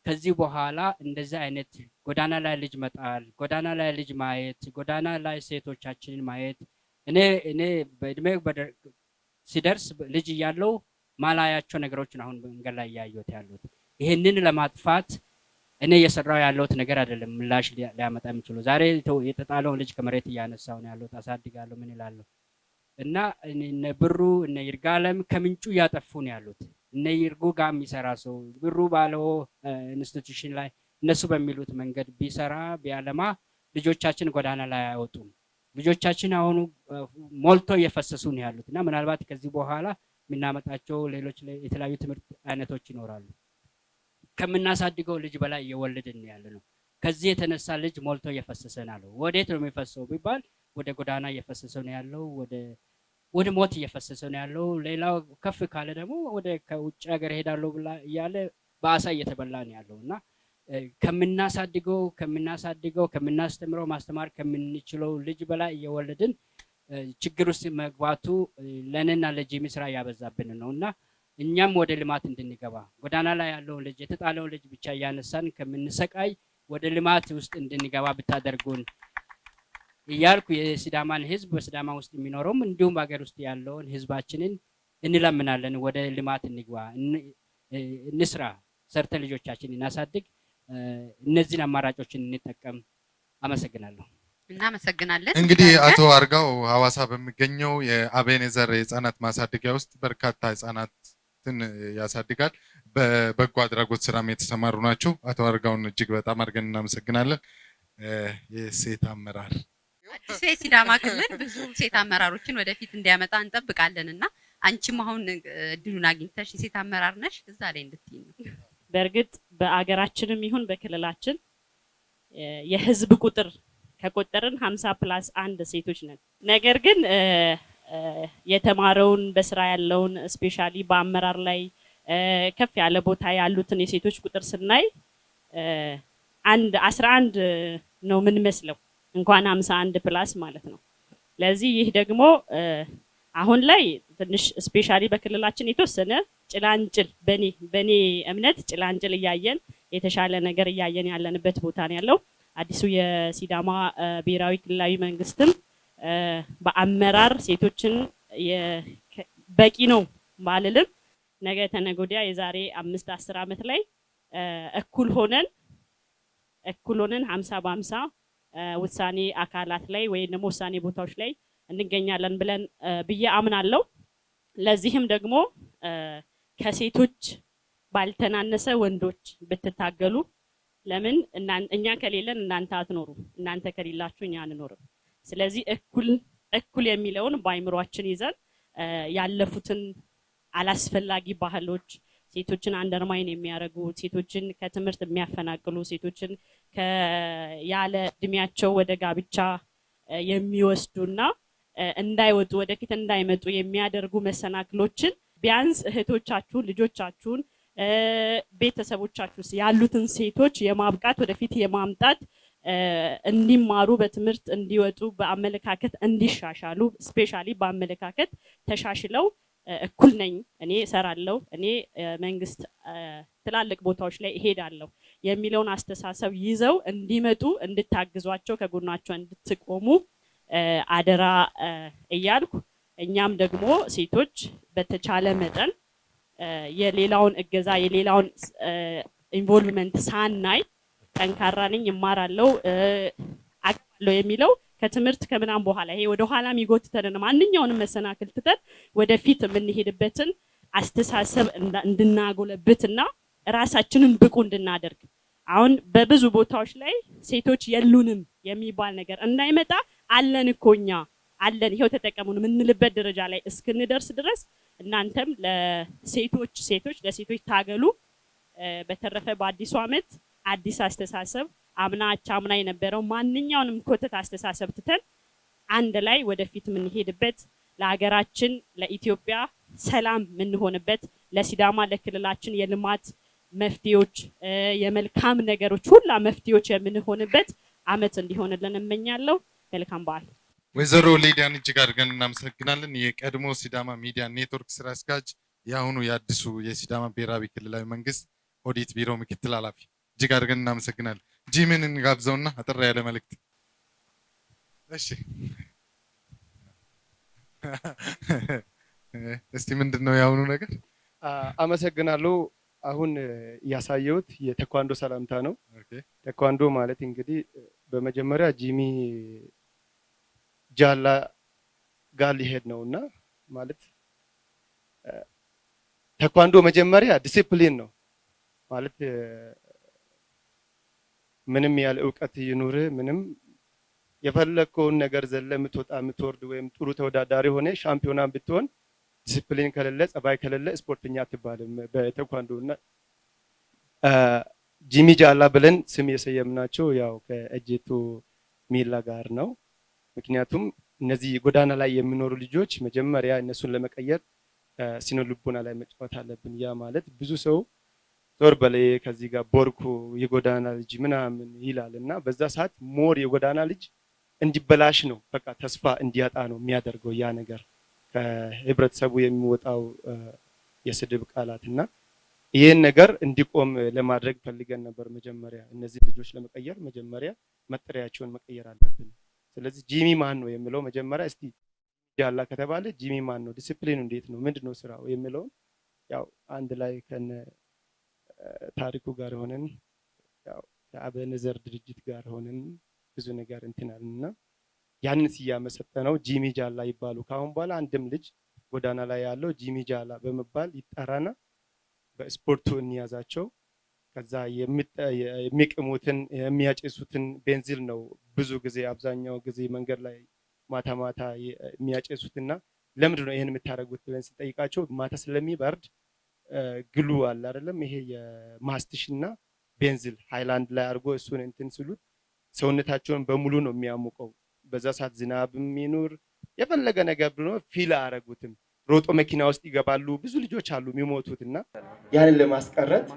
ከዚህ በኋላ እንደዚህ አይነት ጎዳና ላይ ልጅ መጣል፣ ጎዳና ላይ ልጅ ማየት፣ ጎዳና ላይ ሴቶቻችንን ማየት እኔ በእድሜ ሲደርስ ልጅ እያለው ማላያቸው ነገሮችን አሁን መንገድ ላይ ያዩት ያሉት ይሄንን ለማጥፋት እኔ እየሰራው ያለውት ነገር አይደለም ምላሽ ሊያመጣ የሚችለው። ዛሬ የተጣለው ልጅ ከመሬት እያነሳው ነው ያለው ታሳድጋለሁ ምን ይላል እና እነ ብሩ እነ ይርጋለም ከምንጩ ያጠፉ ነው ያሉት። እነ ይርጉ ጋር የሚሰራ ሰው ብሩ ባለው ኢንስቲትዩሽን ላይ እነሱ በሚሉት መንገድ ቢሰራ ቢያለማ ልጆቻችን ጎዳና ላይ አይወጡም። ልጆቻችን አሁን ሞልቶ እየፈሰሱ ነው ያሉት እና ምናልባት ከዚህ በኋላ ምናመጣቸው ሌሎች የተለያዩ ትምህርት አይነቶች ይኖራሉ። ከምናሳድገው ልጅ በላይ እየወለድን ያለ ነው። ከዚህ የተነሳ ልጅ ሞልቶ እየፈሰሰ ነው። ወዴት ነው የሚፈሰው ቢባል ወደ ጎዳና እየፈሰሰ ነው ያለው፣ ወደ ሞት እየፈሰሰ ነው ያለው። ሌላው ከፍ ካለ ደግሞ ወደ ከውጭ ሀገር ሄዳለሁ ብላ እያለ በአሳ እየተበላ ነው ያለውና ከምናስተምረው ማስተማር ከምንችለው ልጅ በላይ እየወለድን ችግር ውስጥ መግባቱ ለነና ለጂሚ ስራ ያበዛብን ነውና እኛም ወደ ልማት እንድንገባ ጎዳና ላይ ያለው ልጅ የተጣለው ልጅ ብቻ ያነሳን ከምንሰቃይ ወደ ልማት ውስጥ እንድንገባ ብታደርጉን እያልኩ የሲዳማን ህዝብ በሲዳማ ውስጥ የሚኖረው እንዲሁም በአገር ውስጥ ያለውን ህዝባችንን እንለምናለን። ወደ ልማት እንግባ፣ እንስራ፣ ሰርተ ልጆቻችንን እናሳድግ፣ እነዚህን አማራጮችን እንጠቀም። አመሰግናለሁ። እናመሰግናለን። እንግዲህ አቶ አርጋው ሐዋሳ በሚገኘው የአቤኔዘር የህፃናት ማሳደጊያ ውስጥ በርካታ ህፃናትን ያሳድጋል። በበጎ አድራጎት ስራም የተሰማሩ ናቸው። አቶ አርጋውን እጅግ በጣም አድርገን እናመሰግናለን። የሴት አመራር አዲሱ የሲዳማ ክልል ብዙ ሴት አመራሮችን ወደፊት እንዲያመጣ እንጠብቃለንና አንቺም አሁን እድሉን አግኝተሽ የሴት አመራር ነሽ፣ እዛ ላይ እንድትይ ነው። በእርግጥ በአገራችንም ይሁን በክልላችን የህዝብ ቁጥር ከቆጠርን 50+1 ሴቶች ነን። ነገር ግን የተማረውን በስራ ያለውን ስፔሻሊ በአመራር ላይ ከፍ ያለ ቦታ ያሉትን የሴቶች ቁጥር ስናይ አንድ 11 ነው የምንመስለው እንኳን 51 ፕላስ ማለት ነው። ለዚህ ይህ ደግሞ አሁን ላይ ትንሽ ስፔሻሊ በክልላችን የተወሰነ ጭላንጭል በኔ እምነት ጭላንጭል እያየን የተሻለ ነገር እያየን ያለንበት ቦታ ነው ያለው። አዲሱ የሲዳማ ብሔራዊ ክልላዊ መንግስትም በአመራር ሴቶችን በቂ ነው ባልልም ነገ ተነገ ወዲያ የዛሬ 5-10 ዓመት ላይ እኩል ሆነን 50 በ50 ውሳኔ አካላት ላይ ወይ ደግሞ ውሳኔ ቦታዎች ላይ እንገኛለን ብለን ብዬ አምናለሁ። ለዚህም ደግሞ ከሴቶች ባልተናነሰ ወንዶች ብትታገሉ ለምን እኛ ከሌለን እናንተ አትኖሩም፣ እናንተ ከሌላችሁ እኛ አንኖርም። ስለዚህ እኩል የሚለውን በአይምሯችን ይዘን ያለፉትን አላስፈላጊ ባህሎች ሴቶችን አንደርማይን የሚያደርጉ ሴቶችን ከትምህርት የሚያፈናቅሉ ሴቶችን ያለ እድሜያቸው ወደ ጋብቻ የሚወስዱና እንዳይወጡ ወደፊት እንዳይመጡ የሚያደርጉ መሰናክሎችን ቢያንስ እህቶቻችሁን ልጆቻችሁን ቤተሰቦቻችሁ ያሉትን ሴቶች የማብቃት ወደፊት የማምጣት እንዲማሩ በትምህርት እንዲወጡ በአመለካከት እንዲሻሻሉ ስፔሻሊ በአመለካከት ተሻሽለው እኩል ነኝ እኔ እሰራለሁ እኔ መንግስት ትላልቅ ቦታዎች ላይ እሄዳለሁ የሚለውን አስተሳሰብ ይዘው እንዲመጡ እንድታግዟቸው ከጎናቸው እንድትቆሙ አደራ እያልኩ እኛም ደግሞ ሴቶች በተቻለ መጠን የሌላውን እገዛ የሌላውን ኢንቮልቭመንት ሳናይ ጠንካራ ነኝ እማራለሁ አቅማለሁ የሚለው ከትምህርት ከምናም በኋላ ይሄ ወደ ኋላ የሚጎትተን ማንኛውንም መሰናክል ትተን ወደፊት የምንሄድበትን አስተሳሰብ እንድናጎለብትና ራሳችንን ብቁ እንድናደርግ አሁን በብዙ ቦታዎች ላይ ሴቶች የሉንም የሚባል ነገር እንዳይመጣ አለን እኮኛ አለን ይሄው ተጠቀሙን የምንልበት ደረጃ ላይ እስክንደርስ ድረስ እናንተም ለሴቶች ታገሉ። በተረፈ በአዲሱ ዓመት አዲስ አስተሳሰብ አምና የነበረው ማንኛውንም ኮተት አስተሳሰብ ትተን አንድ ላይ ወደፊት የምንሄድበት ለሀገራችን ለኢትዮጵያ ሰላም የምንሆንበት ለሲዳማ ለክልላችን የልማት መፍትሄዎች የመልካም ነገሮች ሁላ መፍትሄዎች የምንሆንበት አመት እንዲሆንልን እመኛለሁ። መልካም በዓል። ወይዘሮ ሊዲያን እጅግ አድርገን እናመሰግናለን። የቀድሞ ሲዳማ ሚዲያ ኔትወርክ ስራ አስኪያጅ የአሁኑ የአዲሱ የሲዳማ ብሔራዊ ክልላዊ መንግስት ኦዲት ቢሮ ምክትል ኃላፊ እጅግ አድርገን እናመሰግናለን። ጂምን እንጋብዘውና አጠር ያለ መልእክት። እሺ እስቲ ምንድነው ያሁኑ ነገር? አመሰግናለሁ። አሁን ያሳየሁት የቴኳንዶ ሰላምታ ነው። ቴኳንዶ ማለት እንግዲህ በመጀመሪያ ጂሚ ጃላ ጋር ሊሄድ ነውና ማለት ቴኳንዶ መጀመሪያ ዲሲፕሊን ነው ማለት ምንም ያለ እውቀት ይኑር ምንም የፈለከውን ነገር ዘለ የምትወጣ የምትወርድ ወይም ጥሩ ተወዳዳሪ ሆነ ሻምፒዮና ብትሆን ዲሲፕሊን ከሌለ ጸባይ ከሌለ ስፖርተኛ አትባልም በቴኳንዶና ጂሚ ጃላ ብለን ስም የሰየምናቸው ያው ከእጀቱ ሚላ ጋር ነው። ምክንያቱም እነዚህ ጎዳና ላይ የሚኖሩ ልጆች መጀመሪያ እነሱን ለመቀየር ሲኖ ልቦና ላይ መጫወት አለብን። ያ ማለት ብዙ ሰው ዞር በለ ከዚህ ጋር ቦርኩ የጎዳና ልጅ ምናምን ይላልና በዛ ሰዓት ሞር የጎዳና ልጅ እንዲበላሽ ነው በቃ ተስፋ እንዲያጣ ነው የሚያደርገው ያ ነገር ከህብረተሰቡ የሚወጣው የስድብ ቃላትና ይሄን ነገር እንዲቆም ለማድረግ ፈልገን ነበር። መጀመሪያ እነዚህ ልጆች ለመቀየር መጀመሪያ መጠሪያቸውን መቀየር አለብን። ስለዚህ ጂሚ ማን ነው የሚለው መጀመሪያ እስቲ ጃላ ከተባለ ጂሚ ማን ነው ዲሲፕሊኑ እንዴት ነው ምንድነው ስራው የሚለው ያው አንድ ላይ ከነ ታሪኩ ጋር ሆነን ያው ከአበነዘር ድርጅት ጋር ሆነን ብዙ ነገር እንትናልና ያንን ሲያመ ሰጠነው ጂሚ ጃላ ይባሉ። ካሁን በኋላ አንድም ልጅ ጎዳና ላይ ያለው ጂሚ ጃላ በመባል ይጠራና በስፖርቱ እንያዛቸው። ከዛ የሚቅሙትን የሚያጨሱትን ቤንዚል ነው ብዙ ጊዜ አብዛኛው ጊዜ መንገድ ላይ ማታ የሚያጨሱትና ለምንድን ነው ይሄን የምታረጉት ብለን ሲጠይቃቸው ማታ ስለሚበርድ ግሉ አለ አይደለም ይሄ የማስቲሽና ቤንዚል ሃይላንድ ላይ አድርጎ እሱን እንትን ሲሉት ሰውነታቸውን በሙሉ ነው የሚያሙቀው። በዛ ሰዓት ዝናብም ይኑር የፈለገ ነገር ብሎ ፊል አረጉትም ሮጦ መኪና ውስጥ ይገባሉ። ብዙ ልጆች አሉ የሚሞቱትና ያንን ለማስቀረት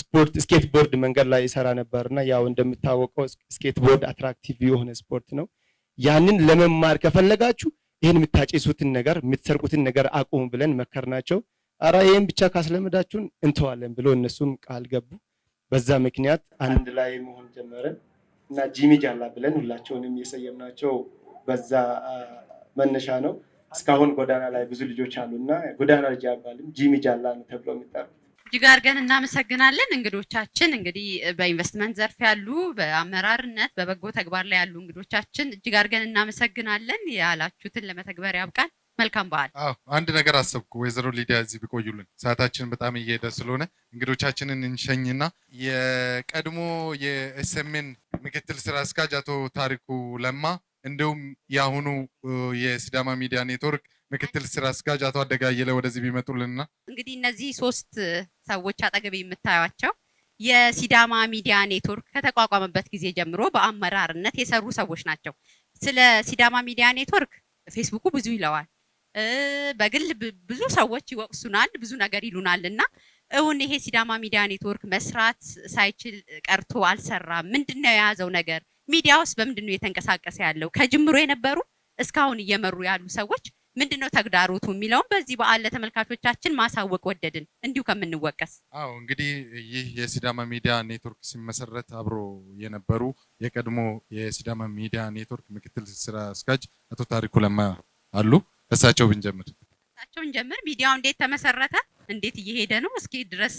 ስፖርት ስኬትቦርድ መንገድ ላይ ይሰራ ነበርና ያው እንደምታወቀው ስኬትቦርድ አትራክቲቭ የሆነ ስፖርት ነው። ያንን ለመማር ከፈለጋችሁ ይሄን የምታጨሱትን ነገር የምትሰርቁትን ነገር አቁሙ ብለን መከርናቸው። አራ ይሄን ብቻ ካስለመዳችሁን እንተዋለን ብሎ እነሱም ቃል ገቡ። በዛ ምክንያት አንድ ላይ መሆን ጀመረን እና ጂሚ ጃላ ብለን ሁላቸውንም የሰየምናቸው በዛ መነሻ ነው። እስካሁን ጎዳና ላይ ብዙ ልጆች አሉና ጎዳና ልጅ አይባልም ጂሚ ጃላ ነው ተብሎ የሚጠሩት። እጅግ አድርገን እናመሰግናለን። እንግዶቻችን እንግዲህ በኢንቨስትመንት ዘርፍ ያሉ፣ በአመራርነት በበጎ ተግባር ላይ ያሉ እንግዶቻችን እጅግ አድርገን እናመሰግናለን። ያላችሁትን ለመተግበር ያብቃን። መልካም በዓል። አንድ ነገር አሰብኩ። ወይዘሮ ሊዲያ እዚህ ቢቆዩልን ሰዓታችን በጣም እየሄደ ስለሆነ እንግዶቻችንን እንሸኝና የቀድሞ የኤስኤምኤን ምክትል ስራ አስኪያጅ አቶ ታሪኩ ለማ እንዲሁም የአሁኑ የሲዳማ ሚዲያ ኔትወርክ ምክትል ስራ አስኪያጅ አቶ አደጋየለ ወደዚህ ቢመጡልና እንግዲህ እነዚህ ሶስት ሰዎች አጠገብ የምታዩቸው የሲዳማ ሚዲያ ኔትወርክ ከተቋቋመበት ጊዜ ጀምሮ በአመራርነት የሰሩ ሰዎች ናቸው። ስለ ሲዳማ ሚዲያ ኔትወርክ ፌስቡኩ ብዙ ይለዋል፣ በግል ብዙ ሰዎች ይወቅሱናል፣ ብዙ ነገር ይሉናልና እውን ይሄ ሲዳማ ሚዲያ ኔትወርክ መስራት ሳይችል ቀርቶ አልሰራም? ምንድነው የያዘው ነገር? ሚዲያውስ በምንድነው የተንቀሳቀሰ ያለው? ከጅምሮ የነበሩ እስካሁን እየመሩ ያሉ ሰዎች ምንድነው ተግዳሮቱ የሚለውን በዚህ በዓል ለተመልካቾቻችን ማሳወቅ ወደድን እንዲሁ ከምንወቀስ። እንግዲህ ይህ የሲዳማ ሚዲያ ኔትወርክ ሲመሰረት አብሮ የነበሩ የቀድሞ የሲዳማ ሚዲያ ኔትወርክ ምክትል ስራ አስኪያጅ አቶ ታሪኩ ለማ አሉ። እሳቸው ብንጀምር ሚዲያው እንዴት ተመሰረተ፣ እንዴት እየሄደ ነው፣ እስኪ ድረስ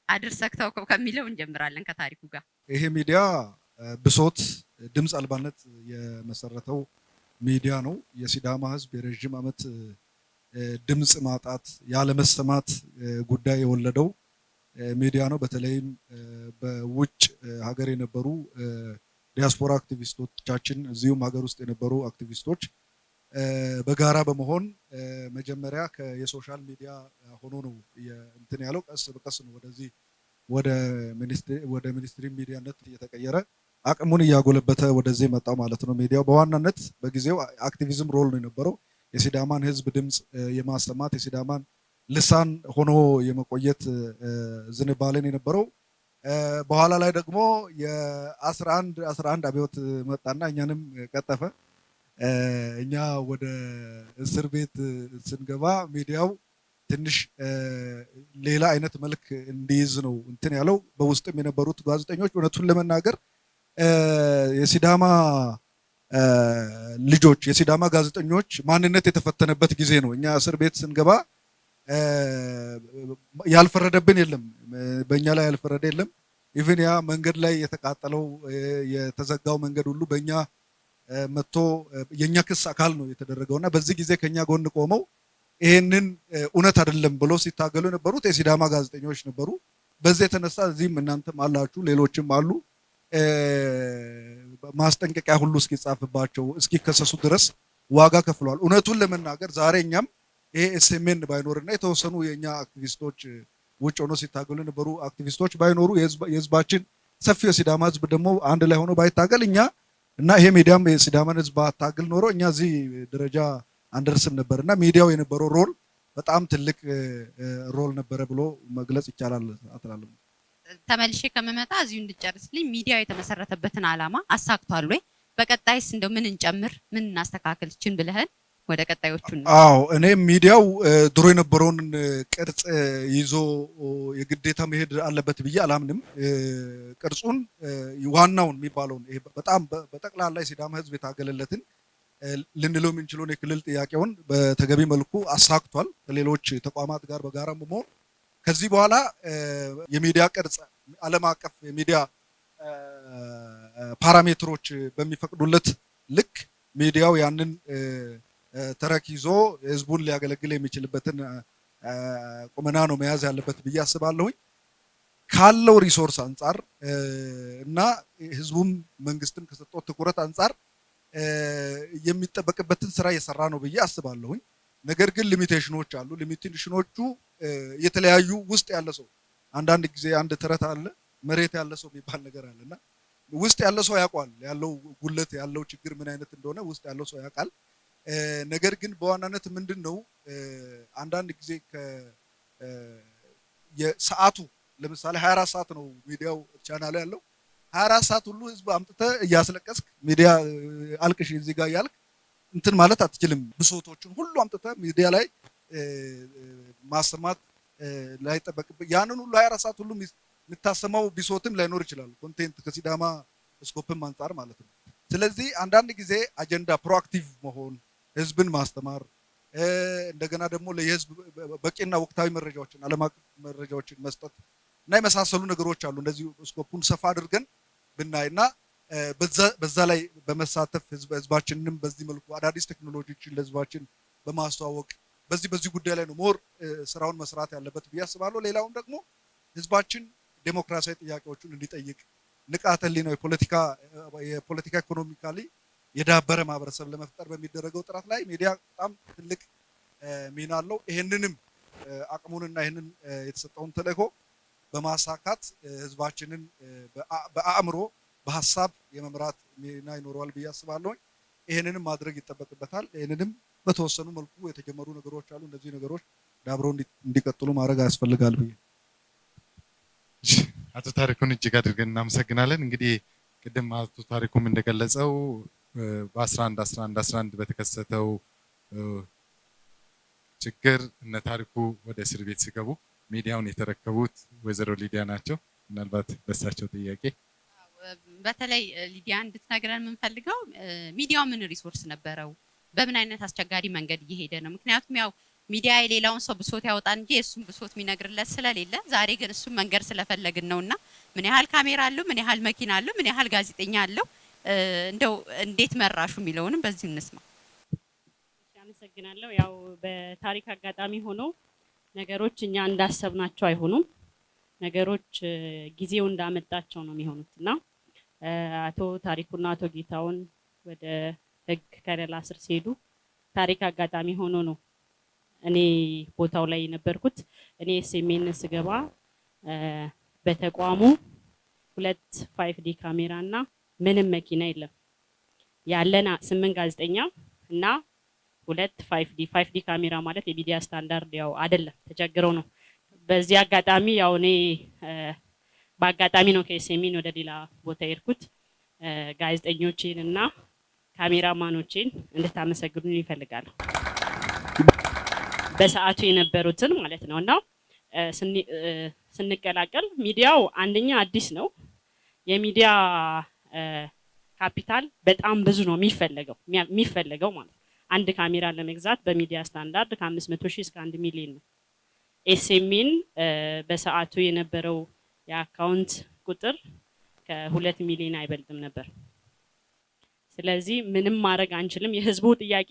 አድርሰክተው ከሚለው እንጀምራለን ከታሪኩ ጋር። ይሄ ሚዲያ ብሶት ድምጽ አልባነት የመሰረተው ሚዲያ ነው። የሲዳማ ህዝብ የረጅም ዓመት ድምጽ ማጣት ያለመሰማት ጉዳይ የወለደው ሚዲያ ነው። በተለይም በውጭ ሀገር የነበሩ ዲያስፖራ አክቲቪስቶቻችን እዚሁም ሀገር ውስጥ የነበሩ አክቲቪስቶች በጋራ በመሆን መጀመሪያ የሶሻል ሚዲያ ሆኖ ነው እንትን ያለው። ቀስ በቀስ ነው ወደዚህ ወደ ሚኒስትሪ ሚዲያነት እየተቀየረ አቅሙን እያጎለበተ ወደዚህ መጣው ማለት ነው። ሚዲያው በዋናነት በጊዜው አክቲቪዝም ሮል ነው የነበረው። የሲዳማን ህዝብ ድምጽ የማሰማት የሲዳማን ልሳን ሆኖ የመቆየት ዝንባሌን የነበረው። በኋላ ላይ ደግሞ የ11 አብዮት መጣና እኛንም ቀጠፈ። እኛ ወደ እስር ቤት ስንገባ ሚዲያው ትንሽ ሌላ አይነት መልክ እንዲይዝ ነው እንትን ያለው። በውስጥም የነበሩት ጋዜጠኞች እውነቱን ለመናገር የሲዳማ ልጆች የሲዳማ ጋዜጠኞች ማንነት የተፈተነበት ጊዜ ነው። እኛ እስር ቤት ስንገባ ያልፈረደብን የለም፣ በእኛ ላይ ያልፈረደ የለም። ኢቭን ያ መንገድ ላይ የተቃጠለው የተዘጋው መንገድ ሁሉ በእኛ መጥቶ የኛ ክስ አካል ነው የተደረገውና በዚህ ጊዜ ከኛ ጎን ቆመው ይሄንን እውነት አይደለም ብሎ ሲታገሉ የነበሩት የሲዳማ ጋዜጠኞች ነበሩ። በዚህ የተነሳ እዚህም እናንተም አላችሁ፣ ሌሎችም አሉ። ማስጠንቀቂያ ሁሉ እስኪጻፍባቸው እስኪከሰሱ ድረስ ዋጋ ከፍለዋል። እውነቱን ለመናገር ዛሬ እኛም ይሄ ኤስኤምኤን ባይኖርና የተወሰኑ የኛ አክቲቪስቶች ውጭ ሆኖ ሲታገሉ የነበሩ አክቲቪስቶች ባይኖሩ የህዝባችን ሰፊ የሲዳማ ህዝብ ደግሞ አንድ ላይ ሆኖ ባይታገል እኛ እና ይሄ ሚዲያም የሲዳማን ህዝብ ባታገል ኖሮ እኛ እዚህ ደረጃ አንደርስም ነበርና ሚዲያው የነበረው ሮል በጣም ትልቅ ሮል ነበረ ብሎ መግለጽ ይቻላል አትላለም። ተመልሼ ከመመጣ እዚሁ እንድጨርስልኝ ሚዲያው የተመሰረተበትን ዓላማ አሳክቷል ወይ? በቀጣይስ እንደው ምን እንጨምር ምን እናስተካክል ችን ብለህን ወደ ቀጣዮቹ ነው? እኔ ሚዲያው ድሮ የነበረውን ቅርጽ ይዞ የግዴታ መሄድ አለበት ብዬ አላምንም። ቅርጹን ዋናውን የሚባለውን ይሄ በጣም በጠቅላላ የሲዳማ ህዝብ የታገለለትን ልንለው የምንችለውን የክልል ጥያቄውን በተገቢ መልኩ አሳክቷል ከሌሎች ተቋማት ጋር በጋራ በመሆን። ከዚህ በኋላ የሚዲያ ቅርጽ ዓለም አቀፍ የሚዲያ ፓራሜትሮች በሚፈቅዱለት ልክ ሚዲያው ያንን ተረክ ይዞ ህዝቡን ሊያገለግል የሚችልበትን ቁመና ነው መያዝ ያለበት ብዬ አስባለሁኝ። ካለው ሪሶርስ አንጻር እና ህዝቡም መንግስትም ከሰጠው ትኩረት አንጻር የሚጠበቅበትን ስራ እየሰራ ነው ብዬ አስባለሁኝ። ነገር ግን ሊሚቴሽኖች አሉ። ሊሚቴሽኖቹ የተለያዩ ውስጥ ያለ ሰው አንዳንድ ጊዜ አንድ ተረት አለ፣ መሬት ያለ ሰው የሚባል ነገር አለና ውስጥ ያለ ሰው ያውቃል ያለው ጉለት ያለው ችግር ምን አይነት እንደሆነ ውስጥ ያለው ሰው ያውቃል። ነገር ግን በዋናነት ምንድነው አንዳንድ ጊዜ የሰዓቱ ለምሳሌ 24 ሰዓት ነው ሚዲያው ቻናል ያለው 24 ሰዓት ሁሉ ህዝብ አምጥተ እያስለቀስክ ሚዲያ አልቅሽ እዚህ ጋር ያልክ እንትን ማለት አትችልም ብሶቶችን ሁሉ አምጥተ ሚዲያ ላይ ማሰማት ላይ ተበቅብ ያንን ሁሉ 24 ሰዓት ሁሉ የምታሰማው ቢሶትም ላይኖር ይችላል ኮንቴንት ከሲዳማ ስኮፕም አንፃር ማለት ነው ስለዚህ አንዳንድ ጊዜ አጀንዳ ፕሮአክቲቭ መሆን ህዝብን ማስተማር እንደገና ደግሞ ለህዝብ በቂና ወቅታዊ መረጃዎችን ዓለም አቀፍ መረጃዎችን መስጠት እና የመሳሰሉ ነገሮች አሉ እንደዚህ ስኮፑን ሰፋ አድርገን ብናይና በዛ ላይ በመሳተፍ ህዝባችንንም በዚህ መልኩ አዳዲስ ቴክኖሎጂዎችን ለህዝባችን በማስተዋወቅ በዚህ ጉዳይ ላይ ነው ሞር ስራውን መስራት ያለበት ቢያስባለው ሌላውን ደግሞ ህዝባችን ዴሞክራሲያዊ ጥያቄዎችን እንዲጠይቅ ንቃተ ህሊናው የፖለቲካ ኢኮኖሚካሊ የዳበረ ማህበረሰብ ለመፍጠር በሚደረገው ጥረት ላይ ሚዲያ በጣም ትልቅ ሚና አለው ይሄንንም አቅሙንና ይሄንን የተሰጠውን ተልዕኮ በማሳካት ህዝባችንን በአእምሮ በሐሳብ የመምራት ሚና ይኖረዋል ቢያስባለው ይሄንንም ማድረግ ይተበቅበታል ይሄንንም በተወሰኑ መልኩ የተጀመሩ ነገሮች አሉ እነዚህ ነገሮች ዳብረው እንዲቀጥሉ ማድረግ ያስፈልጋል ብዬ አቶ ታሪኩን እጅግ አድርገን እናመሰግናለን እንግዲህ ቅድም አቶ ታሪኩም እንደገለጸው በ11 በተከሰተው ችግር እነ ታሪኩ ወደ እስር ቤት ሲገቡ ሚዲያውን የተረከቡት ወይዘሮ ሊዲያ ናቸው ምናልባት በሳቸው ጥያቄ በተለይ ሊዲያ እንድትነግረን የምንፈልገው ሚዲያው ምን ሪሶርስ ነበረው በምን አይነት አስቸጋሪ መንገድ እየሄደ ነው ምክንያቱም ያው ሚዲያ የሌላውን ሰው ብሶት ያወጣ እንጂ እሱም ብሶት የሚነግርለት ስለሌለ ዛሬ ግን እሱም መንገር ስለፈለግን ነውና ምን ያህል ካሜራ አለው ምን ያህል መኪና አለው ምን ያህል ጋዜጠኛ አለው እንደው እንዴት መራሹ የሚለውንም በዚህ እንስማ አመሰግናለሁ ያው በታሪክ አጋጣሚ ሆኖ ነገሮች እኛ እንዳሰብናቸው አይሆኑም ነገሮች ጊዜው እንዳመጣቸው ነው የሚሆኑትና አቶ ታሪኩና አቶ ጌታውን ወደ ህግ ከለላ ስር ሲሄዱ ታሪክ አጋጣሚ ሆኖ ነው እኔ ቦታው ላይ ነበርኩት እኔ SMN ስገባ በተቋሙ 2 5D ካሜራና ምንም መኪና የለም ያለና 8 ጋዜጠኛ እና 2 5D ካሜራ ማለት የሚዲያ ስታንዳርድ ያው አይደለም ተቸግረው ነው በዚህ አጋጣሚ ያው እኔ በአጋጣሚ ነው ከSMN ወደ ሌላ ቦታ የሄድኩት ጋዜጠኞቼንና ካሜራማኖቼን እንድታመሰግኑኝ ይፈልጋሉ በሰዓቱ የነበሩትን ማለት ነውና ስንቀላቀል ሚዲያው አንደኛ አዲስ ነው የሚዲያ ካፒታል በጣም ብዙ ነው የሚፈልገው ማለት አንድ ካሜራ ለመግዛት በሚዲያ ስታንዳርድ ከ500,000 እስከ 1 ሚሊዮን ነው SMN በሰዓቱ የነበረው የአካውንት ቁጥር ከ2 ሚሊዮን አይበልጥም ነበር ስለዚህ ምንም ማድረግ አንችልም የህዝቡ ጥያቄ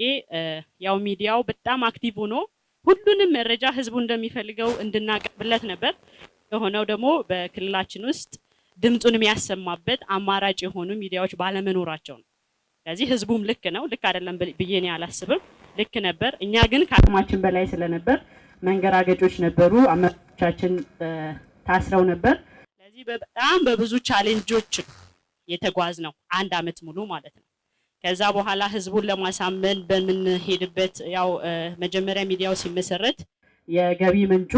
ያው ሚዲያው በጣም አክቲቭ ሆኖ ሁሉንም መረጃ ህዝቡ እንደሚፈልገው እንድናቀርብለት ነበር የሆነው ደግሞ በክልላችን ውስጥ ድምጹን የሚያሰማበት አማራጭ የሆኑ ሚዲያዎች ባለመኖራቸው ነው ስለዚህ ህዝቡም ልክ ነው ልክ አይደለም ብዬ እኔ አላስብም ልክ ነበር እኛ ግን ከአቅማችን በላይ ስለነበር መንገራገጮች ነበሩ አመራሮቻችን ታስረው ነበር ስለዚህ በጣም በብዙ ቻሌንጆች የተጓዝ ነው 1 አመት ሙሉ ማለት ነው ከዛ በኋላ ህዝቡን ለማሳመን በምን ሄድበት ያው መጀመሪያ ሚዲያው ሲመሰረት የገቢ ምንጩ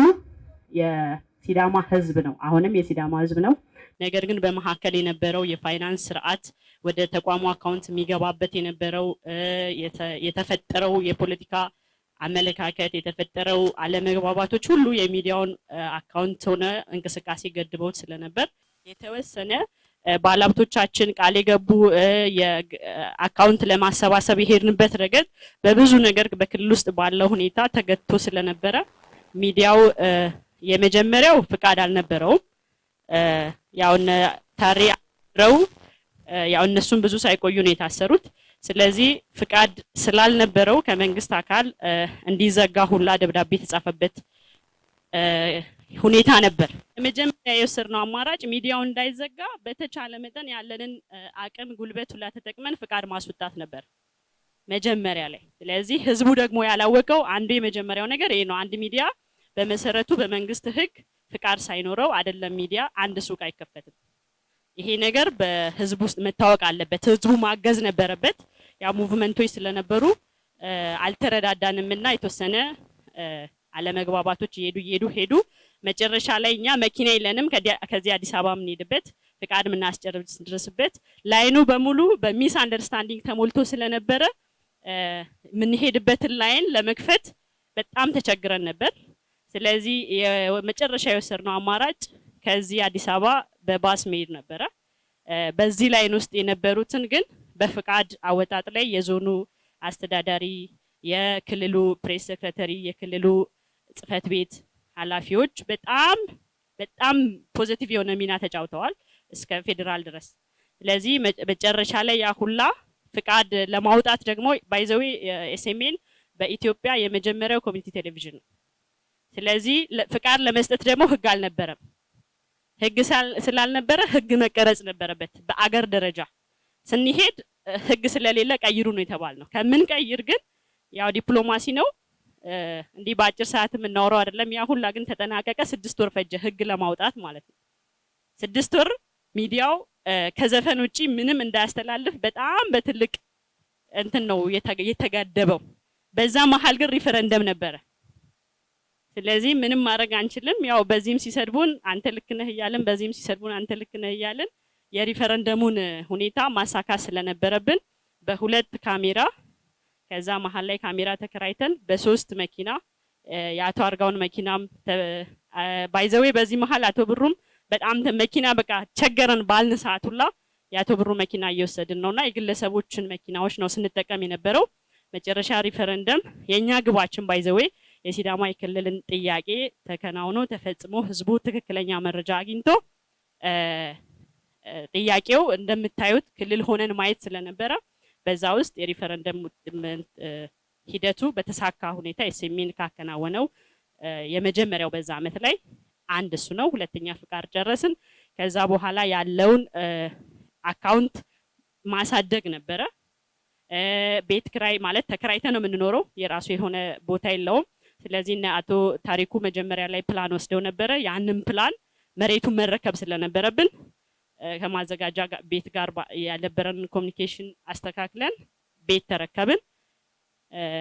የሲዳማ ህዝብ ነው አሁንም የሲዳማ ህዝብ ነው ነገር ግን በመሐከል የነበረው የፋይናንስ ስርዓት ወደ ተቋሙ አካውንት የሚገባበት የነበረው የተፈጠረው የፖለቲካ አመለካከት የተፈጠረው አለመግባባቶች ሁሉ የሚዲያውን አካውንት ሆነ እንቅስቃሴ ገድበውት ስለነበር የተወሰነ ባለሀብቶቻችን ቃል የገቡ የአካውንት ለማሰባሰብ የሄድንበት ረገድ በብዙ ነገር በክልል ውስጥ ባለው ሁኔታ ተገድቶ ስለነበረ ሚዲያው የመጀመሪያው ፍቃድ አልነበረውም ያው ታሪያው ያው እነሱም ብዙ ሳይቆዩ ነው የታሰሩት ስለዚህ ፍቃድ ስላልነበረው ከመንግስት አካል እንዲዘጋ ሁላ ደብዳቤ ተጻፈበት ሁኔታ ነበር መጀመሪያ የወሰድነው አማራጭ ሚዲያው እንዳይዘጋ በተቻለ መጠን ያለንን አቅም ጉልበት ሁላ ተጠቅመን ፍቃድ ማስወጣት ነበር መጀመሪያ ላይ ስለዚህ ህዝቡ ደግሞ ያላወቀው አንዱ የመጀመሪያው ነገር ይሄ ነው አንድ ሚዲያ በመሰረቱ በመንግስት ህግ ፍቃድ ሳይኖረው አይደለም ሚዲያ አንድ ሱቅ አይከፈትም ይሄ ነገር በህዝቡ ውስጥ መታወቅ አለበት ህዝቡ ማገዝ ነበረበት ያ ሙቭመንቶች ስለነበሩ አልተረዳዳንምና የተወሰነ አለመግባባቶች እየሄዱ ሄዱ። መጨረሻ ላይ እኛ መኪና የለንም ከዚህ አዲስ አበባ የምንሄድበት ፍቃድ የምናስጨርስበት ላይኑ በሙሉ በሚስ አንደርስታንዲንግ ተሞልቶ ስለነበረ የምንሄድበትን ላይን ለመክፈት በጣም ተቸግረን ነበር። ስለዚህ የመጨረሻ የወሰድነው አማራጭ ከዚህ አዲስ አበባ በባስ መሄድ ነበረ። በዚህ ላይን ውስጥ የነበሩትን ግን በፍቃድ አወጣጥ ላይ የዞኑ አስተዳዳሪ፣ የክልሉ ፕሬስ ሴክሬታሪ፣ የክልሉ ጽህፈት ቤት ኃላፊዎች በጣም ፖዚቲቭ የሆነ ሚና ተጫውተዋል እስከ ፌደራል ድረስ። ስለዚህ መጨረሻ ላይ ያ ሁላ ፍቃድ ለማውጣት ደግሞ ባይዘዌ ኤስኤምኤን በኢትዮጵያ የመጀመሪያው ኮሚኒቲ ቴሌቪዥን ነው። ስለዚህ ፍቃድ ለመስጠት ደግሞ ህግ አልነበረም። ህግ ስላልነበረ ህግ መቀረጽ ነበረበት በአገር ደረጃ። ስንሄድ ህግ ስለሌለ ቀይሩ ነው የተባልነው። ከምን ቀይር ግን ያው ዲፕሎማሲ ነው እንዲህ በአጭር ሰዓት የምናወራው አይደለም። ያ ሁላ ግን ተጠናቀቀ። 6 ወር ፈጀ ህግ ለማውጣት ማለት ነው። 6 ወር ሚዲያው ከዘፈን ውጪ ምንም እንዳያስተላልፍ በጣም በትልቅ እንትን ነው የተጋደበው። በዛ መሃል ግን ሪፈረንደም ነበረ። ስለዚህ ምንም ማድረግ አንችልም። ያው በዚህም ሲሰድቡን አንተ ልክ ነህ እያልን በዚህም ሲሰድቡን አንተ ልክ ነህ እያልን የሪፈረንደሙን ሁኔታ ማሳካት ስለነበረብን በ2 ካሜራ ከዛ መሃል ላይ ካሜራ ተከራይተን በ3 መኪና የአቶ አርጋውን መኪናም ባይዘዌ በዚህ መሃል አቶ ብሩም በጣም መኪና በቃ ቸገረን ባልን ሰዓት ሁላ የአቶ ብሩ መኪና እየወሰድን ነውና የግለሰቦችን መኪናዎች ነው ስንጠቀም የነበረው። መጨረሻ ሪፈረንደም የኛ ግባችን ባይዘዌ የሲዳማ የክልልን ጥያቄ ተከናውኖ ተፈጽሞ ህዝቡ ትክክለኛ መረጃ አግኝቶ ጥያቄው እንደምታዩት ክልል ሆነን ማየት ስለነበረ በዛ ውስጥ የሪፈረንደም ሂደቱ በተሳካ ሁኔታ ኤስኤምኤን ካከናወነው የመጀመሪያው በዛ አመት ላይ አንድ እሱ ነው። ሁለተኛ ፍቃድ ጨረስን። ከዛ በኋላ ያለውን አካውንት ማሳደግ ነበረ። ቤት ክራይ ማለት ተከራይተን ነው የምንኖረው፣ የራሱ የሆነ ቦታ የለውም። ስለዚህ አቶ ታሪኩ መጀመሪያ ላይ ፕላን ወስደው ነበረ። ያንን ፕላን መሬቱን መረከብ ስለነበረብን ከማዘጋጃ ቤት ጋር ያለበረን ኮሙኒኬሽን አስተካክለን ቤት ተረከብን።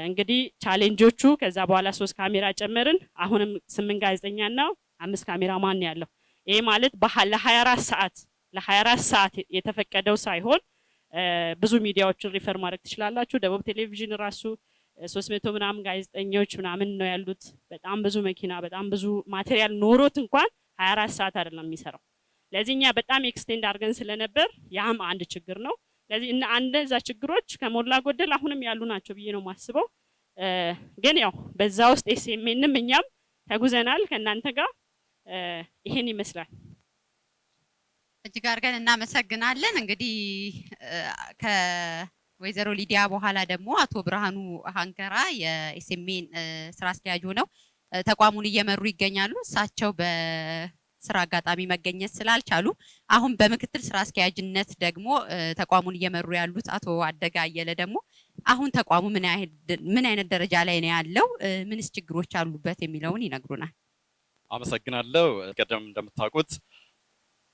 እንግዲህ ቻሌንጆቹ ከዛ በኋላ 3 ካሜራ ጨመርን። አሁንም 8 ጋዜጠኛና 5 ካሜራ ማን ያለው ይሄ ማለት ለ24 ሰዓት የተፈቀደው ሳይሆን ብዙ ሚዲያዎችን ሪፈር ማድረግ ትችላላችሁ። ደቡብ ቴሌቪዥን ራሱ 300 ምናምን ጋዜጠኞች ምናምን ነው ያሉት። በጣም ብዙ መኪና በጣም ብዙ ማቴሪያል ኖሮት እንኳን 24 ሰዓት አይደለም የሚሰራው። ለዚህኛ በጣም ኤክስቴንድ አድርገን ስለነበር ያም አንድ ችግር ነው። ለዚህ እና አንደዛ ችግሮች ከሞላ ጎደል አሁንም ያሉ ናቸው ብዬ ነው ማስበው። ግን ያው በዛ ውስጥ ኤስኤምኤንም እኛም ተጉዘናል ከናንተ ጋር ይሄን ይመስላል። እጅግ አድርገን እናመሰግናለን። እንግዲህ ከወይዘሮ ሊዲያ በኋላ ደግሞ አቶ ብርሃኑ ሃንከራ የኤስኤምኤን ስራ አስኪያጅ ሆነው ተቋሙን እየመሩ ይገኛሉ። እሳቸው በስራ አጋጣሚ መገኘት ስላልቻሉ አሁን በምክትል ስራ አስኪያጅነት ደግሞ ተቋሙን እየመሩ ያሉት አቶ አደጋ አየለ ደግሞ አሁን ተቋሙ ምን አይነት ደረጃ ላይ ነው ያለው፣ ምንስ ችግሮች አሉበት የሚለውን ይነግሩናል። አመሰግናለሁ። ቀደም እንደምታውቁት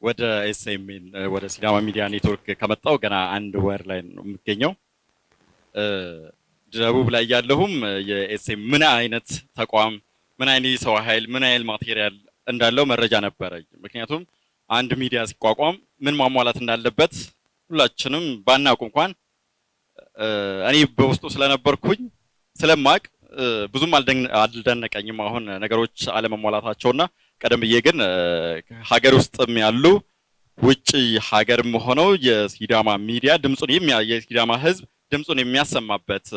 ወደ ኤስኤምኤን ወደ ሲዳማ ሚዲያ ኔትወርክ ከመጣው ገና 1 ወር ላይ ነው የምገኘው። ደቡብ ላይ ያለሁም የኤስኤም ምን አይነት ተቋም ምን አይነት ሰው ኃይል ምን አይነት ማቴሪያል እንዳለው መረጃ ነበረኝ። ምክንያቱም አንድ ሚዲያ ሲቋቋም ምን ማሟላት እንዳለበት ሁላችንም ባናውቅ እንኳን እኔ በውስጡ ስለነበርኩኝ ስለማቅ ብዙም አልደነቀኝም አሁን ነገሮች አለመሟላታቸውና ቀደም ብዬ ግን ሀገር ውስጥም ያሉ ውጪ ሀገርም ሆነው የሲዳማ ሚዲያ ድምጹን የሲዳማ ህዝብ ድምጹን የሚያሰማበት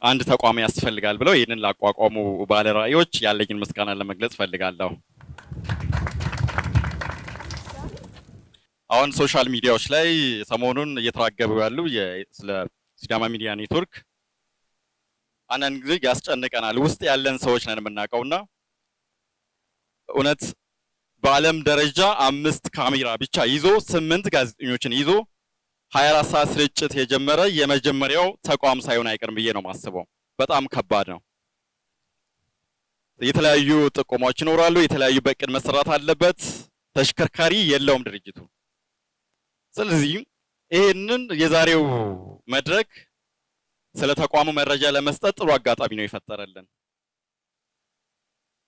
አንድ ተቋም ያስፈልጋል ብለው ይሄንን ላቋቋሙ ባለራዕዮች ያለኝን ምስጋና ለመግለጽ ፈልጋለሁ። አሁን ሶሻል ሚዲያዎች ላይ ሰሞኑን እየተራገቡ ያሉ ስለ ሲዳማ ሚዲያ ኔትወርክ አንዳንድ ጊዜ ያስጨንቀናል። ውስጥ ያለን ሰዎች ነን የምናውቀውና እውነት በዓለም ደረጃ 5 ካሜራ ብቻ ይዞ 8 ጋዜጠኞችን ይዞ 24 ሰዓት ስርጭት የጀመረ የመጀመሪያው ተቋም ሳይሆን አይቀርም ብዬ ነው ማስበው። በጣም ከባድ ነው። የተለያዩ ጥቆማዎች ይኖራሉ። የተለያዩ በቅድ መሰራት አለበት። ተሽከርካሪ የለውም ድርጅቱ። ስለዚህ ይሄንን የዛሬው መድረክ ስለ ተቋሙ መረጃ ለመስጠት ጥሩ አጋጣሚ ነው የፈጠረልን።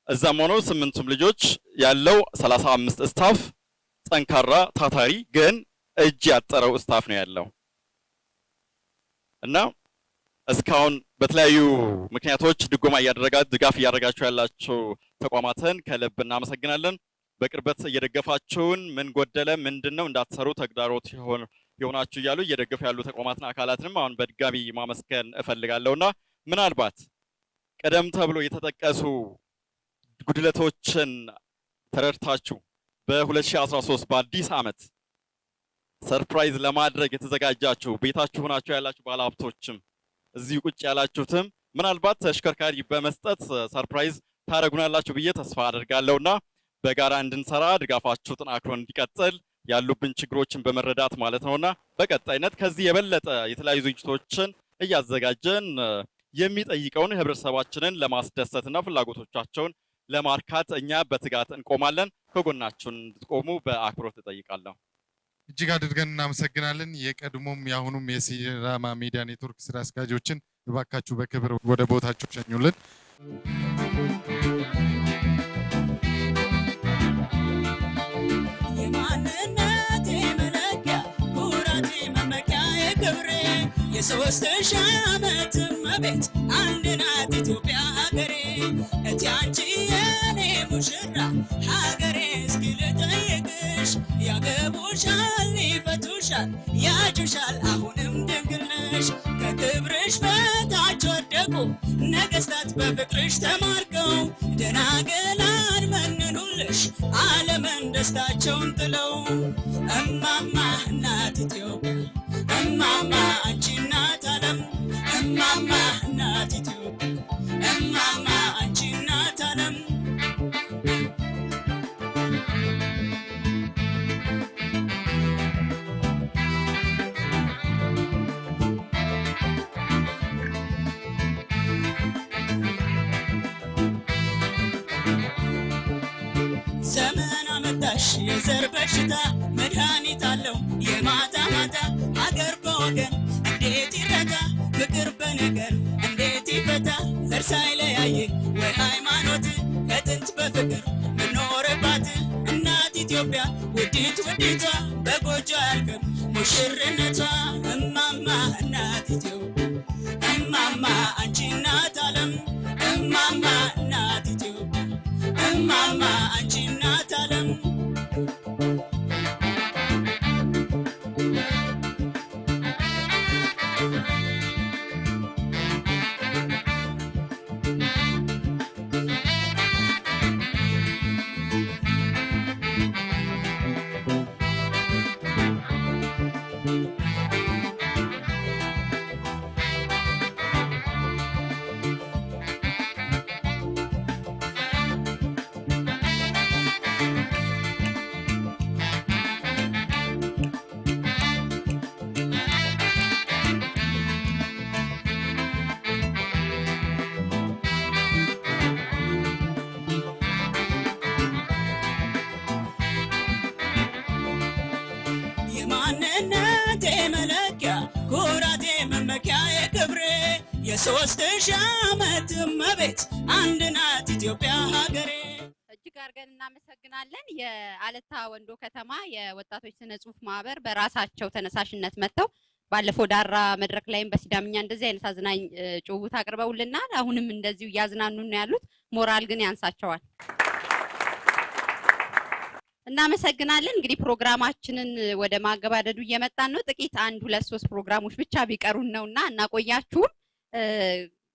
እዛም ሆኖ 8ቱም ልጆች ያለው 35 ስታፍ ጠንካራ ታታሪ ግን እጅ ያጠረው ስታፍ ነው ያለው እና እስካሁን በተለያዩ ምክንያቶች ድጎማ ድጋፍ እያደረጋችሁ ያላችሁ ተቋማትን ከልብ እናመሰግናለን። በቅርበት እየደገፋችሁን ምን ጎደለ ምንድነው እንዳትሰሩ ተግዳሮት የሆናችሁ እያሉ እየደገፉ ያሉ ተቋማትና አካላትንም አሁን በድጋሚ ማመስገን እፈልጋለሁና ምናልባት ቀደም ተብሎ የተጠቀሱ ጉድለቶችን ተረድታችሁ በ2013 በአዲስ ዓመት ሰርፕራይዝ ለማድረግ የተዘጋጃችሁ ቤታችሁ ሆናችሁ ያላችሁ ባለሀብቶችም እዚህ ቁጭ ያላችሁትም ምናልባት ተሽከርካሪ በመስጠት ሰርፕራይዝ ታረጉናላችሁ ብዬ ተስፋ አደርጋለሁና በጋራ እንድንሰራ ድጋፋችሁ ተጠናክሮ እንዲቀጥል ያሉብን ችግሮችን በመረዳት ማለት ነውና በቀጣይነት ከዚህ የበለጠ የተለያዩ ዝግጅቶችን እያዘጋጀን የሚጠይቀውን ህብረተሰባችንን ለማስደሰትና ፍላጎቶቻቸውን ለማርካት እኛ በትጋት እንቆማለን። ከጎናችሁን እንድትቆሙ በአክብሮት እጠይቃለሁ። እጅግ አድርገን እናመሰግናለን። የቀድሞም ያሁኑም የሲዳማ ሚዲያ ኔትወርክ ስራ አስኪያጆችን እባካችሁ በክብር ወደ ቦታችሁ ሸኙልን። የማንነቴ መለኪያ ኩራቴ መመኪያ የክብሬ የሶስት ሺህ ዓመት እመቤት አንድ ናት ኢትዮጵያ ሀገሬ እቲ አንቺ የኔ ሙሽራ ሀገሬ እስኪ ልጠይቅሽ ያገቡሻል ይፈቱሻል ያጩሻል አሁንም ድንግል ነሽ ከክብርሽ በታች ወደቁ ነገስታት በፍቅርሽ ተማርከው ደናግላን መንኑልሽ ዓለምን ደስታቸውን ጥለው እማማ እናት ኢትዮጵያ እማማ አንቺ እናት ዓለም እማማ እናት ኢትዮጵያ እማማ አንቺ እናት ዓለም ዘመን አመጣሽ የዘር በሽታ መድኃኒት አለው የማታ ማታ ሀገር በወገን እንዴት ይረታ ፍቅር በነገር እንዴት ይፈታ ዘር ሳይለያይ ወይ ሃይማኖት ከጥንት በፍቅር ምኖርባት እናት ኢትዮጵያ ውዲት ውዲቷ በጎጆ ያልቅም ሙሽርነቷ እማማ እናት ኢትዮጵያ እማማ አንቺ እናት ዓለም እማማ እናት ኢትዮጵያ እማማ አንቺ እናት ዓለም የማንነቴ መለኪያ ኩራቴ መመኪያ የክብሬ የሶስት ሺህ ዓመት እመቤት አንድ ናት ኢትዮጵያ ሀገሬ። እጅግ አድርገን እናመሰግናለን። የአለታ ወንዶ ከተማ የወጣቶች ስነ ጽሁፍ ማህበር በራሳቸው ተነሳሽነት መጥተው ባለፈው ዳራ መድረክ ላይም በሲዳምኛ እንደዚህ አይነት አዝናኝ ጭውውት አቅርበውልናል። አሁንም እንደዚሁ እያዝናኑ ነው ያሉት። ሞራል ግን ያንሳቸዋል። እናመሰግናለን። እንግዲህ ፕሮግራማችንን ወደ ማገባደዱ እየመጣን ነው። ጥቂት 1 2 3 ፕሮግራሞች ብቻ ቢቀሩን ነውና እናቆያችሁም።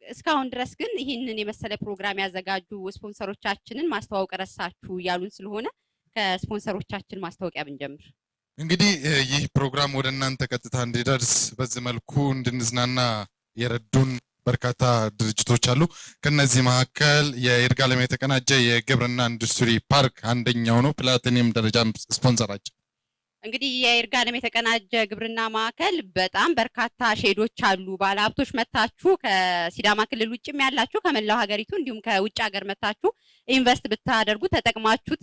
እስካሁን ድረስ ግን ይህንን የመሰለ ፕሮግራም ያዘጋጁ ስፖንሰሮቻችንን ማስተዋወቅ ረሳችሁ ያሉን ስለሆነ ከስፖንሰሮቻችን ማስተዋወቂያ ብንጀምር። እንግዲህ ይህ ፕሮግራም ወደ እናንተ ቀጥታ እንዲደርስ በዚህ መልኩ እንድንዝናና የረዱን በርካታ ድርጅቶች አሉ። ከነዚህ መካከል የይርጋለም የተቀናጀ የግብርና ኢንዱስትሪ ፓርክ አንደኛው ነው። ፕላቲኒየም ደረጃ ስፖንሰራችን። እንግዲህ የይርጋለም የተቀናጀ ግብርና ማዕከል በጣም በርካታ ሼዶች አሉ። ባለሀብቶች መታችሁ ከሲዳማ ክልል ውጭም ያላችሁ ከመላው ሀገሪቱ እንዲሁም ከውጭ ሀገር መታችሁ ኢንቨስት ብታደርጉ ተጠቅማችሁ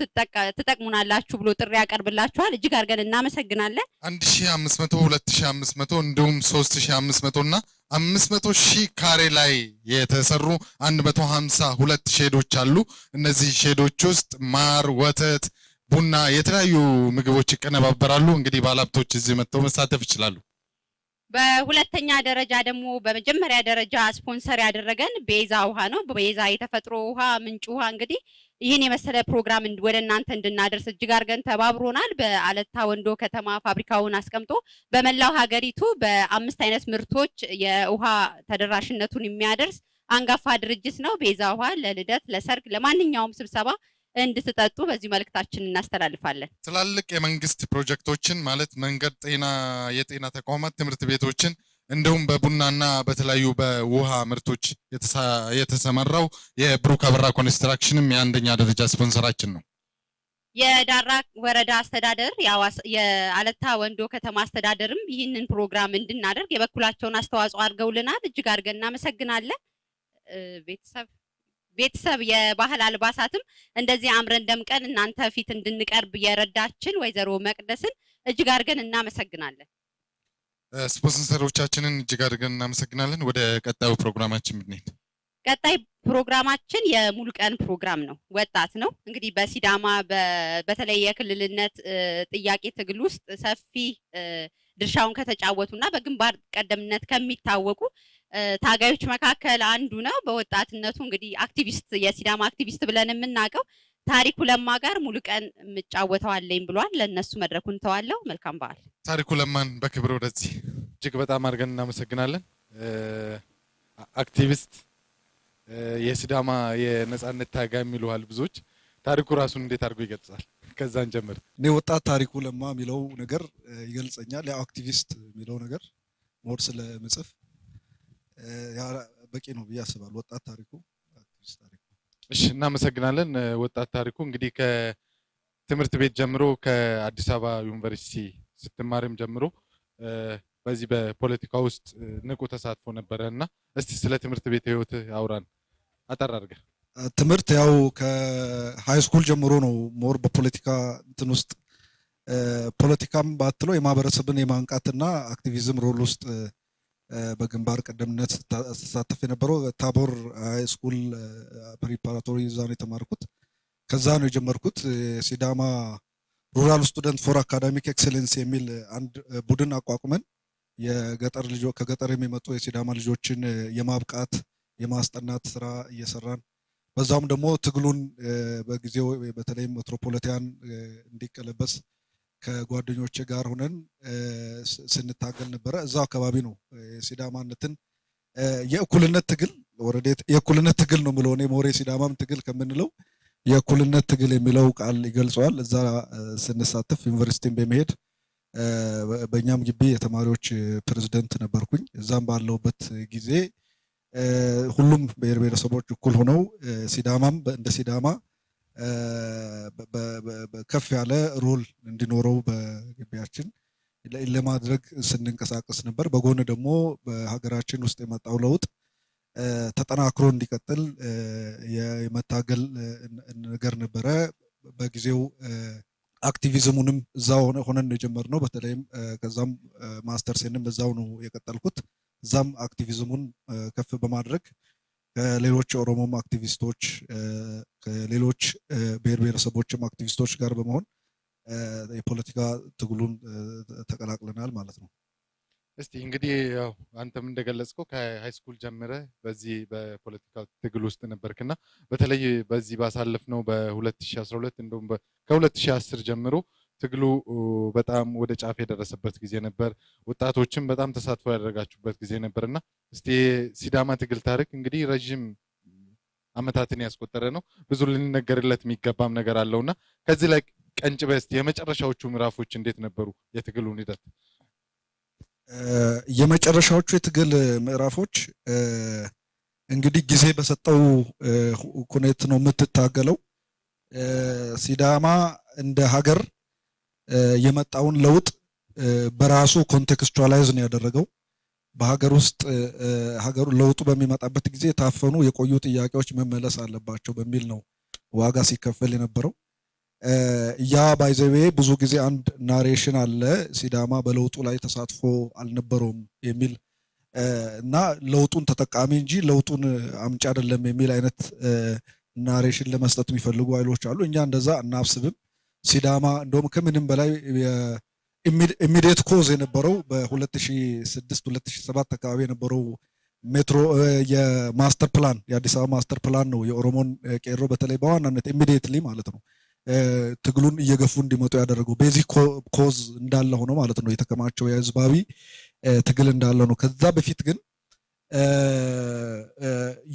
ትጠቅሙናላችሁ ብሎ ጥሪ ያቀርብላችኋል። እጅግ አድርገን እናመሰግናለን። 1500 2500 እንዲሁም 3500 እና 500 ሺህ ካሬ ላይ የተሰሩ 152 ሼዶች አሉ። እነዚህ ሼዶች ውስጥ ማር፣ ወተት፣ ቡና፣ የተለያዩ ምግቦች ይቀነባበራሉ። እንግዲህ ባለሀብቶች እዚህ መጥተው መሳተፍ ይችላሉ። በሁለተኛ ደረጃ ደግሞ በመጀመሪያ ደረጃ ስፖንሰር ያደረገን ቤዛ ውሃ ነው። ቤዛ የተፈጥሮ ውሃ ምንጭ ውሃ እንግዲህ ይህን የመሰለ ፕሮግራም ወደ እናንተ እንድናደርስ እጅግ አድርገን ተባብሮናል። በአለታ ወንዶ ከተማ ፋብሪካውን አስቀምጦ በመላው ሀገሪቱ በ5 አይነት ምርቶች የውሃ ተደራሽነቱን የሚያደርስ አንጋፋ ድርጅት ነው። ቤዛ ውሃ ለልደት፣ ለሰርግ፣ ለማንኛውም ስብሰባ እንድትጠጡ በዚህ መልእክታችን እናስተላልፋለን። ትላልቅ የመንግስት ፕሮጀክቶችን ማለት መንገድ፣ ጤና፣ የጤና ተቋማት፣ ትምህርት ቤቶችን እንዲሁም በቡናና በተለያዩ በውሃ ምርቶች የተሰማራው የብሩክ አበራ ኮንስትራክሽንም የአንደኛ ደረጃ ስፖንሰራችን ነው። የዳራ ወረዳ አስተዳደር የአለታ ወንዶ ከተማ አስተዳደርም ይህንን ፕሮግራም እንድናደርግ የበኩላቸውን አስተዋጽኦ አድርገውልናል። እጅግ አድርገን እናመሰግናለን። ቤተሰብ የባህል አልባሳትም እንደዚህ አምረን ደምቀን እናንተ ፊት እንድንቀርብ የረዳችን ወይዘሮ መቅደስን እጅግ አድርገን እናመሰግናለን። ስፖንሰሮቻችንን እጅግ አድርገን እናመሰግናለን። ወደ ቀጣዩ ፕሮግራማችን ብንሄድ ቀጣይ ፕሮግራማችን የሙሉ ቀን ፕሮግራም ነው። ወጣት ነው እንግዲህ በሲዳማ በተለይ የክልልነት ጥያቄ ትግል ውስጥ ሰፊ ድርሻውን ከተጫወቱና በግንባር ቀደምነት ከሚታወቁ ታጋዮች መካከል አንዱ ነው። በወጣትነቱ እንግዲህ አክቲቪስት የሲዳማ አክቲቪስት ብለን የምናውቀው ታሪኩ ለማ ጋር ሙሉ ቀን የምጫወተዋለኝ ብሏል። ለነሱ መድረኩን ተዋለው። መልካም በዓል። ታሪኩ ለማን በክብር ወደዚህ እጅግ በጣም አድርገን እናመሰግናለን። አክቲቪስት የሲዳማ የነጻነት ታጋይ የሚሉሃል ብዙዎች። ታሪኩ ራሱን እንዴት አድርጎ ይገልጻል? ከዛን ጀምር። እኔ ወጣት ታሪኩ ለማ የሚለው ነገር ይገልጸኛል። ያው አክቲቪስት የሚለው ነገር ሞር ስለምጽፍ ያ በቂ ነው ብዬ አስባለሁ። ወጣት ታሪኩ አክቲቪስት ታሪኩ። እሺ እናመሰግናለን። ወጣት ታሪኩ እንግዲህ ከትምህርት ቤት ጀምሮ ከአዲስ አበባ ዩኒቨርሲቲ ስትማርም ጀምሮ በዚህ በፖለቲካ ውስጥ ንቁ ተሳትፎ ነበረና እስቲ ስለ ትምህርት ቤት ህይወት አውራን አጠር አድርገህ። ትምህርት ያው ከሃይ ስኩል ጀምሮ ነው ሞር በፖለቲካ እንትን ውስጥ ፖለቲካም ባትለው የማህበረሰብን የማንቃትና አክቲቪዝም ሮል ውስጥ በግንባር ቀደምነት ተሳተፍ የነበረው ታቦር ሃይ ስኩል ፕሪፓራቶሪ እዛ ነው የተማርኩት። ከዛ ነው የጀመርኩት። ሲዳማ ሩራል ስቱደንት ፎር አካዳሚክ ኤክሰለንስ የሚል አንድ ቡድን አቋቁመን የገጠር ልጆች ከገጠር የሚመጡ የሲዳማ ልጆችን የማብቃት የማስጠናት ስራ እየሰራን በዛውም ደግሞ ትግሉን በጊዜው በተለይ ሜትሮፖሊታን እንዲቀለበስ ከጓደኞቼ ጋር ሆነን ስንታገል ነበረ። እዛው አካባቢ ነው ሲዳማነትን የእኩልነት ትግል ወረዴት የእኩልነት ትግል ነው ብሎ ነው ሞሬ ሲዳማም ትግል ከምንለው የእኩልነት ትግል የሚለው ቃል ይገልጸዋል። እዛ ስንሳተፍ ዩኒቨርሲቲን በመሄድ በእኛም ግቢ የተማሪዎች ፕሬዝዳንት ነበርኩኝ። እዛም ባለውበት ጊዜ ሁሉም ብሔር ብሔረሰቦች እኩል ሆነው ሲዳማም እንደ ሲዳማ ከፍ ያለ ሮል እንዲኖረው በግቢያችን ለማድረግ ስንንቀሳቀስ ነበር። በጎን ደግሞ በሀገራችን ውስጥ የመጣው ለውጥ ተጠናክሮ እንዲቀጥል የመታገል ነገር ነበረ። በጊዜው አክቲቪዝሙንም እዛው ሆነን የጀመርነው በተለይም ከዛም ማስተርሴንም እዛው ነው የቀጠልኩት። እዛም አክቲቪዝሙን ከፍ በማድረግ ከሌሎች ኦሮሞም አክቲቪስቶች ከሌሎች ብሔር ብሔረሰቦችም አክቲቪስቶች ጋር በመሆን የፖለቲካ ትግሉን ተቀላቅለናል ማለት ነው። እስቲ እንግዲህ ያው አንተም እንደገለጽከው ከሃይ ስኩል ጀምረ በዚህ በፖለቲካ ትግል ውስጥ ነበርክና በተለይ በዚህ ባሳለፍነው በ2012 እንደውም ከ2010 ጀምሮ ትግሉ በጣም ወደ ጫፍ የደረሰበት ጊዜ ነበር። ወጣቶችም በጣም ተሳትፎ ያደረጋችሁበት ጊዜ ነበርና እስቲ ሲዳማ ትግል ታሪክ እንግዲህ ረጅም አመታትን ያስቆጠረ ነው። ብዙ ልንነገርለት የሚገባም ነገር አለውና ከዚህ ላይ ቀንጭበህ እስቲ የመጨረሻዎቹ ምዕራፎች እንዴት ነበሩ? የትግሉን ሂደት የመጨረሻዎቹ የትግል ምዕራፎች እንግዲህ ጊዜ በሰጠው ሁኔታ ነው የምትታገለው። ሲዳማ እንደ ሀገር የመጣውን ለውጥ በራሱ ኮንቴክስቹአላይዝ ነው ያደረገው። በሀገር ውስጥ ሀገሩ ለውጡ በሚመጣበት ጊዜ ታፈኑ የቆዩ ጥያቄዎች መመለስ አለባቸው በሚል ነው ዋጋ ሲከፈል የነበረው። ያ ባይዘዌ ብዙ ጊዜ አንድ ናሬሽን አለ ሲዳማ በለውጡ ላይ ተሳትፎ አልነበረውም የሚል እና ለውጡን ተጠቃሚ እንጂ ለውጡን አምጪ አይደለም የሚል አይነት ናሬሽን ለመስጠት የሚፈልጉ ኃይሎች አሉ። እኛ እንደዛ እናስብም። ሲዳማ እንደውም ከምንም በላይ ኢሚዲየት ኮዝ የነበረው በ2006 2007 አካባቢ የነበረው ሜትሮ የማስተር ፕላን የአዲስ አበባ ማስተር ፕላን ነው የኦሮሞን ቄሮ በተለይ በዋናነት ኢሚዲየትሊ ማለት ነው ትግሉን እየገፉ እንዲመጡ ያደረገው ቤዚክ ኮዝ እንዳለ ሆኖ ማለት ነው የተከማቸው የህዝባዊ ትግል እንዳለ ነው። ከዛ በፊት ግን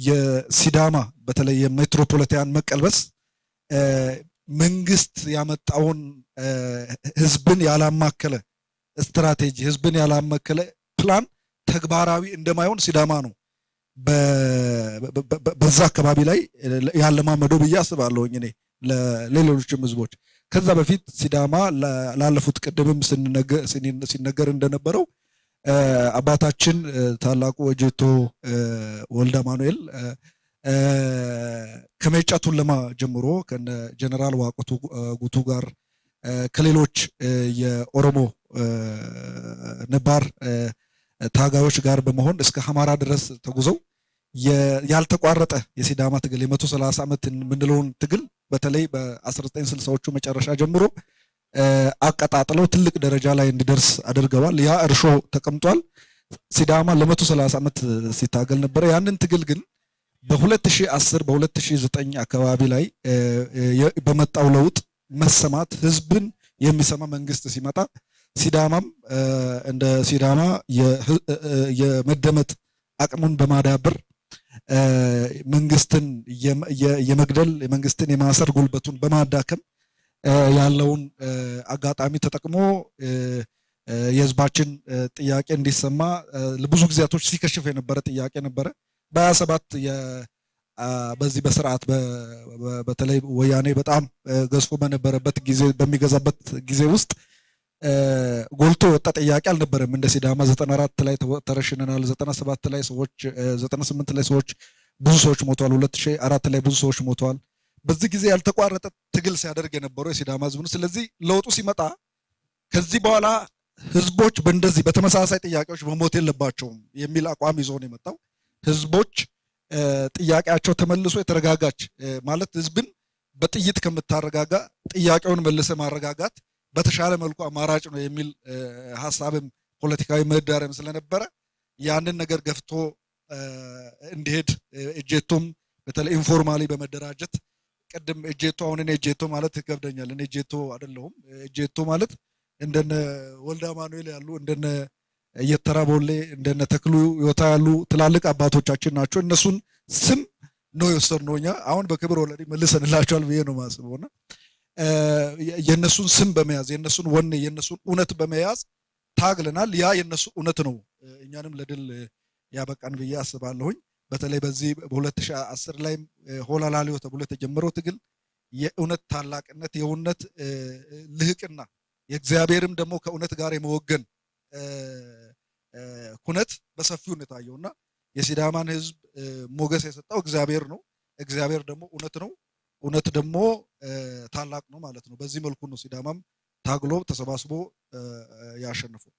የሲዳማ በተለይ የሜትሮፖሊታን መቀልበስ መንግስት ያመጣውን ህዝብን ያላማከለ ስትራቴጂ ህዝብን ያላማከለ ፕላን ተግባራዊ እንደማይሆን ሲዳማ ነው በዛ አካባቢ ላይ ያለማመደው ብዬ አስባለሁኝ እኔ ለሌሎችም ህዝቦች። ከዛ በፊት ሲዳማ ላለፉት ቀደምም ሲነገር እንደነበረው አባታችን ታላቁ ወጀቶ ወልደ ማኑኤል ከሜጫ ቱለማ ጀምሮ ከነ ጀነራል ዋቆቱ ጉቱ ጋር ከሌሎች የኦሮሞ ነባር ታጋዮች ጋር በመሆን እስከ ሐማራ ድረስ ተጉዘው ያልተቋረጠ የሲዳማ ትግል የ130 ዓመት ምንለውን ትግል በተለይ በ1960ዎቹ መጨረሻ ጀምሮ አቀጣጥለው ትልቅ ደረጃ ላይ እንዲደርስ አድርገዋል። ያ እርሾ ተቀምጧል። ሲዳማ ለ130 ዓመት ሲታገል ነበር። ያንን ትግል ግን በ2010 በ2009 አካባቢ ላይ በመጣው ለውጥ መሰማት ህዝብን የሚሰማ መንግስት ሲመጣ ሲዳማም እንደ ሲዳማ የመደመጥ አቅሙን በማዳበር መንግስትን የመግደል መንግስትን የማሰር ጉልበቱን በማዳከም ያለውን አጋጣሚ ተጠቅሞ የህዝባችን ጥያቄ እንዲሰማ ለብዙ ጊዜያቶች ሲከሽፍ የነበረ ጥያቄ ነበረ። በ27 በዚህ በስርዓት በተለይ ወያኔ በጣም ገዝፎ በነበረበት ጊዜ በሚገዛበት ጊዜ ውስጥ ጎልቶ ወጣ ጥያቄ አልነበረም። እንደ ሲዳማ 94 ላይ ተረሽነናል፣ 97 ላይ ሰዎች 98 ላይ ሰዎች ብዙ ሰዎች ሞተዋል፣ 2004 ላይ ብዙ ሰዎች ሞተዋል። በዚህ ጊዜ ያልተቋረጠ ትግል ሲያደርግ የነበረው የሲዳማ ህዝብ ነው። ስለዚህ ለውጡ ሲመጣ ከዚህ በኋላ ህዝቦች በእንደዚህ በተመሳሳይ ጥያቄዎች መሞት የለባቸውም የሚል አቋም ይዞ ነው የመጣው። ህዝቦች ጥያቄያቸው ተመልሶ የተረጋጋች ማለት ህዝብን በጥይት ከምታረጋጋ ጥያቄውን መልሰ ማረጋጋት በተሻለ መልኩ አማራጭ ነው የሚል ሐሳብም ፖለቲካዊ ምህዳርም ስለነበረ ያንን ነገር ገፍቶ እንዲሄድ እጄቶም በተለይ ኢንፎርማሊ በመደራጀት ቀደም እጄቶ አሁን እኔ እጄቶ ማለት ይከብደኛል። እኔ እጄቶ አይደለሁም። እጄቶ ማለት እንደነ ወልደ ማኑኤል ያሉ እንደነ እየተራቦሌ እንደነ ተክሉ ዮታ ያሉ ትላልቅ አባቶቻችን ናቸው። እነሱን ስም ነው የወሰድነውኛ አሁን በክብር ወለዲ መልሰንላቸዋል ብዬ ነው ማስበውና የነሱን ስም በመያዝ የነሱን ወኔ የነሱን እውነት በመያዝ ታግለናል። ያ የነሱ እውነት ነው እኛንም ለድል ያበቃን ብዬ አስባለሁኝ። በተለይ በዚህ በ2010 ላይ ሆላላሊዮ ተብሎ የተጀመረው ትግል የእውነት ታላቅነት የእውነት ልህቅና የእግዚአብሔርም ደግሞ ከእውነት ጋር የመወገን ኩነት በሰፊው ነው ታየውና የሲዳማን ህዝብ ሞገስ የሰጠው እግዚአብሔር ነው። እግዚአብሔር ደግሞ እውነት ነው። እውነት ደግሞ ታላቅ ነው ማለት ነው። በዚህ መልኩ ነው ሲዳማም ታግሎ ተሰባስቦ ያሸነፈው።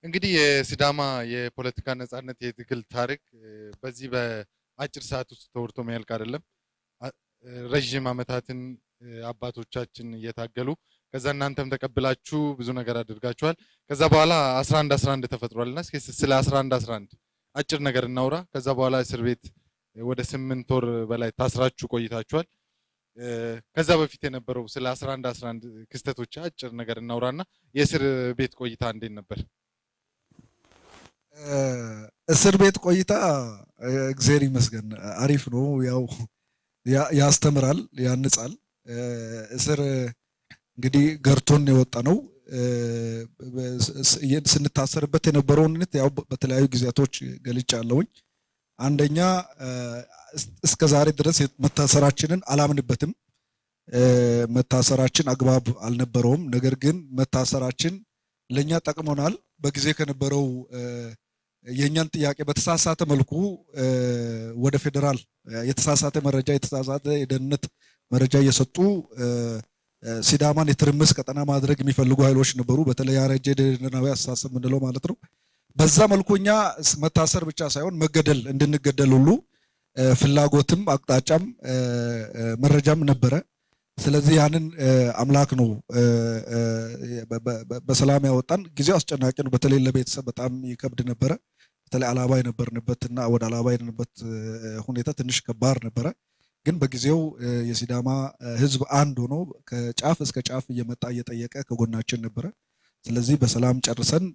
እንግዲህ የሲዳማ የፖለቲካ ነጻነት የትግል ታሪክ በዚህ በአጭር ሰዓት ውስጥ ተወርቶ የሚያልቅ አይደለም። ረጅም ዓመታትን አባቶቻችን እየታገሉ ከዛ እናንተም ተቀብላችሁ ብዙ ነገር አድርጋችኋል። ከዛ በኋላ 11 ተፈጥሯልና እስኪ ስለ 11 አጭር ነገር እናውራ። ከዛ በኋላ እስር ቤት ወደ 8 ወር በላይ ታስራችሁ ቆይታችኋል። ከዛ በፊት የነበረው ስለ 11 ክስተቶች አጭር ነገር እናውራና የእስር ቤት ቆይታ እንዴት ነበር? እስር ቤት ቆይታ እግዚአብሔር ይመስገን አሪፍ ነው። ያው ያስተምራል፣ ያንጻል። እስር እንግዲህ ገርቶን የወጣ ነው። ስንታሰርበት የነበረውን ያው በተለያዩ ጊዜያቶች ገልጫለሁኝ። አንደኛ እስከ ዛሬ ድረስ መታሰራችንን አላምንበትም። መታሰራችን አግባብ አልነበረውም። ነገር ግን መታሰራችን ለኛ ጠቅሞናል። በጊዜ ከነበረው የኛን ጥያቄ በተሳሳተ መልኩ ወደ ፌደራል የተሳሳተ መረጃ የተሳሳተ የደህንነት መረጃ እየሰጡ ሲዳማን የትርምስ ቀጠና ማድረግ የሚፈልጉ ኃይሎች ነበሩ። በተለይ ያረጀ ደናዊ አስተሳሰብ ምንለው ማለት ነው። በዛ መልኩኛ መታሰር ብቻ ሳይሆን መገደል እንድንገደል ሁሉ ፍላጎትም አቅጣጫም መረጃም ነበረ። ስለዚህ ያንን አምላክ ነው በሰላም ያወጣን። ጊዜው አስጨናቂ ነው። በተለይ ለቤተሰብ በጣም ይከብድ ነበረ። በተለይ አላባ የነበርንበትና ወደ አላባ የነበርንበት ሁኔታ ትንሽ ከባድ ነበረ። ግን በጊዜው የሲዳማ ህዝብ አንድ ሆኖ ከጫፍ እስከ ጫፍ እየመጣ እየጠየቀ ከጎናችን ነበረ። ስለዚህ በሰላም ጨርሰን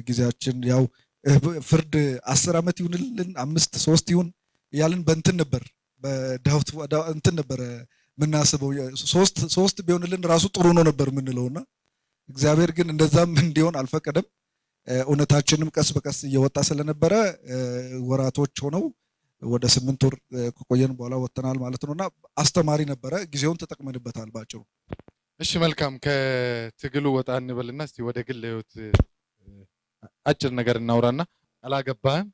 ጊዜያችን ያው ፍርድ 10 ዓመት ይሁንልን 5 3 ይሁን ያልን በእንትን ነበር በዳውት እንትን ነበር ምናስበው 3 ቢሆንልን ራሱ ጥሩ ነው ነበር ምንለውና እግዚአብሔር ግን እንደዛም እንዲሆን አልፈቀደም። እውነታችንም ቀስ በቀስ እየወጣ ስለነበረ ወራቶች ሆነው ወደ 8 ወር ከቆየን በኋላ ወጥተናል ማለት ነውና አስተማሪ ነበረ። ጊዜውን ተጠቅመንበታል ባጭሩ። እሺ መልካም። ከትግሉ ወጣ እንበልና እስቲ ወደ ግል ህይወት አጭር ነገር እናውራና አላገባህም።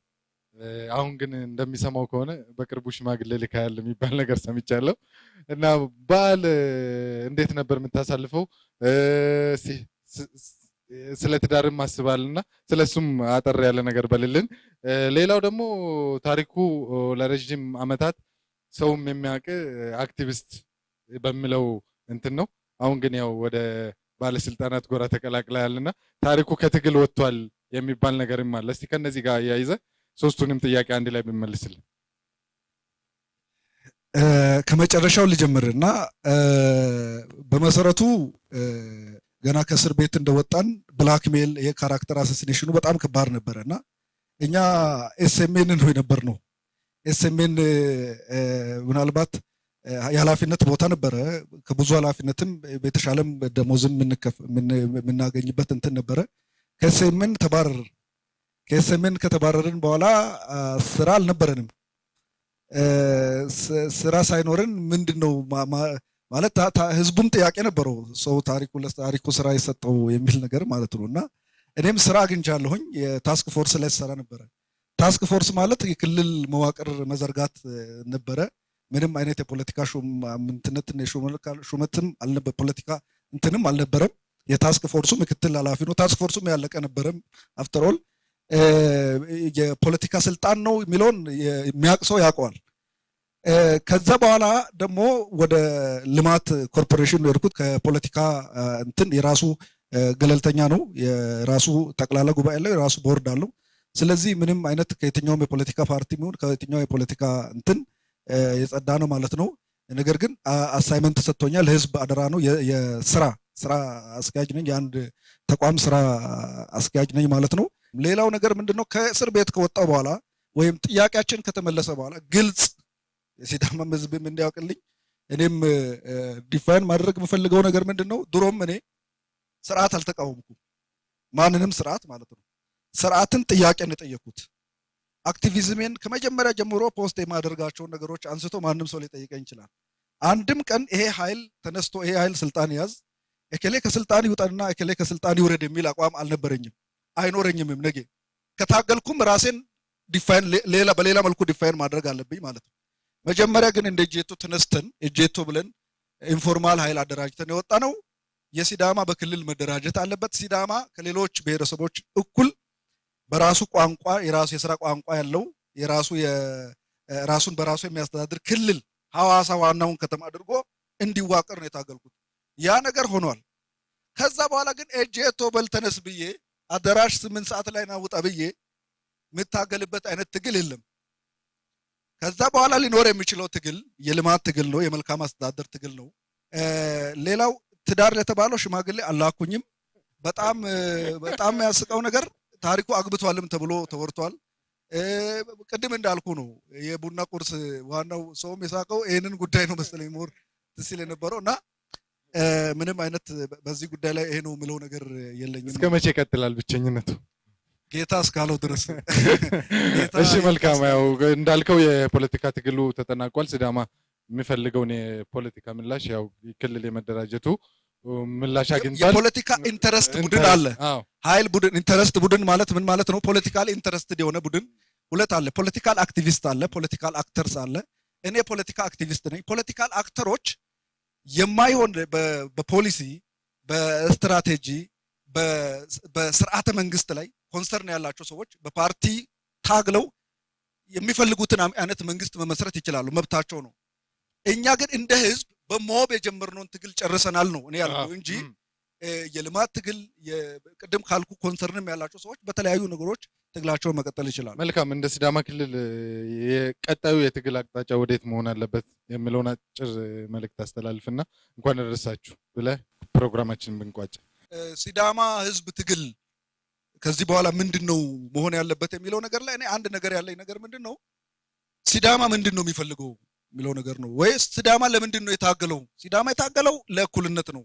አሁን ግን እንደሚሰማው ከሆነ በቅርቡ ሽማግሌ ልካያል የሚባል ነገር ሰምቻለሁ እና በዓል እንዴት ነበር የምታሳልፈው? ስለ ትዳርም አስባልና ስለሱም አጠር ያለ ነገር በልልን። ሌላው ደግሞ ታሪኩ ለረጅም አመታት ሰውም የሚያውቅ አክቲቪስት በሚለው እንትን ነው። አሁን ግን ያው ወደ ባለስልጣናት ጎራ ተቀላቅለሃልና ታሪኩ ከትግል ወጥቷል የሚባል ነገርም አለ። እስቲ ከነዚህ ጋር ያይዘ ሶስቱንም ጥያቄ አንድ ላይ ብንመልስልን። ከመጨረሻው ልጀምርና በመሰረቱ ገና ከእስር ቤት እንደወጣን ብላክሜል የካራክተር አሳሲኔሽኑ በጣም ከባድ ነበርና እኛ ኤስኤምኤን ነው የነበርነው። ኤስኤምኤን ምናልባት የኃላፊነት ቦታ ነበረ። ከብዙ ኃላፊነትም በተሻለም ደሞዝም የምናገኝበት እንትን ነበረ። ከኤስኤምኤን ተባረር ከኤስኤምኤን ከተባረርን በኋላ ስራ አልነበረንም። ስራ ሳይኖርን ምንድነው ማለት ህዝቡም ጥያቄ ነበረው ሰው ታሪኩ ስራ የሰጠው የሚል ነገር ማለት ነውና እኔም ስራ አግኝቻለሁኝ። የታስክ ፎርስ ላይ ሰራ ነበረ። ታስክ ፎርስ ማለት የክልል መዋቅር መዘርጋት ነበረ። ምንም አይነት የፖለቲካ ሹመትም አልነበረ፣ ፖለቲካ እንትንም አልነበረም። የታስክ ፎርሱ ምክትል ኃላፊ ነው። ታስክ ፎርሱም ያለቀ ነበረም። አፍተር ኦል የፖለቲካ ስልጣን ነው የሚለውን የሚያውቅ ሰው ያውቀዋል። ከዛ በኋላ ደግሞ ወደ ልማት ኮርፖሬሽን ነው የሄድኩት። ከፖለቲካ እንትን የራሱ ገለልተኛ ነው፣ የራሱ ጠቅላላ ጉባኤ አለው፣ የራሱ ቦርድ አለው። ስለዚህ ምንም አይነት ከየትኛውም የፖለቲካ ፓርቲ የሚሆን ከየትኛው የፖለቲካ እንትን የጸዳ ነው ማለት ነው። ነገር ግን አሳይመንት ተሰጥቶኛል። ለህዝብ አደራ ነው። ስራ አስኪያጅ ነኝ። የአንድ ተቋም ስራ አስኪያጅ ነኝ ማለት ነው። ሌላው ነገር ምንድነው? ከእስር ቤት ከወጣው በኋላ ወይም ጥያቄያችን ከተመለሰ በኋላ ግልጽ የሲዳማ ህዝብም እንዲያውቅልኝ እኔም ዲፋይን ማድረግ የምፈልገው ነገር ምንድነው? ድሮም እኔ ስርዓት አልተቃወምኩም፣ ማንንም ስርዓት ማለት ነው። ስርዓትን ጥያቄ ነው የጠየኩት። አክቲቪዝሜን ከመጀመሪያ ጀምሮ ፖስት የማደርጋቸውን ነገሮች አንስቶ ማንም ሰው ሊጠይቀኝ ይችላል። አንድም ቀን ይሄ ኃይል ተነስቶ ይሄ ኃይል ስልጣን ያዝ፣ እከሌ ከስልጣን ይውጣና እከሌ ከስልጣን ይውረድ የሚል አቋም አልነበረኝም፣ አይኖረኝምም። ነገ ከታገልኩም ራሴን ዲፋይን በሌላ መልኩ ዲፋይን ማድረግ አለብኝ ማለት ነው። መጀመሪያ ግን እንደ ጄቶ ተነስተን ጄቶ ብለን ኢንፎርማል ኃይል አደራጅተን የወጣ ነው። የሲዳማ በክልል መደራጀት አለበት። ሲዳማ ከሌሎች ብሔረሰቦች እኩል በራሱ ቋንቋ የራሱ የሥራ ቋንቋ ያለው የራሱ ራሱን በራሱ የሚያስተዳድር ክልል ሐዋሳ ዋናውን ከተማ አድርጎ እንዲዋቀር ነው የታገልኩት። ያ ነገር ሆኗል። ከዛ በኋላ ግን ጄቶ በል ተነስ ብዬ አዳራሽ 8 ሰዓት ላይ ናውጣ ብዬ የምታገልበት አይነት ትግል የለም። ከዛ በኋላ ሊኖር የሚችለው ትግል የልማት ትግል ነው፣ የመልካም አስተዳደር ትግል ነው። ሌላው ትዳር ለተባለው ሽማግሌ አላኩኝም። በጣም ያስቀው ነገር ታሪኩ አግብቷልም ተብሎ ተወርቷል። ቅድም እንዳልኩ ነው የቡና ቁርስ ዋናው ሰውም የሳቀው ይሄንን ጉዳይ ነው መሰለኝ ሞር ትስል የነበረው እና ምንም አይነት በዚህ ጉዳይ ላይ ይሄ ነው የሚለው ነገር የለኝም። እስከ መቼ ይቀጥላል ብቸኝነቱ? ጌታ እስካለው ድረስ። እሺ መልካም። ያው እንዳልከው የፖለቲካ ትግሉ ተጠናቋል። ሲዳማ የሚፈልገውን የፖለቲካ ምላሽ ያው ክልል የመደራጀቱ ምላሽ አግኝቷል። የፖለቲካ ኢንተረስት ቡድን አለ። ኃይል ቡድን ኢንተረስት ቡድን ማለት ምን ማለት ነው? ፖለቲካሊ ኢንተረስትድ የሆነ ቡድን ሁለት አለ። ፖለቲካል አክቲቪስት አለ፣ ፖለቲካል አክተርስ አለ። እኔ ፖለቲካ አክቲቪስት ነኝ። ፖለቲካል አክተሮች የማይሆን በፖሊሲ በስትራቴጂ በስርዓተ መንግስት ላይ ኮንሰርን ያላቸው ሰዎች በፓርቲ ታግለው የሚፈልጉትን አይነት መንግስት መመስረት ይችላሉ፣ መብታቸው ነው። እኛ ግን እንደ ህዝብ በሞብ የጀመርነውን ትግል ጨርሰናል ነው እኔ ያልኩ እንጂ የልማት ትግል ቅድም ካልኩ ኮንሰርንም ያላቸው ሰዎች በተለያዩ ነገሮች ትግላቸውን መቀጠል ይችላሉ። መልካም። እንደ ሲዳማ ክልል የቀጣዩ የትግል አቅጣጫ ወዴት መሆን አለበት የሚለውን አጭር መልእክት አስተላልፍና እንኳን ደረሳችሁ ብለህ ፕሮግራማችንን ብንቋጭ። ሲዳማ ህዝብ ትግል ከዚህ በኋላ ምንድነው መሆን ያለበት የሚለው ነገር ላይ እኔ አንድ ነገር ያለኝ ነገር ምንድነው ሲዳማ ምንድነው የሚፈልገው የሚለው ነገር ነው። ወይስ ሲዳማ ለምንድነው የታገለው? ሲዳማ የታገለው ለእኩልነት ነው።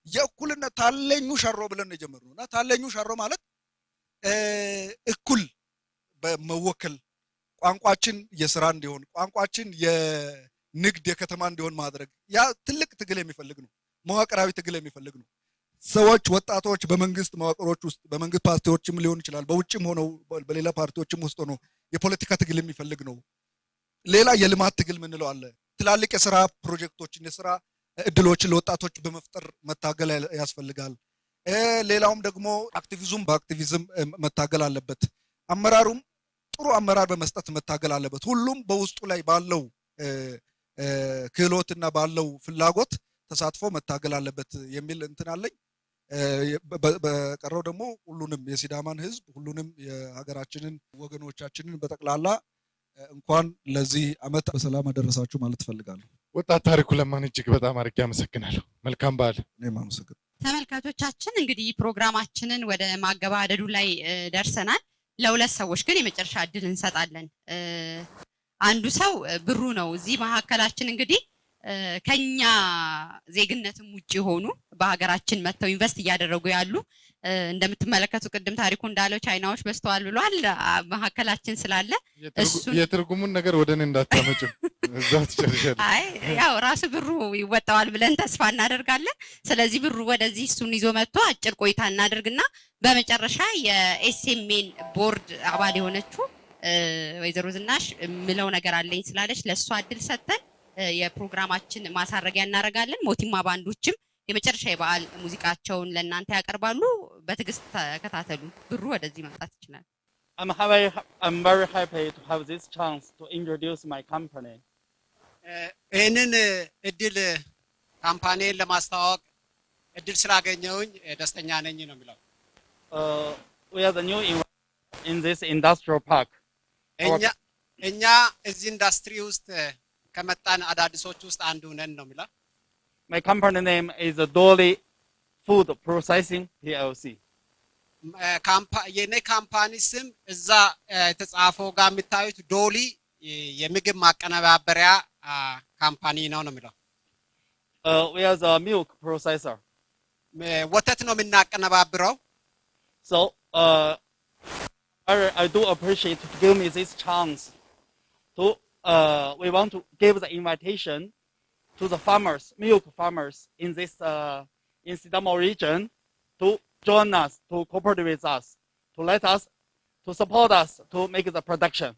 የእኩልነት ታለኙ ሸሮ ብለን ነው የጀመርነውና ታለኙ ሸሮ ማለት እኩል በመወከል ቋንቋችን የሥራ እንዲሆን ቋንቋችን የንግድ የከተማ እንዲሆን ማድረግ ያ ትልቅ ትግል የሚፈልግ ነው። መዋቅራዊ ትግል የሚፈልግ ነው። ሰዎች ወጣቶች በመንግስት መዋቅሮች ውስጥ በመንግስት ፓርቲዎችም ሊሆን ይችላል በውጭም ሆነው በሌላ ፓርቲዎችም ውስጥ ሆነው የፖለቲካ ትግል የሚፈልግ ነው። ሌላ የልማት ትግል ምንለው አለ። ትላልቅ የሥራ ፕሮጀክቶችን የሥራ እድሎችን ለወጣቶች በመፍጠር መታገል ያስፈልጋል። ሌላውም ደግሞ አክቲቪዝም በአክቲቪዝም መታገል አለበት። አመራሩም ጥሩ አመራር በመስጠት መታገል አለበት። ሁሉም በውስጡ ላይ ባለው ክህሎትና ባለው ፍላጎት ተሳትፎ መታገል አለበት የሚል እንትን አለኝ። በቀረው ደግሞ ሁሉንም የሲዳማን ህዝብ ሁሉንም የሀገራችንን ወገኖቻችንን በጠቅላላ እንኳን ለዚህ አመት በሰላም አደረሳችሁ ማለት ፈልጋለሁ። ወጣት ታሪኩ ለማን እጅግ በጣም አድርጌ አመሰግናለሁ። መልካም በዓል። እኔም አመሰግናለሁ። ተመልካቾቻችን እንግዲህ ፕሮግራማችንን ወደ ማገባደዱ ላይ ደርሰናል። ለሁለት ሰዎች ግን የመጨረሻ እድል እንሰጣለን። አንዱ ሰው ብሩ ነው። እዚህ መሀከላችን እንግዲህ ከኛ ዜግነትም ውጪ ሆኑ በሀገራችን መተው ኢንቨስት እያደረጉ ያሉ እንደምትመለከቱ ቅድም ታሪኩ እንዳለው ቻይናዎች በስተዋል ብሏል። መሀከላችን ስላለ የትርጉሙን ነገር ወደኔ እንዳታመጭ እዛው ትጨርሻለሽ። አይ ያው ራሱ ብሩ ይወጣዋል ብለን ተስፋ እናደርጋለን። ስለዚህ ብሩ ወደዚህ እሱን ይዞ መጥቶ አጭር ቆይታ እናደርግና በመጨረሻ የኤስኤምኤን ቦርድ አባል የሆነችው ወይዘሮ ዝናሽ ምለው ነገር አለኝ ስላለች ለሷ እድል ሰጥተን የፕሮግራማችን ማሳረጊያ እናደርጋለን። ሞቲማ ባንዶችም የመጨረሻ የበዓል ሙዚቃቸውን ለእናንተ ያቀርባሉ። በትዕግስት ተከታተሉ። ብሩ ወደዚህ መምጣት ይችላል። I'm very happy to have this chance to introduce my company. ይህንን እድል ካምፓኒን ለማስተዋወቅ እድል ስላገኘውኝ ደስተኛ ነኝ ነው የሚለው። We are the new in this industrial park. እኛ እዚህ ኢንዱስትሪ ውስጥ ከመጣን አዳዲሶች ውስጥ አንዱ ነን ነው የሚለው። My company name is Dolly Food Processing PLC. የኔ ካምፓኒ ስም እዛ የተጻፈው ጋር የምታዩት ዶሊ የምግብ ማቀነባበሪያ ካምፓኒ ነው ነው የሚለው። We are the milk processor. ወተት ነው የምናቀነባብረው። So I do appreciate to give me this chance to we want to give the invitation to the farmers, milk farmers in this in Sidamo region to join us, to cooperate with us, to let us, to support us to make the production.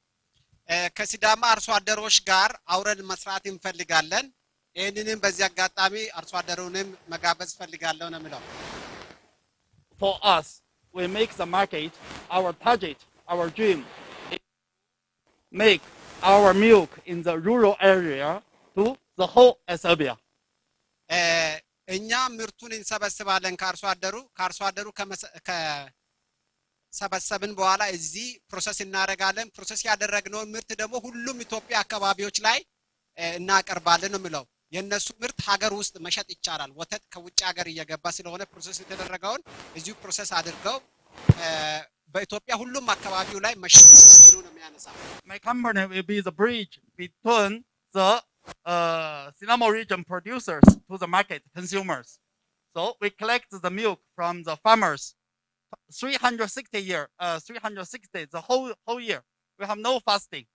ከሲዳማ አርሶ አደሮች ጋር አውረን መስራት እንፈልጋለን። ይህንንም በዚህ አጋጣሚ አርሶ አደሩንም መጋበዝ ፈልጋለሁ ነው የሚለው። For us, we make the market our target, our dream. Make our milk in the rural area to the whole Ethiopia. እኛ ምርቱን እንሰበስባለን ከአርሶ አደሩ ከሰበሰብን በኋላ እዚህ ፕሮሰስ እናደርጋለን። ፕሮሰስ ያደረግነው ምርት ደግሞ ሁሉም ኢትዮጵያ አካባቢዎች ላይ እናቀርባለን ነው የሚለው። የነሱ ምርት ሀገር ውስጥ መሸጥ ይቻላል። ወተት ከውጭ ሀገር እየገባ ስለሆነ ፕሮሰስ የተደረገውን እዚሁ ፕሮሰስ አድርገው በኢትዮጵያ ሁሉም አካባቢው ላይ መሸጥ ይችላሉ ነው የሚያነሳው። My company will be the bridge between the Sidamo region producers to the market consumers. So we collect the milk from the farmers 360 the whole year. We have no fasting.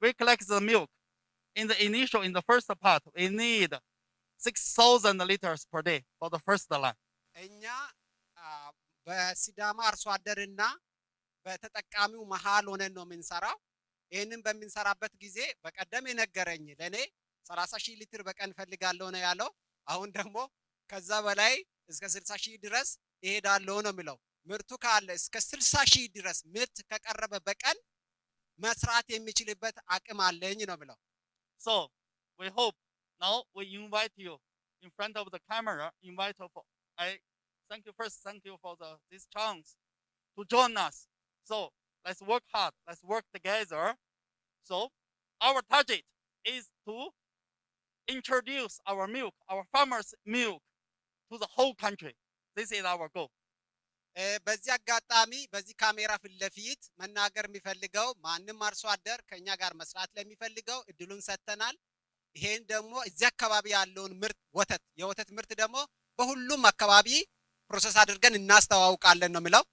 We collect the milk. In the first part, we need 6,000 liters per day for the first line. እኛ በሲዳማ አርሶ አደርና በተጠቃሚው መሃል ሆነን ነው የምንሰራው። ይህንን በምንሰራበት ጊዜ በቀደም የነገረኝ ለኔ 30,000 ሊትር በቀን ፈልጋለሁ ነው ያለው። አሁን ደግሞ ከዛ በላይ እስከ 60,000 ድረስ ይሄዳለሁ ነው የሚለው። ምርቱ ካለ እስከ 60,000 ድረስ ምርት ከቀረበ በቀን መስራት የሚችልበት አቅም አለኝ ነው የሚለው። So we hope now we invite you in front of the camera. Thank you first. Thank you for this chance to join us. So let's work hard. Let's work together. So our target is to introduce our milk, our farmers' milk, to the whole country. This is our goal. በዚህ አጋጣሚ በዚህ ካሜራ ፊት ለፊት መናገር የሚፈልገው ማንም አርሶ አደር ከኛ ጋር መስራት ለሚፈልገው እድሉን ሰጥተናል። ይሄን ደግሞ እዚህ አካባቢ ያለውን ምርት የወተት ምርት ደግሞ በሁሉም አካባቢ ፕሮሰስ አድርገን እናስተዋውቃለን ነው የሚለው።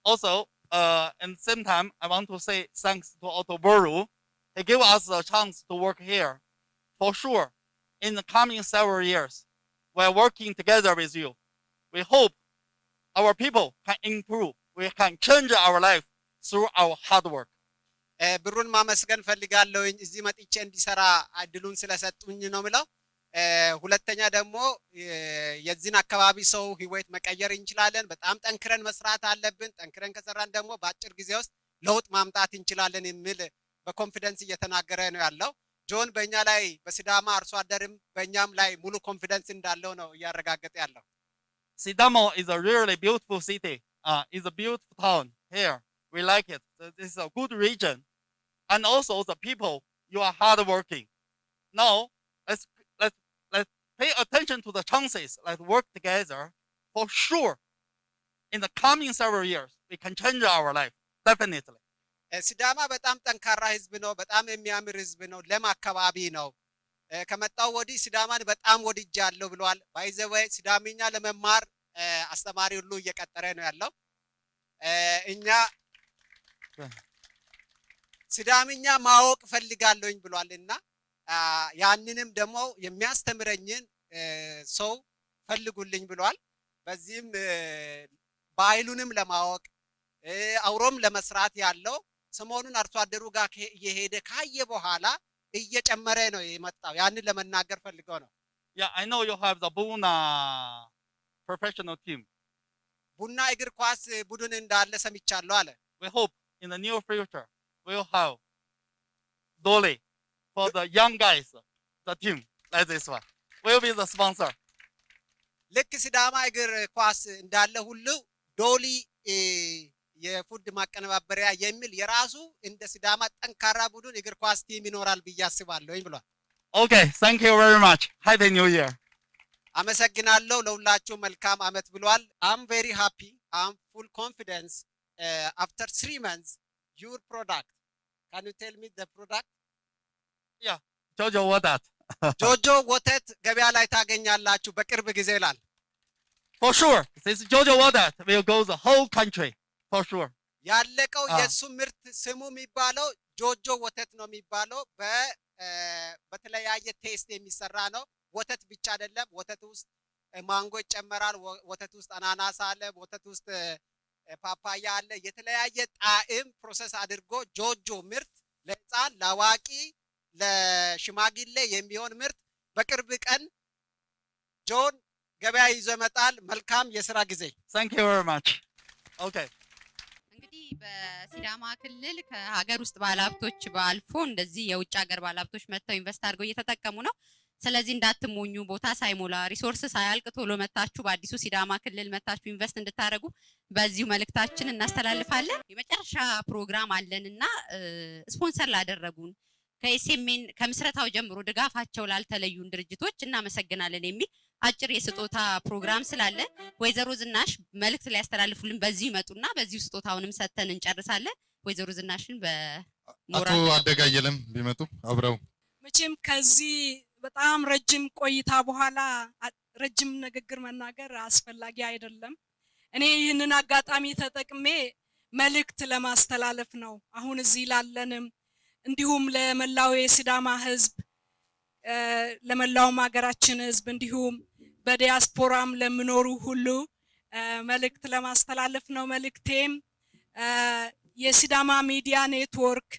Also, at the same time, I want to say thanks to Otto Boru. He gave us a chance to work here. For sure, in the coming several years, we're working together with you. We hope our people can improve. We can change our life through our hard work. ብሩን ማመስገን ፈልጋለሁኝ እዚህ መጥቼ እንዲሰራ እድሉን ስለሰጡኝ ነው የሚለው። ሁለተኛ ደግሞ የዚህን አካባቢ ሰው ህይወት መቀየር እንችላለን። በጣም ጠንክረን መስራት አለብን። ጠንክረን ከሰራን ደግሞ በአጭር ጊዜ ውስጥ ለውጥ ማምጣት እንችላለን የሚል በኮንፊደንስ እየተናገረ ነው ያለው። ጆን በእኛ ላይ በሲዳማ አርሶ አደርም በእኛም ላይ ሙሉ ኮንፊደንስ እንዳለው ነው እያረጋገጠ ያለው። Sidamo is a really beautiful city. It's a beautiful town here. We like it. This is a good region. And also the people, you are hardworking. Now, let's pay attention to the chances. Let's work together. For sure, in the coming several years, we can change our life. Definitely. ሲዳማ በጣም ጠንካራ ህዝብ ነው። በጣም የሚያምር ህዝብ ነው። ለም አካባቢ ነው። ከመጣው ወዲህ ሲዳማን በጣም ወድጃለሁ ብሏል። ባይዘወይ ሲዳሚኛ ለመማር አስተማሪ ሁሉ እየቀጠረ ነው ያለው። እኛ ሲዳሚኛ ማወቅ ፈልጋለሁኝ ብሏልና ያንንም ደግሞ የሚያስተምረኝን ሰው ፈልጉልኝ ብሏል። በዚህም ባይሉንም ለማወቅ አውሮም ለመስራት ያለው ሰሞኑን አርሶ አደሩ ጋር እየሄደ ካየ በኋላ እየጨመረ ነው የመጣው። ያንን ለመናገር ፈልገው ነው። Yeah, I know you have the Buna professional team. ቡና እግር ኳስ ቡድን እንዳለ ሰምቻለሁ አለ። We hope in the near future we'll have Dolly for the young guys, the team like this one. We'll be the sponsor. ልክ ሲዳማ እግር ኳስ እንዳለ ሁሉ ዶሊ የፉድ ማቀነባበሪያ የሚል የራሱ እንደ ሲዳማ ጠንካራ ቡድን እግር ኳስ ቲም ይኖራል ብዬ አስባለሁኝ ብሏል። Okay, thank you very much. Happy New Year. አመሰግናለሁ። ለሁላችሁ መልካም አመት ብሏል። I'm very happy. I'm full confidence after 3 months your product. Can you tell me the product? Yeah, Jojo ወተት ጆጆ ወተት ገበያ ላይ ታገኛላችሁ በቅርብ ጊዜ ይላል። For sure, this Jojo ወተት will go the whole country. For sure. ያለቀው የሱ ምርት ስሙ የሚባለው ጆጆ ወተት ነው የሚባለው። በተለያየ ቴስት የሚሰራ ነው። ወተት ብቻ አይደለም። ወተት ውስጥ ማንጎ ይጨመራል። ወተት ውስጥ አናናስ አለ። ወተት ውስጥ ፓፓያ አለ። የተለያየ ጣዕም ፕሮሰስ አድርጎ ጆጆ ምርት ለህፃን፣ ለአዋቂ፣ ለሽማግሌ የሚሆን ምርት በቅርብ ቀን ጆን ገበያ ይዞ ይመጣል። መልካም የሥራ ጊዜ። Thank you very much. Okay. እንግዲህ በሲዳማ ክልል ከሀገር ውስጥ ባለሀብቶች ባልፎ እንደዚህ የውጭ ሀገር ባለሀብቶች መጥተው ኢንቨስት አድርገው እየተጠቀሙ ነው። ስለዚህ እንዳትሞኙ፣ ቦታ ሳይሞላ ሪሶርስ ሳያልቅ ቶሎ መታችሁ በአዲሱ ሲዳማ ክልል መታችሁ ኢንቨስት እንድታደርጉ በዚሁ መልእክታችን እናስተላልፋለን። የመጨረሻ ፕሮግራም አለንና ስፖንሰር ላደረጉን ከኤስኤምኤን ከምስረታው ጀምሮ ድጋፋቸው ላልተለዩን ድርጅቶች እናመሰግናለን የሚል አጭር የስጦታ ፕሮግራም ስላለ ወይዘሮ ዝናሽ መልእክት ሊያስተላልፉልን በዚህ ይመጡና በዚሁ ስጦታውንም ሰተን እንጨርሳለን። ወይዘሮ ዝናሽን በሞራል አቶ አደጋየለም ቢመጡ አብረው መቼም ከዚህ በጣም ረጅም ቆይታ በኋላ ረጅም ንግግር መናገር አስፈላጊ አይደለም። እኔ ይህንን አጋጣሚ ተጠቅሜ መልእክት ለማስተላለፍ ነው። አሁን እዚህ ላለንም እንዲሁም ለመላው የሲዳማ ህዝብ ለመላው ሀገራችን ህዝብ እንዲሁም በዲያስፖራም ለሚኖሩ ሁሉ መልእክት ለማስተላለፍ ነው። መልእክቴም የሲዳማ ሚዲያ ኔትወርክ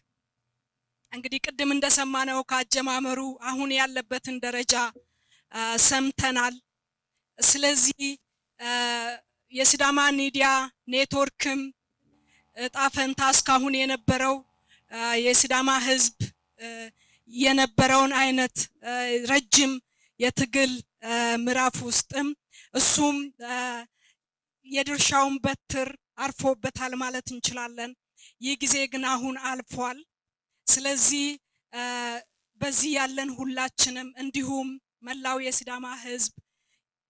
እንግዲህ ቅድም እንደሰማነው ካጀማመሩ አሁን ያለበትን ደረጃ ሰምተናል። ስለዚህ የሲዳማ ሚዲያ ኔትወርክም እጣ ፈንታ እስካሁን የነበረው የሲዳማ ህዝብ የነበረውን አይነት ረጅም የትግል ምዕራፍ ውስጥም እሱም የድርሻውን በትር አርፎበታል ማለት እንችላለን። ይህ ጊዜ ግን አሁን አልፏል። ስለዚህ በዚህ ያለን ሁላችንም እንዲሁም መላው የሲዳማ ህዝብ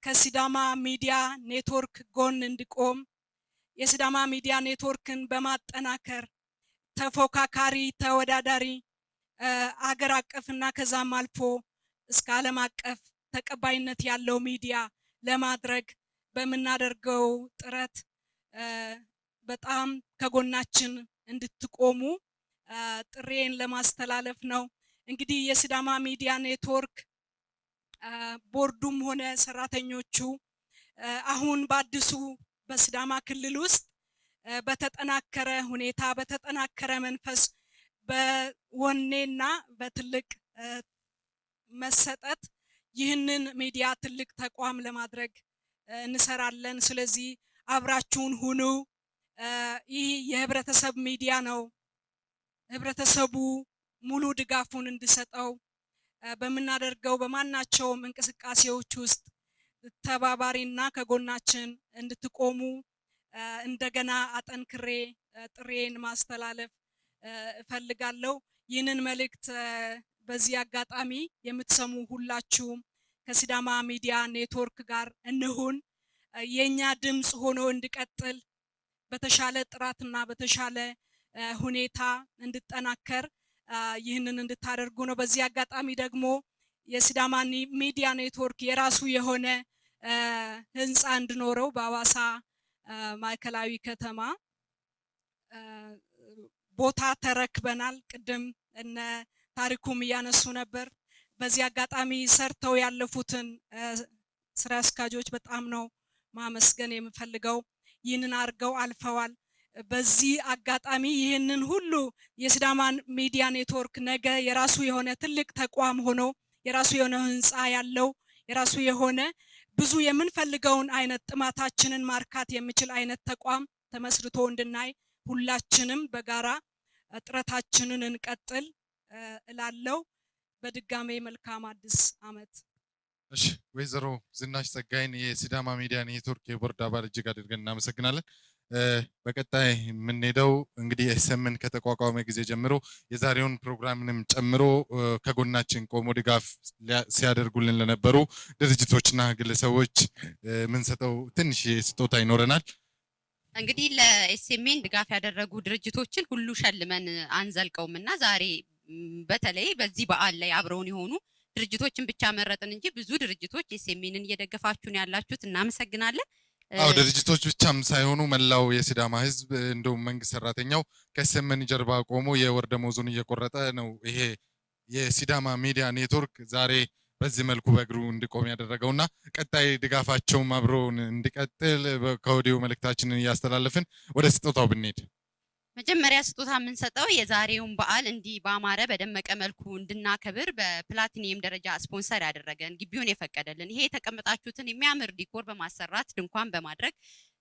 ከሲዳማ ሚዲያ ኔትወርክ ጎን እንዲቆም የሲዳማ ሚዲያ ኔትወርክን በማጠናከር ተፎካካሪ ተወዳዳሪ አገር አቀፍና ከዛም አልፎ እስከ ዓለም አቀፍ ተቀባይነት ያለው ሚዲያ ለማድረግ በመናደርገው ጥረት በጣም ከጎናችን እንድትቆሙ ጥሬን ለማስተላለፍ ነው። እንግዲህ የሲዳማ ሚዲያ ኔትወርክ ቦርዱም ሆነ ሰራተኞቹ አሁን በአዲሱ በሲዳማ ክልል ውስጥ በተጠናከረ ሁኔታ በተጠናከረ መንፈስ በወኔና በትልቅ መሰጠት ይህንን ሚዲያ ትልቅ ተቋም ለማድረግ እንሰራለን። ስለዚህ አብራችሁን ሁኑ። ይህ የህብረተሰብ ሚዲያ ነው። ህብረተሰቡ ሙሉ ድጋፉን እንዲሰጠው በመናደርገው በማናቸውም እንቅስቃሴዎች ውስጥ ተባባሪና ከጎናችን እንድትቆሙ እንደገና አጠንክሬ ጥሬን ማስተላለፍ እፈልጋለሁ። ይህንን መልእክት በዚህ አጋጣሚ የምትሰሙ ሁላችሁም ከሲዳማ ሚዲያ ኔትወርክ ጋር እንሁን። የኛ ድምጽ ሆኖ እንዲቀጥል በተሻለ ጥራትና በተሻለ ሁኔታ እንድጠናከር ይህንን እንድታደርጉ ነው። በዚህ አጋጣሚ ደግሞ የሲዳማ ሚዲያ ኔትወርክ የራሱ የሆነ ህንፃ እንዲኖረው በአዋሳ ማዕከላዊ ከተማ ቦታ ተረክበናል። ቅድም እነ ታሪኩም እያነሱ ነበር። በዚህ አጋጣሚ ሰርተው ያለፉትን ስራ አስኪያጆች በጣም ነው ማመስገን የምፈልገው። ይህንን አርገው አልፈዋል። በዚህ አጋጣሚ ይህንን ሁሉ የሲዳማ ሚዲያ ኔትወርክ ነገ የራሱ የሆነ ትልቅ ተቋም ሆኖ የራሱ የሆነ ህንፃ ያለው የራሱ የሆነ ብዙ የምንፈልገውን አይነት ጥማታችንን ማርካት የሚችል አይነት ተቋም ተመስርቶ እንድናይ ሁላችንም በጋራ ጥረታችንን እንቀጥል እላለሁ። በድጋሜ መልካም አዲስ አመት። እሺ፣ ወይዘሮ ዝናሽ ጸጋይን የሲዳማ ሚዲያ ኔትወርክ የቦርድ አባል እጅግ አድርገን እናመሰግናለን። በቀጣይ የምንሄደው እንግዲህ ኤስኤምን ከተቋቋመ ጊዜ ጀምሮ የዛሬውን ፕሮግራምንም ጨምሮ ከጎናችን ቆሞ ድጋፍ ሲያደርጉልን ለነበሩ ድርጅቶችና ግለሰቦች ምንሰጠው ትንሽ ስጦታ ይኖረናል። እንግዲህ ለኤስኤምን ድጋፍ ያደረጉ ድርጅቶችን ሁሉ ሸልመን አንዘልቀውምና ዛሬ በተለይ በዚህ በዓል ላይ አብረውን የሆኑ ድርጅቶችን ብቻ መረጥን እንጂ ብዙ ድርጅቶች ኤስኤምንን እየደገፋችሁን ያላችሁት እናመሰግናለን። አው ድርጅቶች ብቻም ሳይሆኑ መላው የሲዳማ ህዝብ እንደውም መንግስት ሰራተኛው ከኤስኤምን ጀርባ ቆሞ የወር ደመወዙን እየቆረጠ ነው ይሄ የሲዳማ ሚዲያ ኔትወርክ ዛሬ በዚህ መልኩ በእግሩ እንዲቆም ያደረገውና ቀጣይ ድጋፋቸውም አብሮን እንዲቀጥል ከወዲሁ መልእክታችንን እያስተላለፍን ወደ ስጦታው ብንሄድ መጀመሪያ ስጦታ የምንሰጠው የዛሬውን በዓል እንዲህ ባማረ በደመቀ መልኩ እንድናከብር በፕላቲኒየም ደረጃ ስፖንሰር ያደረገን ግቢውን የፈቀደልን ይሄ የተቀመጣችሁትን የሚያምር ዲኮር በማሰራት ድንኳን በማድረግ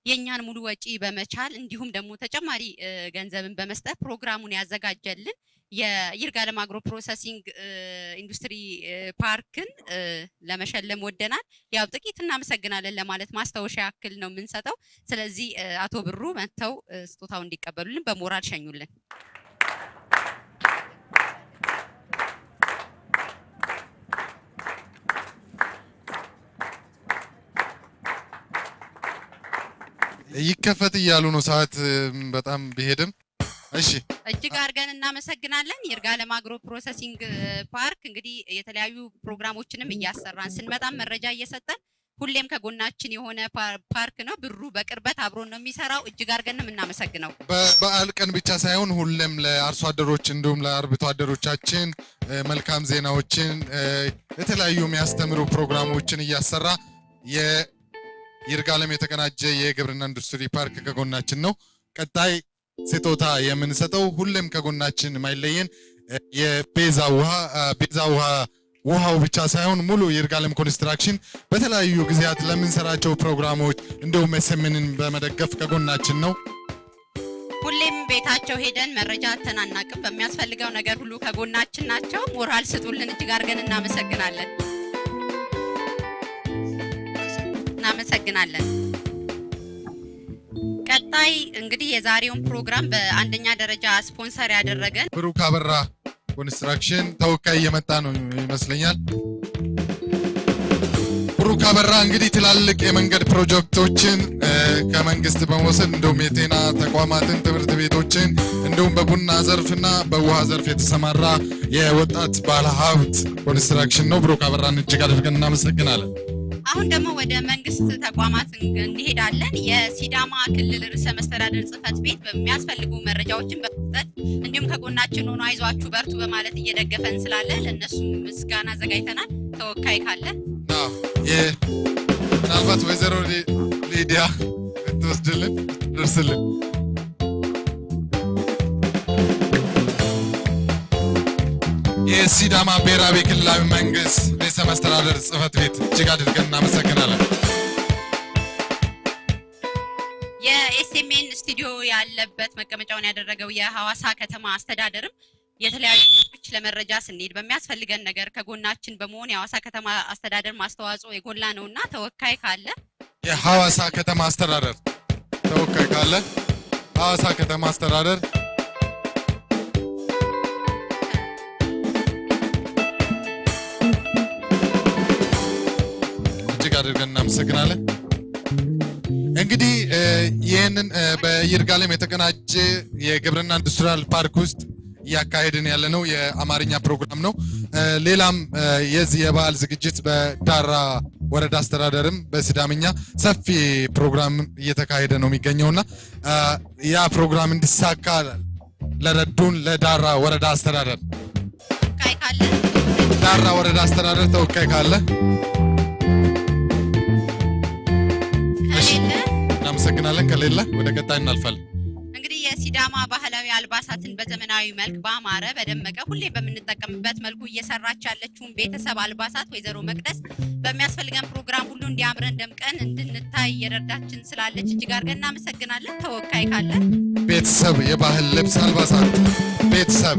የኛን ሙሉ ወጪ በመቻል እንዲሁም ደግሞ ተጨማሪ ገንዘብን በመስጠት ፕሮግራሙን ያዘጋጀልን የይርጋለም አግሮ ፕሮሰሲንግ ኢንዱስትሪ ፓርክን ለመሸለም ወደናል። ያው ጥቂት እናመሰግናለን ለማለት ማስታወሻ ያክል ነው የምንሰጠው። ስለዚህ አቶ ብሩ መተው ስጦታው እንዲቀበሉልን በሞራል ሸኙልን። ይከፈት እያሉ ነው ሰዓት በጣም ቢሄድም እሺ እጅግ አድርገን እናመሰግናለን። ይርጋለም አግሮ ፕሮሰሲንግ ፓርክ እንግዲህ የተለያዩ ፕሮግራሞችንም እያሰራን ስንመጣም መረጃ እየሰጠን ሁሌም ከጎናችን የሆነ ፓርክ ነው። ብሩ በቅርበት አብሮን ነው የሚሰራው። እጅግ አድርገን እናመሰግናለን። በበዓል ቀን ብቻ ሳይሆን ሁሌም ለአርሶ አደሮች እንዲሁም ለአርብቶ አደሮቻችን መልካም ዜናዎችን የተለያዩ የሚያስተምሩ ፕሮግራሞችን እያሰራ የይርጋለም የተቀናጀ የግብርና ኢንዱስትሪ ፓርክ ከጎናችን ነው። ቀጣይ ስጦታ የምንሰጠው ሁሌም ከጎናችን ማይለየን የቤዛ ውሃ ውሃው ብቻ ሳይሆን ሙሉ ይርጋለም ኮንስትራክሽን በተለያዩ ጊዜያት ለምንሰራቸው ፕሮግራሞች እንደውም SMNን በመደገፍ ከጎናችን ነው። ሁሌም ቤታቸው ሄደን መረጃ ተናናቅም በሚያስፈልገው ነገር ሁሉ ከጎናችን ናቸው። ሞራል ስጡልን፣ እጅግ አድርገን እናመሰግናለን። ቀጣይ እንግዲህ የዛሬውን ፕሮግራም በአንደኛ ደረጃ ስፖንሰር ያደረገን ብሩክ አበራ ኮንስትራክሽን ተወካይ እየመጣ ነው ይመስለኛል። ብሩክ አበራ እንግዲህ ትላልቅ የመንገድ ፕሮጀክቶችን ከመንግስት በመውሰድ እንደውም የጤና ተቋማትን፣ ትምህርት ቤቶችን እንደውም በቡና ዘርፍና በውሃ ዘርፍ የተሰማራ የወጣት ባለሀብት ኮንስትራክሽን ነው። ብሩክ አበራን እጅግ አድርገን እናመሰግናለን። አሁን ደግሞ ወደ መንግስት ተቋማት እንሄዳለን። የሲዳማ ክልል ርዕሰ መስተዳድር ጽህፈት ቤት በሚያስፈልጉ መረጃዎችን በመስጠት እንዲሁም ከጎናችን ሆኖ አይዟችሁ በርቱ በማለት እየደገፈን ስላለ ለነሱ ምስጋና አዘጋጅተናል። ተወካይ ካለ ምናልባት ወይዘሮ ሊዲያ ትወስድልን ደርስልን። የሲዳማ ብሔራዊ ክልላዊ መንግስት ርዕሰ መስተዳድር ጽህፈት ቤት እጅግ አድርገን እናመሰግናለን። የኤስኤምኤን ስቱዲዮ ያለበት መቀመጫውን ያደረገው የሐዋሳ ከተማ አስተዳደርም የተለያዩ ለመረጃ ስንሄድ በሚያስፈልገን ነገር ከጎናችን በመሆን የሐዋሳ ከተማ አስተዳደር ማስተዋጽኦ የጎላ ነውና ተወካይ ካለ የሐዋሳ ከተማ አስተዳደር ተወካይ ካለ ሐዋሳ ከተማ አስተዳደር አድርገን እናመሰግናለን። እንግዲህ ይህንን በይርጋለም የተቀናጀ የግብርና ኢንዱስትሪያል ፓርክ ውስጥ እያካሄድን ያለነው የአማርኛ ፕሮግራም ነው። ሌላም የዚህ የበዓል ዝግጅት በዳራ ወረዳ አስተዳደርም በሲዳምኛ ሰፊ ፕሮግራም እየተካሄደ ነው የሚገኘውና ያ ፕሮግራም እንዲሳካ ለረዱን ለዳራ ወረዳ አስተዳደር ተወካይ ካለ ዳራ ወረዳ አስተዳደር ተወካይ ካለ እናመሰግናለን። ከሌለ ወደ ቀጣይ እናልፋለን። እንግዲህ የሲዳማ ባህላዊ አልባሳትን በዘመናዊ መልክ ባማረ በደመቀ ሁሌ በምንጠቀምበት መልኩ እየሰራች ያለችውን ቤተሰብ አልባሳት ወይዘሮ መቅደስ በሚያስፈልገን ፕሮግራም ሁሉ እንዲያምረን ደምቀን እንድንታይ የረዳችን ስላለች እጅግ አድርገን እናመሰግናለን። ተወካይ ካለ ቤተሰብ የባህል ልብስ አልባሳት ቤተሰብ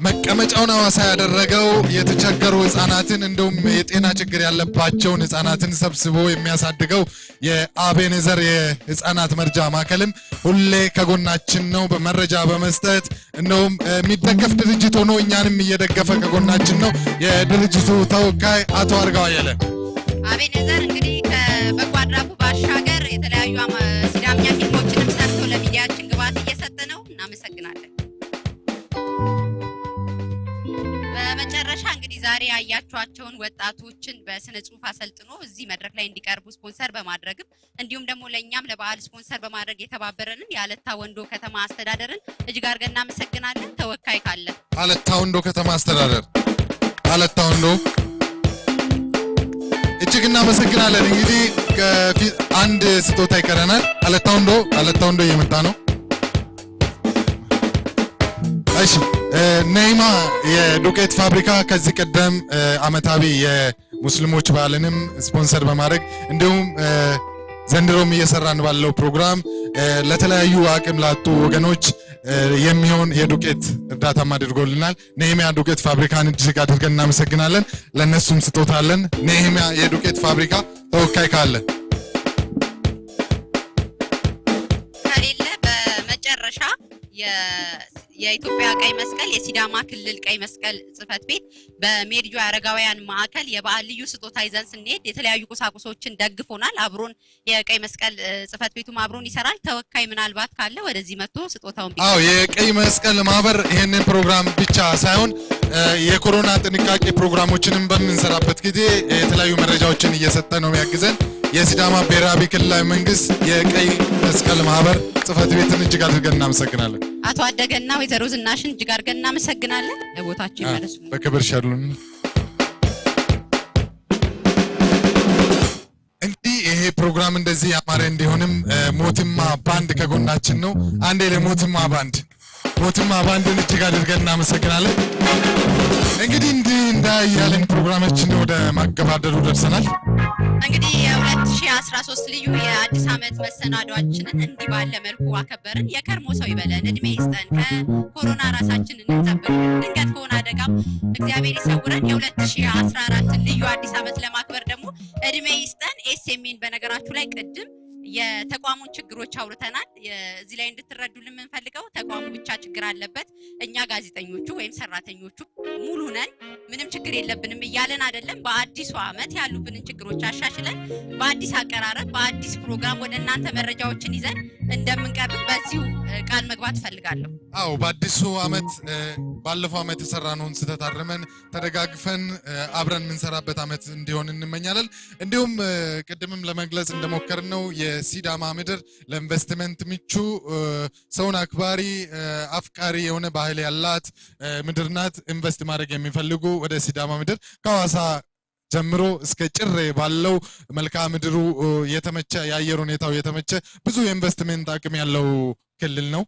መቀመጫውን ሐዋሳ ያደረገው የተቸገሩ ህፃናትን እንደውም የጤና ችግር ያለባቸውን ህፃናትን ሰብስቦ የሚያሳድገው የአቤኔዘር የህፃናት መርጃ ማዕከልም ሁሌ ከጎናችን ነው በመረጃ በመስጠት እንደውም የሚደገፍ ድርጅት ሆኖ እኛንም እየደገፈ ከጎናችን ነው። የድርጅቱ ተወካይ አቶ አርጋው አየለ አቤኔዘር እንግዲህ ከበጎ አድራጎት ባሻገር የተለያዩ ሲዳምኛ ፊልሞችንም ሰርቶ ለሚዲያችን ግብዓት እየሰጠ ነው። እናመሰግናለን። በመጨረሻ እንግዲህ ዛሬ ያያችኋቸውን ወጣቶችን በስነ ጽሁፍ አሰልጥኖ እዚህ መድረክ ላይ እንዲቀርቡ ስፖንሰር በማድረግም እንዲሁም ደግሞ ለኛም ለበዓል ስፖንሰር በማድረግ የተባበረንን የአለታ ወንዶ ከተማ አስተዳደርን እጅግ አድርገን እናመሰግናለን። ተወካይ ካለ አለታ ወንዶ ከተማ አስተዳደር አለታ ወንዶ እጅግ እናመሰግናለን። እንግዲህ አንድ ስጦታ ይቀረናል። አለታ ወንዶ እየመጣ ነው። እሺ ነይማ የዱቄት ፋብሪካ ከዚህ ቀደም አመታዊ የሙስሊሞች በዓልንም ስፖንሰር በማድረግ እንዲሁም ዘንድሮም እየሰራን ባለው ፕሮግራም ለተለያዩ አቅም ላጡ ወገኖች የሚሆን የዱቄት እርዳታም አድርጎልናል። ነይማ ዱቄት ፋብሪካን እጅግ አድርገን እናመሰግናለን። ለነሱም ስጦታለን። ነይማ የዱቄት ፋብሪካ ተወካይ ካለ ከሌለ በመጨረሻ የኢትዮጵያ ቀይ መስቀል የሲዳማ ክልል ቀይ መስቀል ጽህፈት ቤት በሜድጆ አረጋውያን ማዕከል የበዓል ልዩ ስጦታ ይዘን ስንሄድ የተለያዩ ቁሳቁሶችን ደግፎናል። አብሮን የቀይ መስቀል ጽህፈት ቤቱም አብሮን ይሰራል። ተወካይ ምናልባት ካለ ወደዚህ መጥቶ ስጦታውን አዎ የቀይ መስቀል ማህበር ይሄንን ፕሮግራም ብቻ ሳይሆን የኮሮና ጥንቃቄ ፕሮግራሞችንም በምንሰራበት ጊዜ የተለያዩ መረጃዎችን እየሰጠ ነው የሚያግዘን። የሲዳማ ብሔራዊ ክልላዊ መንግስት የቀይ መስቀል ማህበር ጽህፈት ቤትን እጅግ አድርገን እናመሰግናለን። አቶ አደገና ወይዘሮ ዝናሽን እጅግ አድርገን እናመሰግናለን። ለቦታቸው ይመለሱ። በክብር ሸሉን። እንግዲህ ይሄ ይሄ ፕሮግራም እንደዚህ ያማረ እንዲሆንም ሞትማ ባንድ ከጎናችን ነው። አንዴ ለሞትማ ባንድ ባንድን እጅግ አድርገን እናመሰግናለን። እንግዲህ እንዳያለን ፕሮግራማችን ወደ ማገባደዱ ደርሰናል። እንግዲህ የ2013 ልዩ የአዲስ ዓመት መሰናዷችንን እንዲህ ባለ መልኩ አከበርን። የከርሞ ሰው ይበለን፣ እድሜ ይስጠን፣ ከኮሮና ራሳችንን እንጠብቅ፣ ድንገት ከሆነ አደጋም እግዚአብሔር ይሰውረን። የ2014 ልዩ አዲስ ዓመት ለማክበር ደግሞ እድሜ ይስጠን። ኤስኤምኤን በነገራችሁ ላይ ቅድም የተቋሙን ችግሮች አውርተናል። እዚህ ላይ እንድትረዱልን የምንፈልገው ተቋሙ ብቻ ችግር አለበት፣ እኛ ጋዜጠኞቹ ወይም ሰራተኞቹ ሙሉ ነን፣ ምንም ችግር የለብንም እያለን አይደለም። በአዲሱ ዓመት ያሉብንን ችግሮች አሻሽለን በአዲስ አቀራረብ በአዲስ ፕሮግራም ወደ እናንተ መረጃዎችን ይዘን እንደምንቀርብ በዚሁ ቃል መግባት ፈልጋለሁ። አዎ በአዲሱ ዓመት ባለፈው ዓመት የሰራነውን ስህተት አርመን ተደጋግፈን አብረን የምንሰራበት ዓመት እንዲሆን እንመኛለን። እንዲሁም ቅድምም ለመግለጽ እንደሞከርነው የሲዳማ ምድር ለኢንቨስትመንት ምቹ ሰውን አክባሪ አፍቃሪ የሆነ ባህል ያላት ምድር ናት። ኢንቨስት ማድረግ የሚፈልጉ ወደ ሲዳማ ምድር ከሐዋሳ ጀምሮ እስከ ጭሬ ባለው መልክዓ ምድሩ የተመቸ የአየር ሁኔታው የተመቸ ብዙ የኢንቨስትመንት አቅም ያለው ክልል ነው።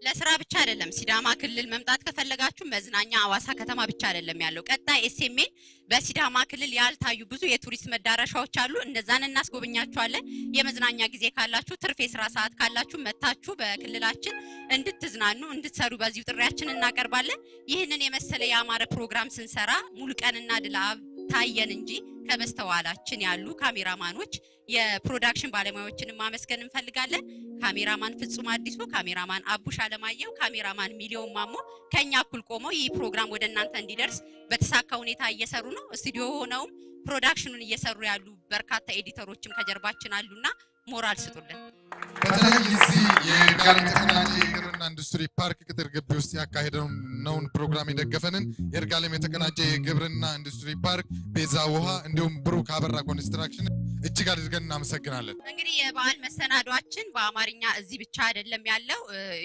ለስራ ብቻ አይደለም ሲዳማ ክልል መምጣት ከፈለጋችሁ መዝናኛ ሐዋሳ ከተማ ብቻ አይደለም ያለው። ቀጣይ ኤስኤምኤን በሲዳማ ክልል ያልታዩ ብዙ የቱሪስት መዳረሻዎች አሉ። እነዛን እናስጎበኛችኋለን። የመዝናኛ ጊዜ ካላችሁ ትርፍ የስራ ሰዓት ካላችሁ መታችሁ በክልላችን እንድትዝናኑ እንድትሰሩ በዚሁ ጥሪያችን እናቀርባለን። ይህንን የመሰለ ያማረ ፕሮግራም ስንሰራ ሙሉ ቀንና ድላብ ታየን እንጂ ከበስተኋላችን ያሉ ካሜራማኖች የፕሮዳክሽን ባለሙያዎችን ማመስገን እንፈልጋለን። ካሜራማን ፍጹም አዲሱ፣ ካሜራማን አቡሽ አለማየሁ፣ ካሜራማን ሚሊዮን ማሞ ከኛ እኩል ቆመው ይህ ፕሮግራም ወደ እናንተ እንዲደርስ በተሳካ ሁኔታ እየሰሩ ነው። ስቱዲዮ ሆነውም ፕሮዳክሽኑን እየሰሩ ያሉ በርካታ ኤዲተሮችም ከጀርባችን አሉና ሞራል ስጡልን። በተለይ እዚህ የይርጋለም የተቀናጀ የግብርና ኢንዱስትሪ ፓርክ ቅጥር ግቢ ውስጥ ያካሄደውን ፕሮግራም የደገፈንን የይርጋለም የተቀናጀ የግብርና ኢንዱስትሪ ፓርክ፣ ቤዛ ውሃ እንዲሁም ብሩክ አበራ ኮንስትራክሽን እጅግ አድርገን እናመሰግናለን። እንግዲህ የበዓል መሰናዷችን በአማርኛ እዚህ ብቻ አይደለም ያለው፣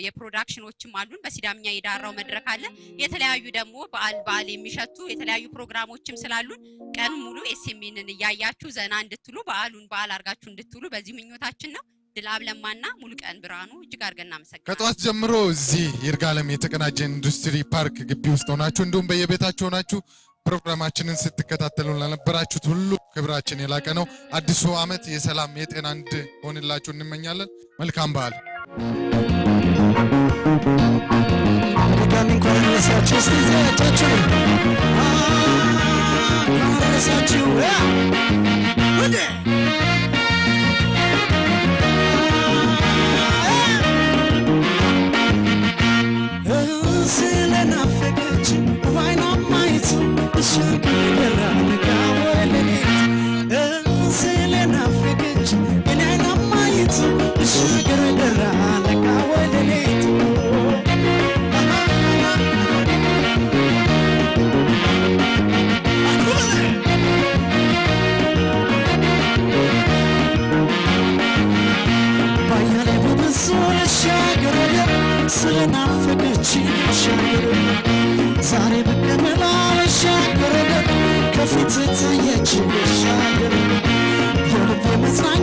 የፕሮዳክሽኖችም አሉን። በሲዳምኛ የዳራው መድረክ አለ። የተለያዩ ደግሞ በዓል የሚሸቱ የተለያዩ ፕሮግራሞችም ስላሉን ቀኑ ሙሉ ኤስኤምኤንን እያያችሁ ዘና እንድትሉ በዓሉን በዓል አድርጋችሁ እንድትሉ በዚህ ምኞታችን ነው። ድላብ ለማና ሙሉ ቀን ብርሃኑ እጅግ አድርገን እናመሰግናለን። ከጧት ጀምሮ እዚህ ይርጋለም የተቀናጀ ኢንዱስትሪ ፓርክ ግቢ ውስጥ ሆናችሁ እንዲሁም በየቤታችሁ ሆናችሁ ፕሮግራማችንን ስትከታተሉ ለነበራችሁት ሁሉ ክብራችን የላቀ ነው። አዲሱ ዓመት የሰላም የጤና እንዲሆንላችሁ እንመኛለን። መልካም በዓል። ዛሬ በቀመላ ሻገረ ከፊት ታየች ሻገረ የልብ መጽናኛ